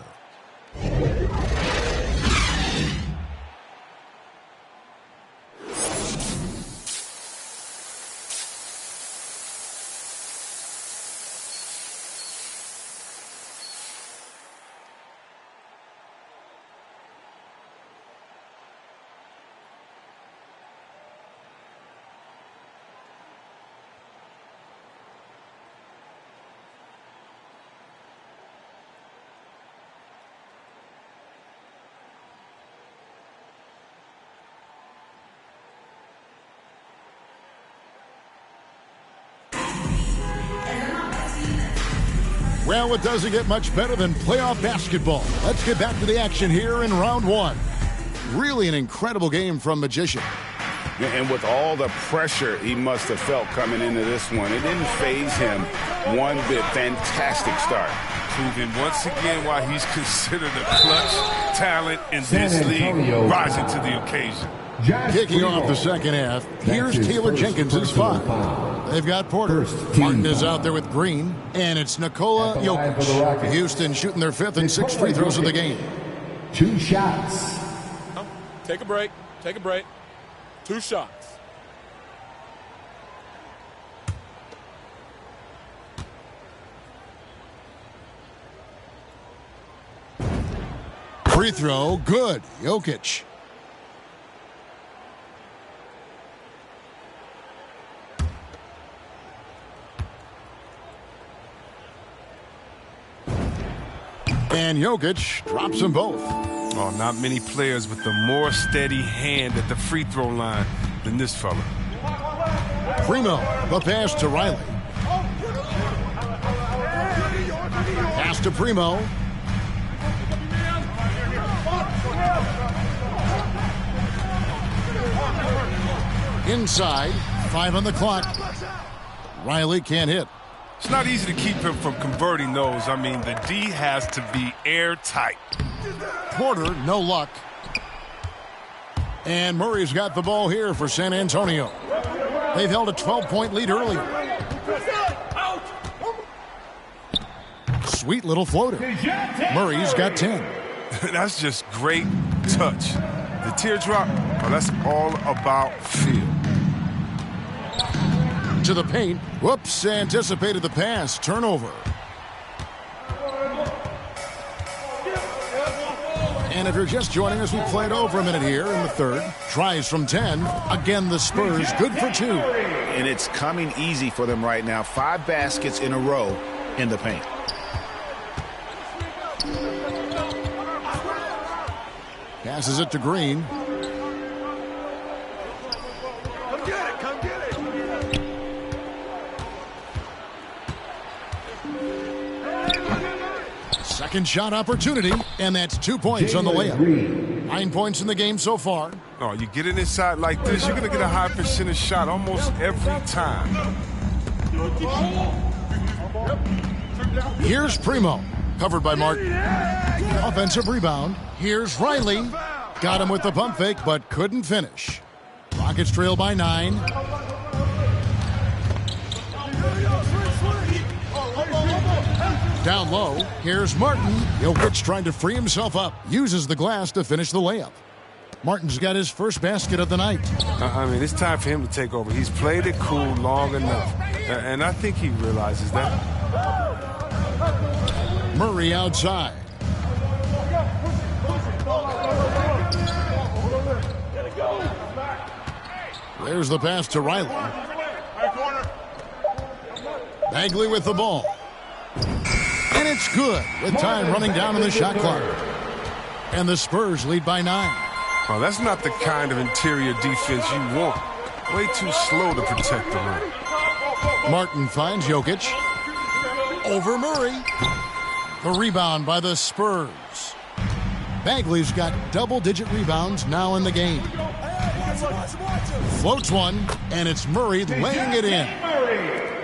Well, it doesn't get much better than playoff basketball. Let's get back to the action here in round 1. Really an incredible game from Magician. And with all the pressure he must have felt coming into this one, it didn't faze him one bit. Fantastic start. Proving once again why he's considered a clutch talent in this league, rising to the occasion. Kicking off the second half, here's Taylor Jenkins' 5. They've got Porter. Martin is out there with Green. And it's Nikola Jokic. Houston shooting their 5th and 6th free throws of the game. 2 shots. Take a break. Take a break. 2 shots. Free throw, good. Jokic. And Jokic drops them both. Oh, not many players with a more steady hand at the free throw line than this fella. Primo, the pass to Riley. Pass to Primo. Inside, 5 on the clock. Riley can't hit. It's not easy to keep him from converting those. I mean, the D has to be airtight. Porter, no luck. And Murray's got the ball here for San Antonio. They've held a 12-point lead earlier. Sweet little floater. Murray's got 10. That's just great touch. The teardrop, well, that's all about feel. To the paint. Whoops, anticipated the pass. Turnover. And if you're just joining us, we played over a minute here in the third. Tries from 10. Again, the Spurs good for 2. And it's coming easy for them right now. 5 baskets in a row in the paint. Passes it to Green. Come get it, come get it. Second shot opportunity, and that's 2 points on the layup. 9 points in the game so far. Oh, you get it inside like this, you're going to get a high percentage shot almost every time. Here's Primo. Covered by Martin. Offensive rebound. Here's Riley. Got him with the pump fake, but couldn't finish. Rockets trail by 9. Down low. Here's Martin. Jokic trying to free himself up. Uses the glass to finish the layup. Martin's got his first basket of the night. I mean, it's time for him to take over. He's played it cool long enough, and I think he realizes that. Murray outside. There's the pass to Riley. Bagley with the ball. And it's good with time running down in the shot clock. And the Spurs lead by 9. Well, that's not the kind of interior defense you want. Way too slow to protect the rim. Martin finds Jokic. Over Murray. The rebound by the Spurs. Bagley's got double-digit rebounds now in the game. Floats one, and it's Murray laying it in.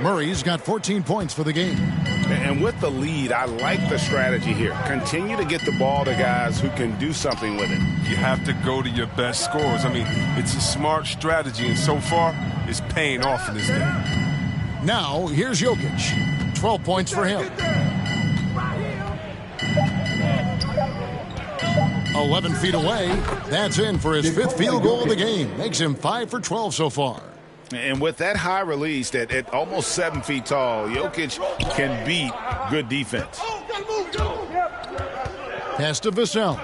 Murray's got 14 points for the game. And with the lead, I like the strategy here. Continue to get the ball to guys who can do something with it. You have to go to your best scorers. I mean, it's a smart strategy, and so far, it's paying off in this game. Now, here's Jokic. 12 points for him. 11 feet away. That's in for his 5th field goal of the game. Makes him 5 for 12 so far. And with that high release at almost 7 feet tall, Jokic can beat good defense. Pass to Vassell.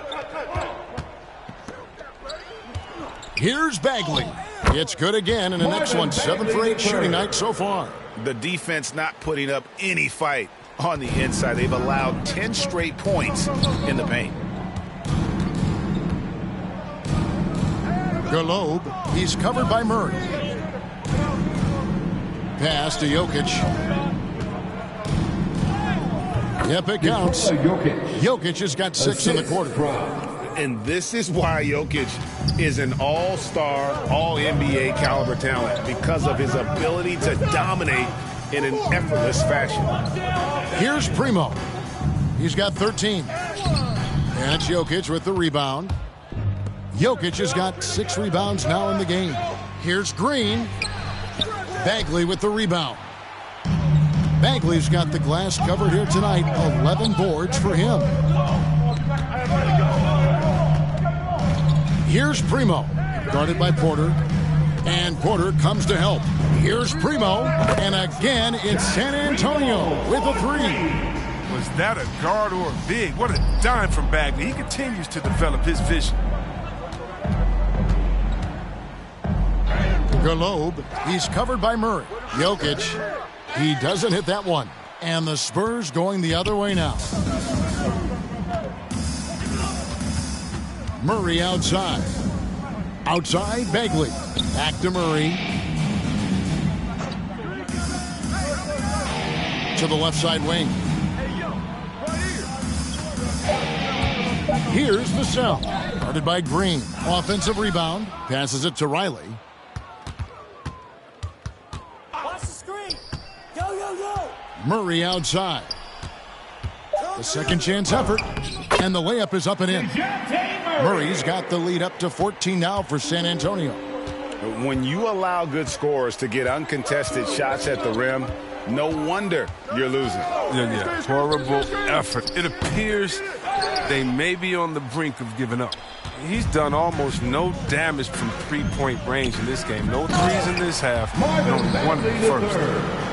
Here's Bagley. It's good again, and the next one 7 for 8 shooting night so far. The defense not putting up any fight on the inside. They've allowed 10 straight points in the paint. Galobe, he's covered by Murray. Pass to Jokic. Yep, it counts. Jokic has got 6 in the quarter. And this is why Jokic is an all-star, all-NBA caliber talent, because of his ability to dominate in an effortless fashion. Here's Primo. He's got 13. And it's Jokic with the rebound. Jokic has got 6 rebounds now in the game. Here's Green. Bagley with the rebound. Bagley's got the glass covered here tonight. 11 boards for him. Here's Primo. Guarded by Porter. And Porter comes to help. Here's Primo. And again, it's San Antonio with a 3. Was that a guard or a big? What a dime from Bagley. He continues to develop his vision. Galobe, he's covered by Murray. Jokic, he doesn't hit that one. And the Spurs going the other way now. Murray outside. Outside, Bagley. Back to Murray. To the left side wing. Here's Vassell. Guarded by Green. Offensive rebound. Passes it to Riley. Murray outside. The second chance effort. And the layup is up and in. Murray's got the lead up to 14 now for San Antonio. When you allow good scorers to get uncontested shots at the rim, no wonder you're losing. Yeah. Horrible effort. It appears they may be on the brink of giving up. He's done almost no damage from three-point range in this game. No threes in this half. Only one in the first.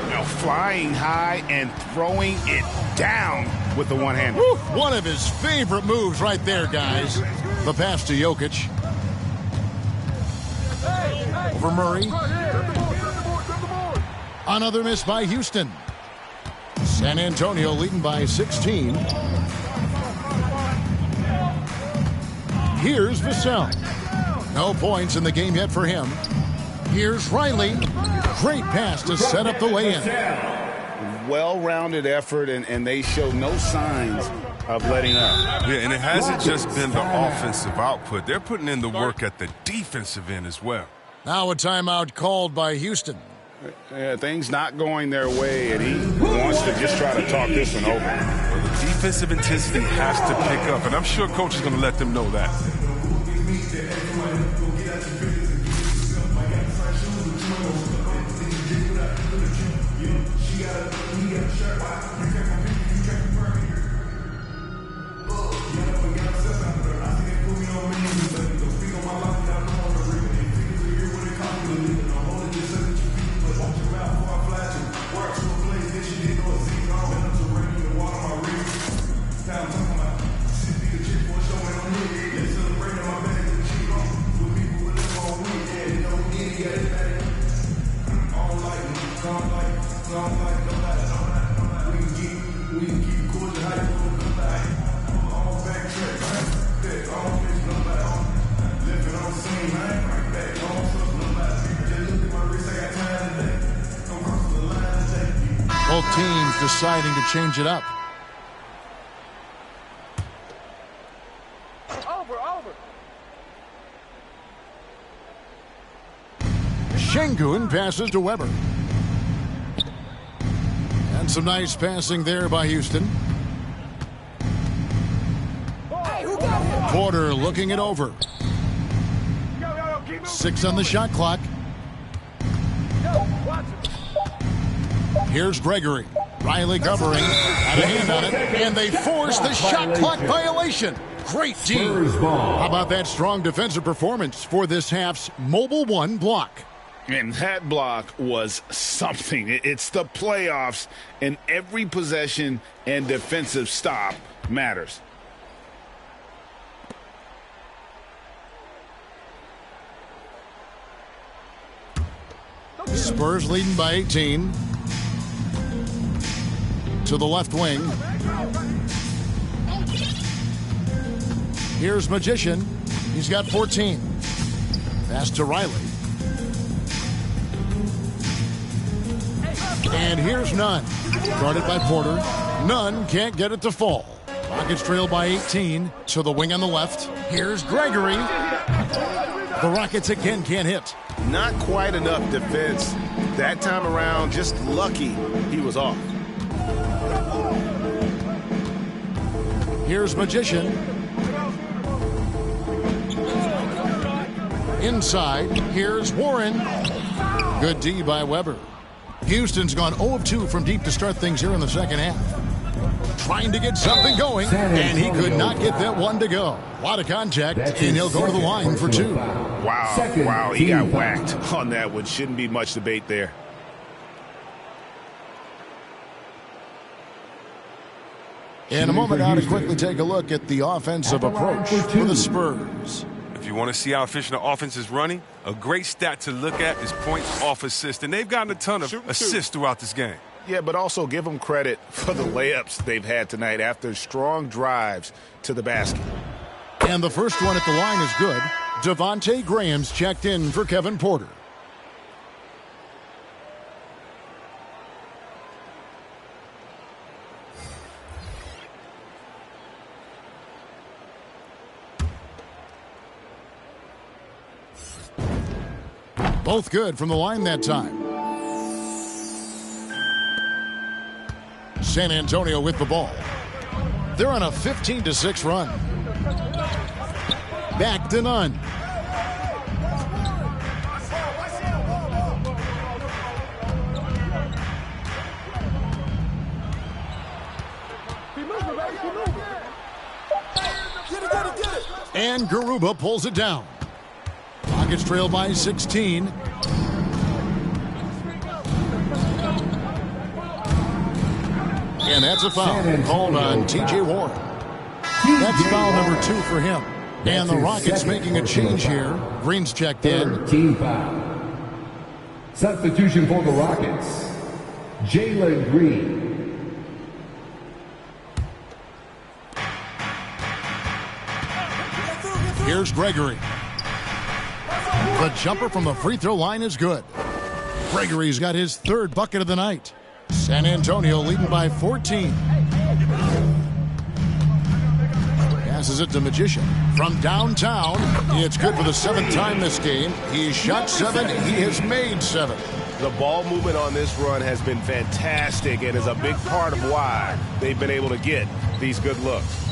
Now flying high and throwing it down with the one-hander. One of his favorite moves right there, guys. The pass to Jokic. Over Murray. Another miss by Houston. San Antonio leading by 16. Here's Vassell. No points in the game yet for him. Here's Riley. Great pass to set up the lay-in. Well-rounded effort, and they show no signs of letting up. Yeah, and it hasn't just been the offensive output. They're putting in the work at the defensive end as well. Now a timeout called by Houston. Things not going their way, and he wants to just try to talk this one over. Well, the defensive intensity has to pick up, and I'm sure coach is going to let them know that. Both teams deciding to change it up. Şengün passes to Weber. And some nice passing there by Houston. Porter looking it over. 6 on the shot clock. Here's Gregory. Riley covering. Had a hand on it. And they force the shot clock violation. Great D. How about that strong defensive performance for this half's Mobile One block? And that block was something. It's the playoffs, and every possession and defensive stop matters. Spurs leading by 18. To the left wing. Here's Magician. He's got 14. Pass to Riley. And here's Nunn. Guarded by Porter. Nunn can't get it to fall. Rockets trail by 18. To the wing on the left. Here's Gregory. The Rockets again can't hit. Not quite enough defense. That time around, just lucky he was off. Here's Magician. Inside, here's Warren. Good D by Weber. Houston's gone 0 of 2 from deep to start things here in the second half. Trying to get something going, and he could not get that one to go. A lot of contact, and he'll go to the line for 2. Wow, he got whacked on that one. Shouldn't be much debate there. In a moment now to quickly take a look at the offensive approach for the Spurs. If you want to see how efficient the offense is running, a great stat to look at is points off assist. And they've gotten a ton of assists throughout this game. Yeah, but also give them credit for the layups they've had tonight after strong drives to the basket. And the first one at the line is good. Devontae Graham's checked in for Kevin Porter. Both good from the line that time. San Antonio with the ball. They're on a 15-6 run. Back to Nunn. And Garuba pulls it down. Rockets trail by 16. And that's a foul called on T.J. Warren. That's foul number 2 for him. And the Rockets making a change here. Green's checked in. Team foul. Substitution for the Rockets. Jalen Green. Here's Gregory. The jumper from the free throw line is good. Gregory's got his 3rd bucket of the night. San Antonio leading by 14. Passes it to Magician. From downtown, it's good for the 7th time this game. He's shot 7. He has made 7. The ball movement on this run has been fantastic and is a big part of why they've been able to get these good looks.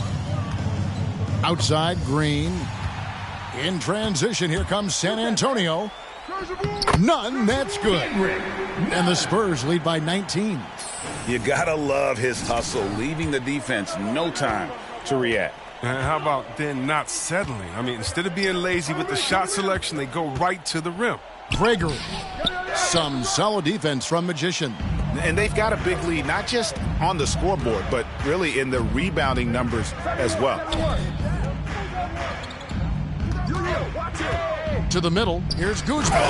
Outside, Green. In transition, here comes San Antonio. None, that's good. And the Spurs lead by 19. You gotta love his hustle, leaving the defense no time to react. And how about then not settling? I mean, instead of being lazy with the shot selection, they go right to the rim. Gregory. Some solid defense from Magician. And they've got a big lead, not just on the scoreboard, but really in the rebounding numbers as well. To the middle, here's Guzman.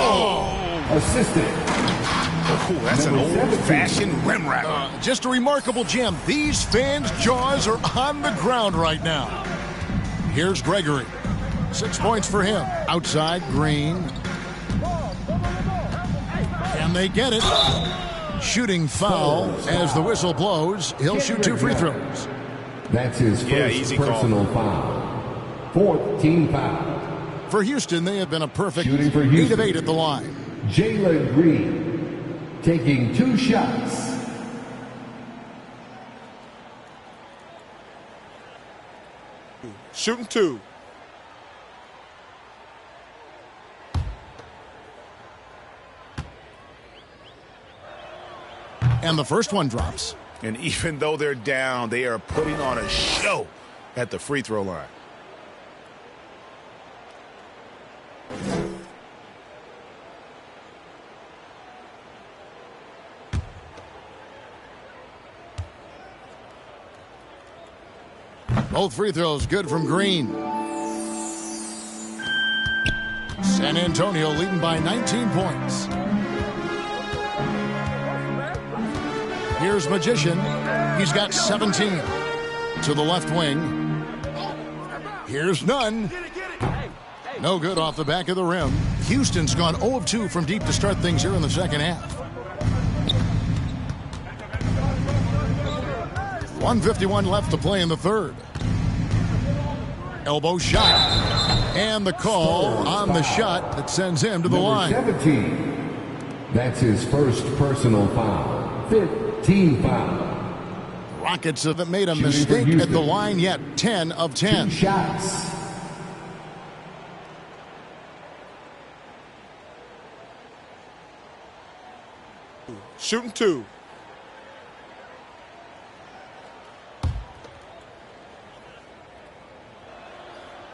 Assisted. Oh, that's an old-fashioned rim wrap. Just a remarkable jam. These fans' jaws are on the ground right now. Here's Gregory. 6 points for him. Outside, Green. Can they get it? Shooting foul as the whistle blows. He'll shoot 2 free throws. That's his first personal foul. 4th team foul. For Houston, they have been a perfect Shooting for 8 of 8 at the line. Jalen Green taking 2 shots. Shooting 2. And the first one drops. And even though they're down, they are putting on a show at the free throw line. Both free throws good from Green. San Antonio leading by 19 points. Here's Magician. He's got 17. To the left wing. Here's Nunn. No good off the back of the rim. Houston's gone 0 of 2 from deep to start things here in the second half. 1:51 left to play in the third. Elbow shot. And the call on the shot that sends him to the line. 17. That's his first personal foul. 5th team foul. Rockets haven't made a mistake at the line yet. 10 of 10. 2 shots. Shooting 2.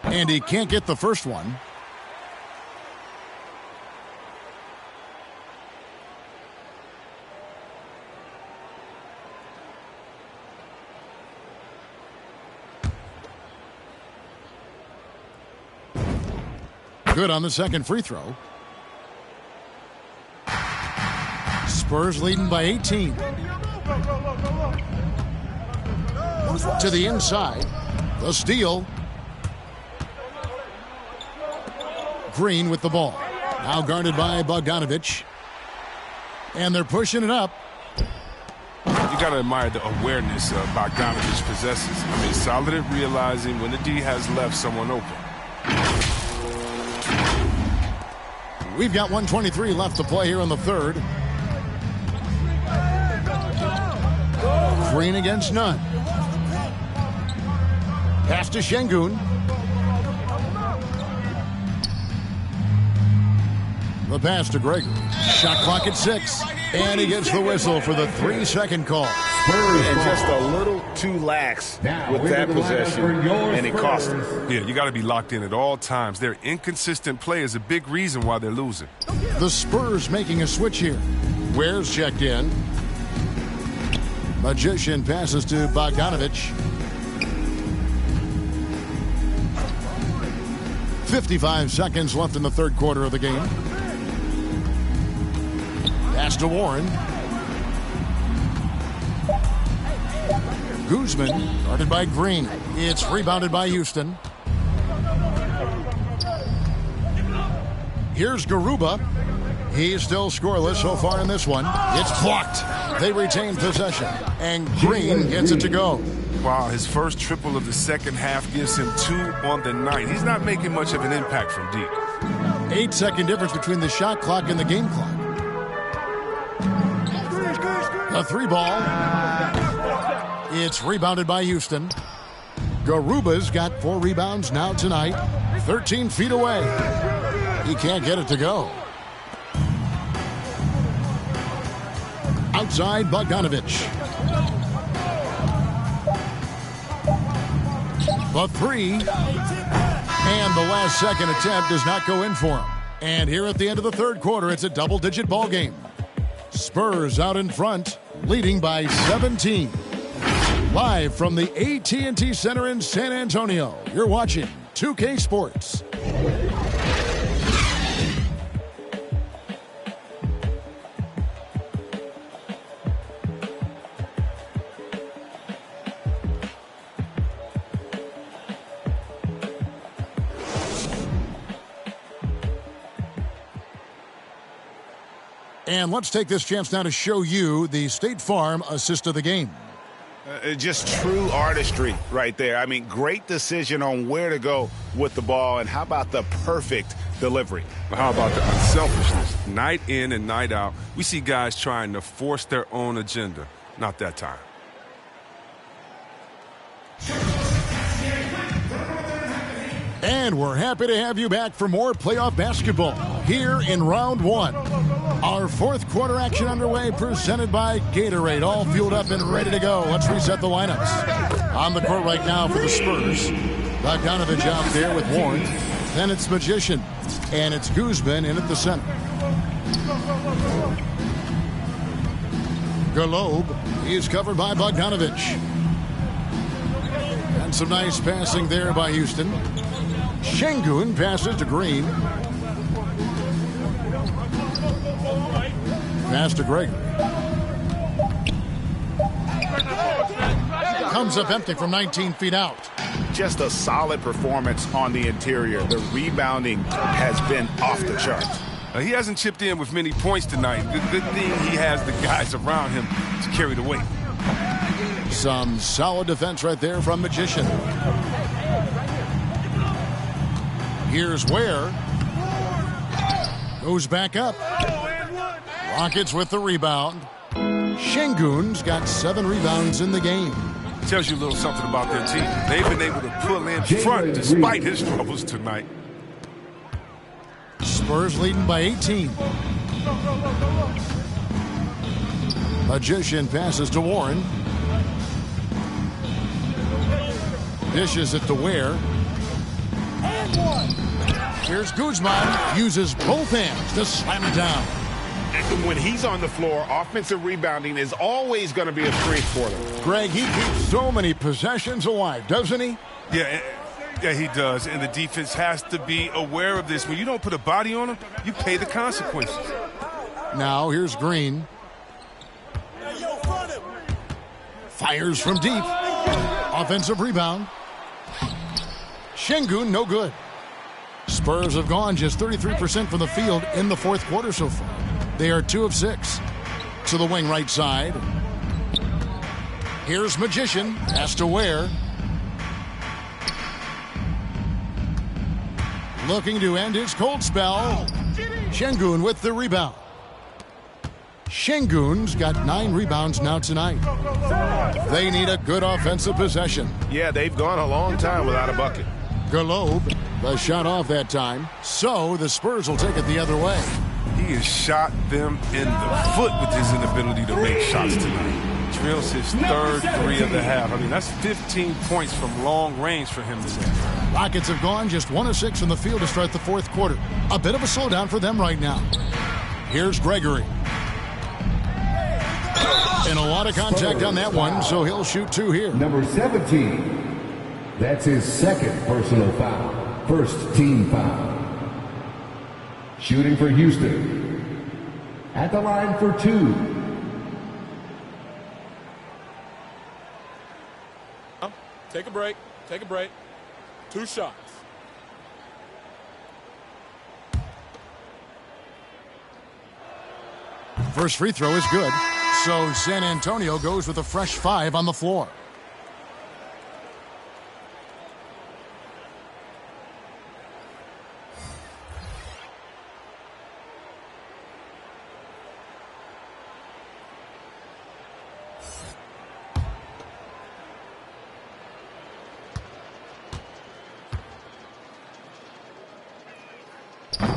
And he can't get the first one. Good on the second free throw. Spurs leading by 18. To the inside. The steal. Green with the ball. Now guarded by Bogdanovich. And they're pushing it up. You got to admire the awareness Bogdanovich possesses. I mean, solid at realizing when the D has left someone open. We've got 1:23 left to play here in the third. Green against Nunn. Pass to Şengün. The pass to Gregory. Shot clock at 6. And he gets the whistle for the 3-second call. And just a little too lax with that possession, and it cost him. Yeah, you got to be locked in at all times. Their inconsistent play is a big reason why they're losing. The Spurs making a switch here. Ware's checked in. Magician passes to Bogdanovich. 55 seconds left in the third quarter of the game. Pass to Warren. Guzman, guarded by Green. It's rebounded by Houston. Here's Garuba. He's still scoreless so far in this one. It's blocked. They retain possession. And Green gets it to go. Wow, his first triple of the second half gives him 2 on the night. He's not making much of an impact from deep. 8-second difference between the shot clock and the game clock. The three ball. It's rebounded by Houston. Garuba's got 4 rebounds now tonight. 13 feet away. He can't get it to go. Outside Bogdanovich. The three. And the last second attempt does not go in for him. And here at the end of the third quarter, it's a double-digit ball game. Spurs out in front, leading by 17. Live from the AT&T Center in San Antonio, you're watching 2K Sports. And let's take this chance now to show you the State Farm assist of the game. Just true artistry right there. I mean, great decision on where to go with the ball, and how about the perfect delivery? How about the unselfishness? Night in and night out, we see guys trying to force their own agenda. Not that time. And we're happy to have you back for more playoff basketball here in round one. Our fourth quarter action underway, presented by Gatorade. All fueled up and ready to go. Let's reset the lineups. On the court right now for the Spurs. Bogdanovich out there with Warren. Then it's Magician. And it's Guzman in at the center. Galobe is covered by Bogdanovich. And some nice passing there by Houston. Şengün passes to Green. Pass to Gregory. Comes up empty from 19 feet out. Just a solid performance on the interior. The rebounding has been off the charts. He hasn't chipped in with many points tonight. Good thing he has the guys around him to carry the weight. Some solid defense right there from Magician. Here's Ware. Goes back up. Rockets with the rebound. Şengün's got 7 rebounds in the game. Tells you a little something about their team. They've been able to pull in front despite his troubles tonight. Spurs leading by 18. Magician passes to Warren. Dishes it to Ware. Here's Guzman. Uses both hands to slam it down. And when he's on the floor, offensive rebounding is always going to be a strength for them. Greg, he keeps so many possessions alive, doesn't he? Yeah, he does. And the defense has to be aware of this. When you don't put a body on him, you pay the consequences. Now here's Green. Fires from deep. Offensive rebound. Şengün, no good. Spurs have gone just 33% from the field in the fourth quarter so far. They are 2 of 6. To the wing right side. Here's Magician. Pass to Ware. Looking to end his cold spell. Şengün with the rebound. Şengün's got 9 rebounds now tonight. They need a good offensive possession. Yeah, they've gone a long time without a bucket. Galobe, the shot off that time. So the Spurs will take it the other way. He has shot them in the foot with his inability to make shots tonight. Drills his third 3 of the half. I mean, that's 15 points from long range for him today. Rockets have gone just 1 of 6 from the field to start the fourth quarter. A bit of a slowdown for them right now. Here's Gregory. And a lot of contact on that one, so he'll shoot 2 here. Number 17. That's his second personal foul. First team foul. Shooting for Houston. At the line for 2. Take a break. Take a break. 2 shots. First free throw is good. So San Antonio goes with a fresh 5 on the floor.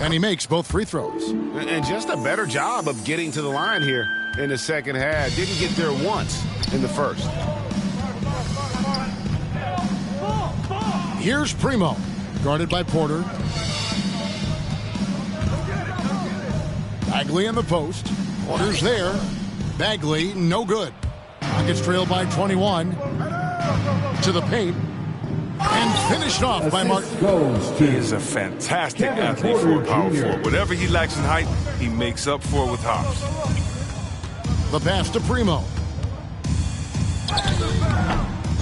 And he makes both free throws. And just a better job of getting to the line here in the second half. Didn't get there once in the first. Here's Primo, guarded by Porter. Bagley in the post. Porter's there. Bagley, no good. Rockets trail by 21. To the paint. And finished off by Martin. He is a fantastic athlete for a power forward. Whatever he lacks in height, he makes up for it with hops. The pass to Primo.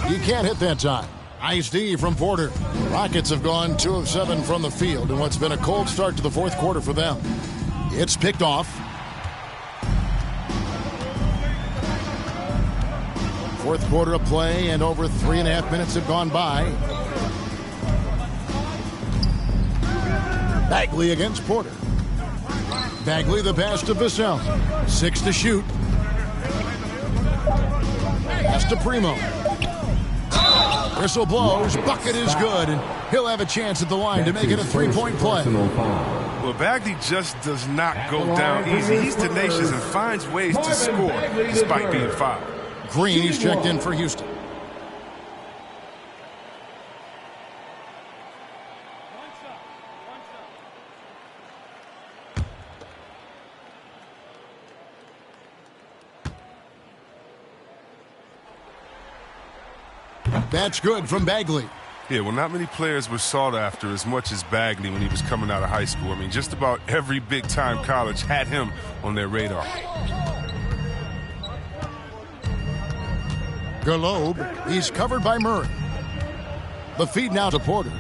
He can't hit that time. Nice D from Porter. Rockets have gone 2 of 7 from the field in what's been a cold start to the fourth quarter for them. It's picked off. Fourth quarter of play, and over 3.5 minutes have gone by. Bagley against Porter. Bagley the pass to Vassell. 6 to shoot. Pass to Primo. Whistle blows. Bucket is good, and he'll have a chance at the line to make it a 3-point play. Well, Bagley just does not go down easy. He's tenacious and finds ways to score despite being fouled. Green is checked in for Houston. That's good from Bagley. Yeah, well, not many players were sought after as much as Bagley when he was coming out of high school. I mean, just about every big-time college had him on their radar. Galobe, he's covered by Murray. The feed now to Porter.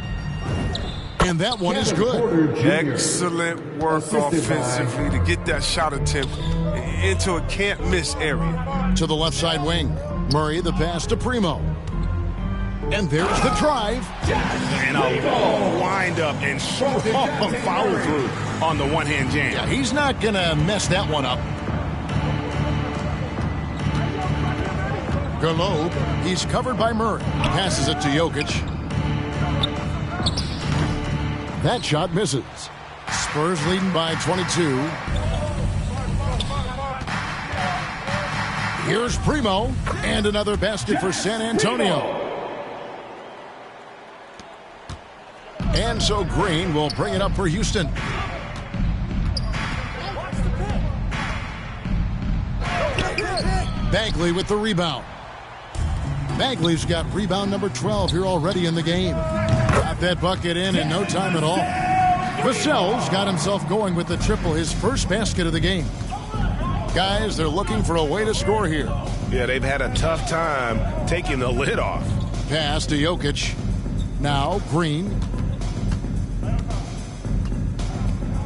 And that one is good. Excellent work offensively to get that shot attempt into a can't-miss area. To the left side wing. Murray, the pass to Primo. And there's the drive. And a long wind-up and strong follow-through on the one-hand jam. Yeah, he's not going to mess that one up. Galobe, he's covered by Murray. Passes it to Jokic. That shot misses. Spurs leading by 22. Here's Primo. And another basket for San Antonio. And so Green will bring it up for Houston. Bagley with the rebound. Bagley's got rebound number 12 here already in the game. Got that bucket in no time at all. Vassell's got himself going with the triple, his first basket of the game. Guys, they're looking for a way to score here. Yeah, they've had a tough time taking the lid off. Pass to Jokic. Now Green.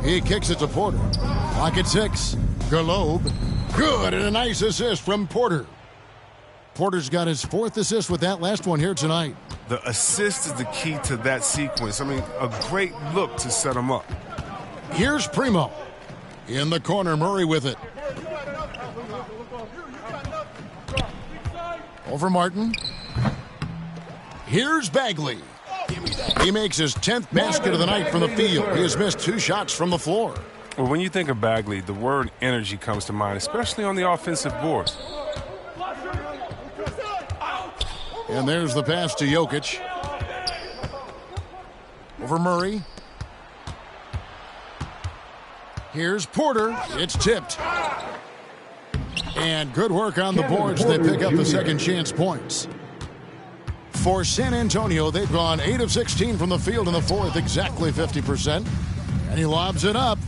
He kicks it to Porter. Clock at 6. Galobe. Good, and a nice assist from Porter. Porter's got his 4th assist with that last one here tonight. The assist is the key to that sequence. I mean, a great look to set him up. Here's Primo. In the corner, Murray with it. Over Martin. Here's Bagley. He makes his 10th basket of the night from the field. He has missed 2 shots from the floor. Well, when you think of Bagley, the word energy comes to mind, especially on the offensive boards. And there's the pass to Jokic. Over Murray. Here's Porter. It's tipped. And good work on the boards. They pick up the second chance points. For San Antonio, they've gone 8 of 16 from the field in the fourth, exactly 50%. And he lobs it up.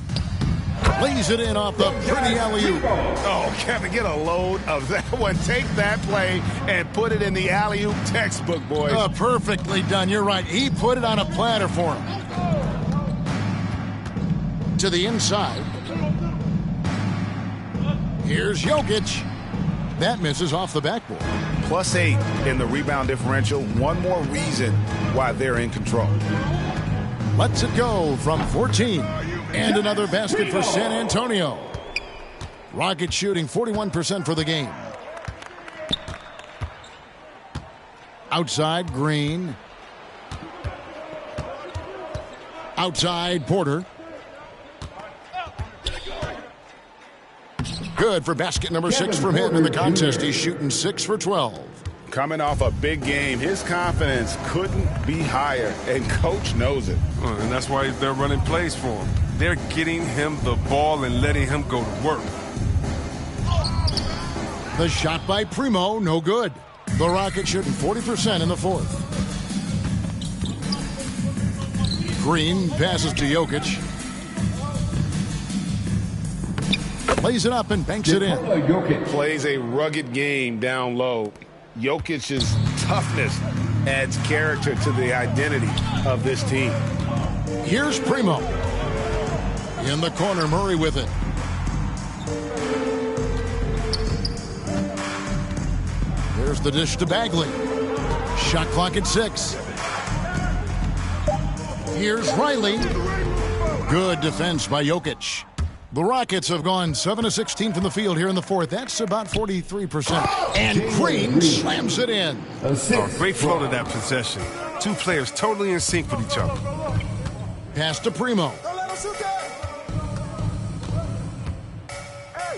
Lays it in off the pretty alley-oop. Oh, Kevin, get a load of that one. Take that play and put it in the alley-oop textbook, boys. Perfectly done. You're right. He put it on a platter for him. To the inside. Here's Jokic. That misses off the backboard. +8 in the rebound differential. One more reason why they're in control. Lets it go from 14. And another basket for San Antonio. Rockets shooting 41% for the game. Outside, Green. Outside, Porter. Good for basket number 6 from him in the contest. He's shooting 6 for 12. Coming off a big game, his confidence couldn't be higher, and Coach knows it. And that's why they're running plays for him. They're getting him the ball and letting him go to work. The shot by Primo, no good. The Rockets shooting 40% in the fourth. Green passes to Jokic. Plays it up and banks it in. Jokic plays a rugged game down low. Jokic's toughness adds character to the identity of this team. Here's Primo. In the corner, Murray with it. There's the dish to Bagley. Shot clock at 6. Here's Riley. Good defense by Jokic. The Rockets have gone 7 of 16 from the field here in the fourth. That's about 43%. And Green slams it in. Oh, great flow to that possession. Two players totally in sync with each other. Pass to Primo.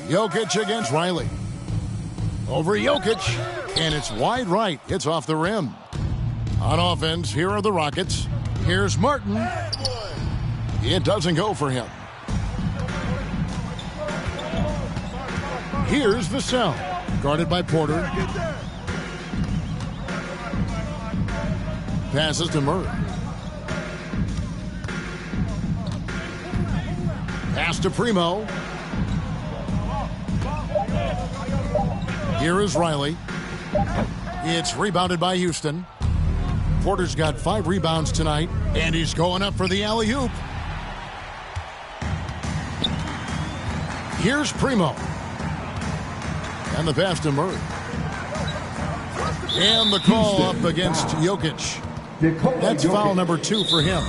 Jokic against Riley. Over Jokic. And it's wide right. It's off the rim. On offense, here are the Rockets. Here's Martin. It doesn't go for him. Here's Vassell. Guarded by Porter. Passes to Murray. Pass to Primo. Here is Riley. It's rebounded by Houston. Porter's got 5 rebounds tonight, and he's going up for the alley-oop. Here's Primo. And the pass to Murray. And the call up against Jokic. That's foul number 2 for him.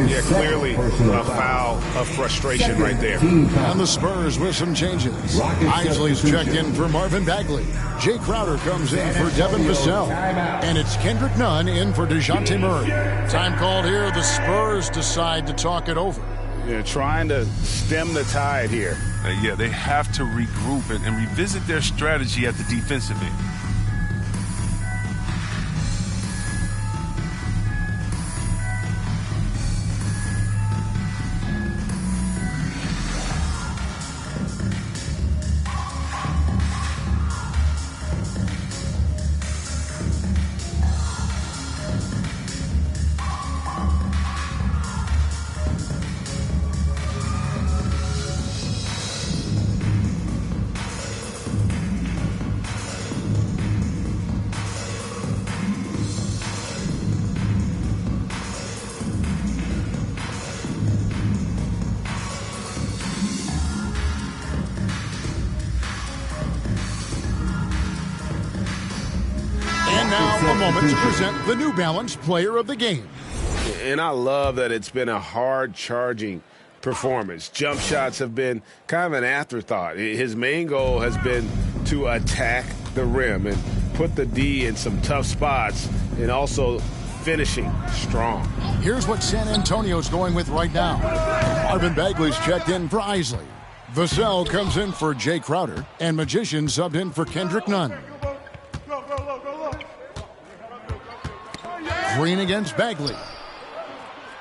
Yeah, clearly a foul of frustration right there. And the Spurs with some changes. Isley's checked in for Marvin Bagley. Jay Crowder comes in for Devin Vassell. And it's Kendrick Nunn in for DeJounte Murray. Time called here. The Spurs decide to talk it over. They're trying to stem the tide here. Yeah, they have to regroup and revisit their strategy at the defensive end. Now a moment to present the New Balance Player of the Game. And I love that it's been a hard-charging performance. Jump shots have been kind of an afterthought. His main goal has been to attack the rim and put the D in some tough spots and also finishing strong. Here's what San Antonio's going with right now. Marvin Bagley's checked in for Isley. Vassell comes in for Jay Crowder, and Magician subbed in for Kendrick Nunn. Green against Bagley.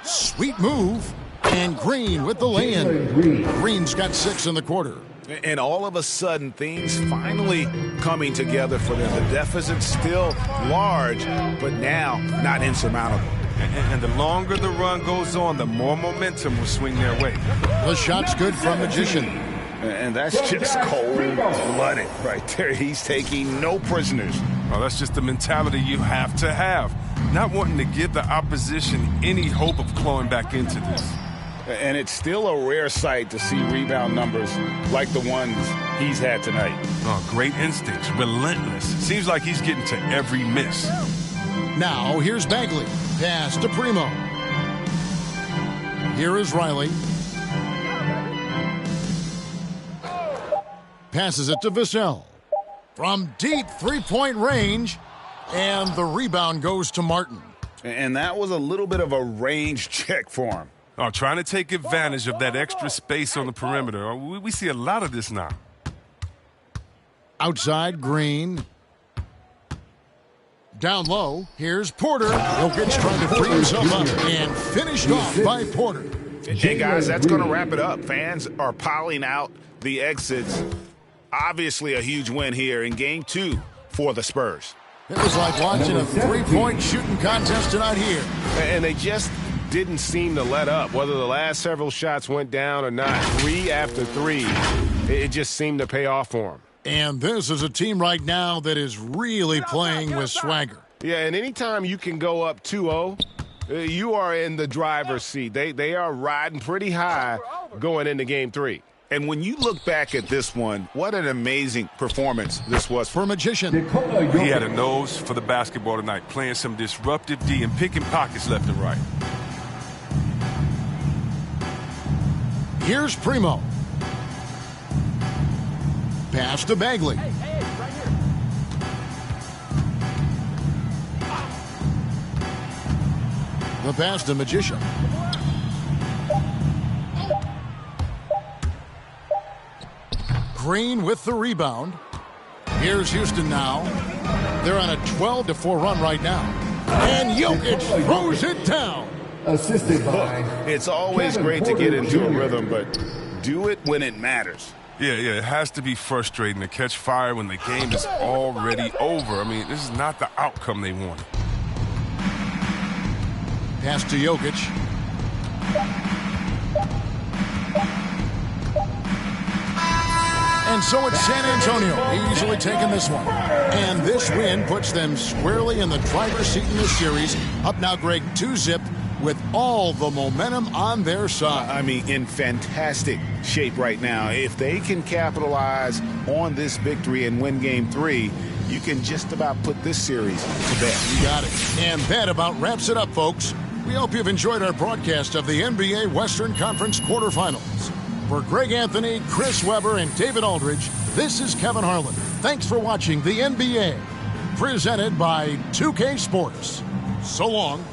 Sweet move. And Green with the lay-in. Green's got 6 in the quarter. And all of a sudden, things finally coming together for them. The deficit's still large, but now not insurmountable. And the longer the run goes on, the more momentum will swing their way. The shot's good from Magician. And that's just cold-blooded right there. He's taking no prisoners. Well, that's just the mentality you have to have. Not wanting to give the opposition any hope of clawing back into this. And it's still a rare sight to see rebound numbers like the ones he's had tonight. Oh, great instincts, relentless. Seems like he's getting to every miss. Now, here's Bagley. Pass to Primo. Here is Riley. Passes it to Vassell. From deep three-point range. And the rebound goes to Martin. And that was a little bit of a range check for him. Oh, trying to take advantage of that extra space on the perimeter. We see a lot of this now. Outside, Green. Down low, here's Porter. Jokic trying to free himself up and finished off by Porter. Hey, guys, that's going to wrap it up. Fans are piling out the exits. Obviously a huge win here in Game 2 for the Spurs. It was like watching a three-point shooting contest tonight here. And they just didn't seem to let up. Whether the last several shots went down or not, 3 after 3, it just seemed to pay off for them. And this is a team right now that is really playing with swagger. Yeah, and anytime you can go up 2-0, you are in the driver's seat. They are riding pretty high going into Game 3. And when you look back at this one, what an amazing performance this was for Magician. He had a nose for the basketball tonight, playing some disruptive D and picking pockets left and right. Here's Primo. Pass to Bagley. The pass to Magician. Green with the rebound. Here's Houston now. They're on a 12-4 run right now. And Jokic throws it down. Assisted by. It's always great to get into a rhythm, but do it when it matters. Yeah, it has to be frustrating to catch fire when the game is already over. I mean, this is not the outcome they wanted. Pass to Jokic. And so it's San Antonio easily taking this one. And this win puts them squarely in the driver's seat in this series. Up now, Greg, 2-zip with all the momentum on their side. I mean, in fantastic shape right now. If they can capitalize on this victory and win Game 3, you can just about put this series to bed. You got it. And that about wraps it up, folks. We hope you've enjoyed our broadcast of the NBA Western Conference quarterfinals. For Greg Anthony, Chris Webber, and David Aldridge, this is Kevin Harlan. Thanks for watching the NBA, presented by 2K Sports. So long.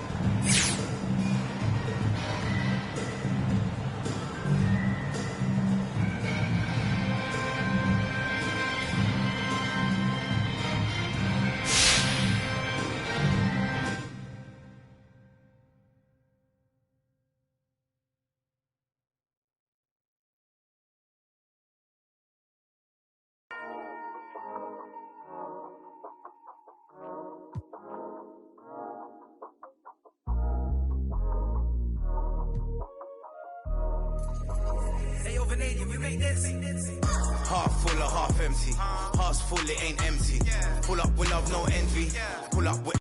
Half full or half empty. Hearts full, it ain't empty. Pull up with love, no envy. Pull up with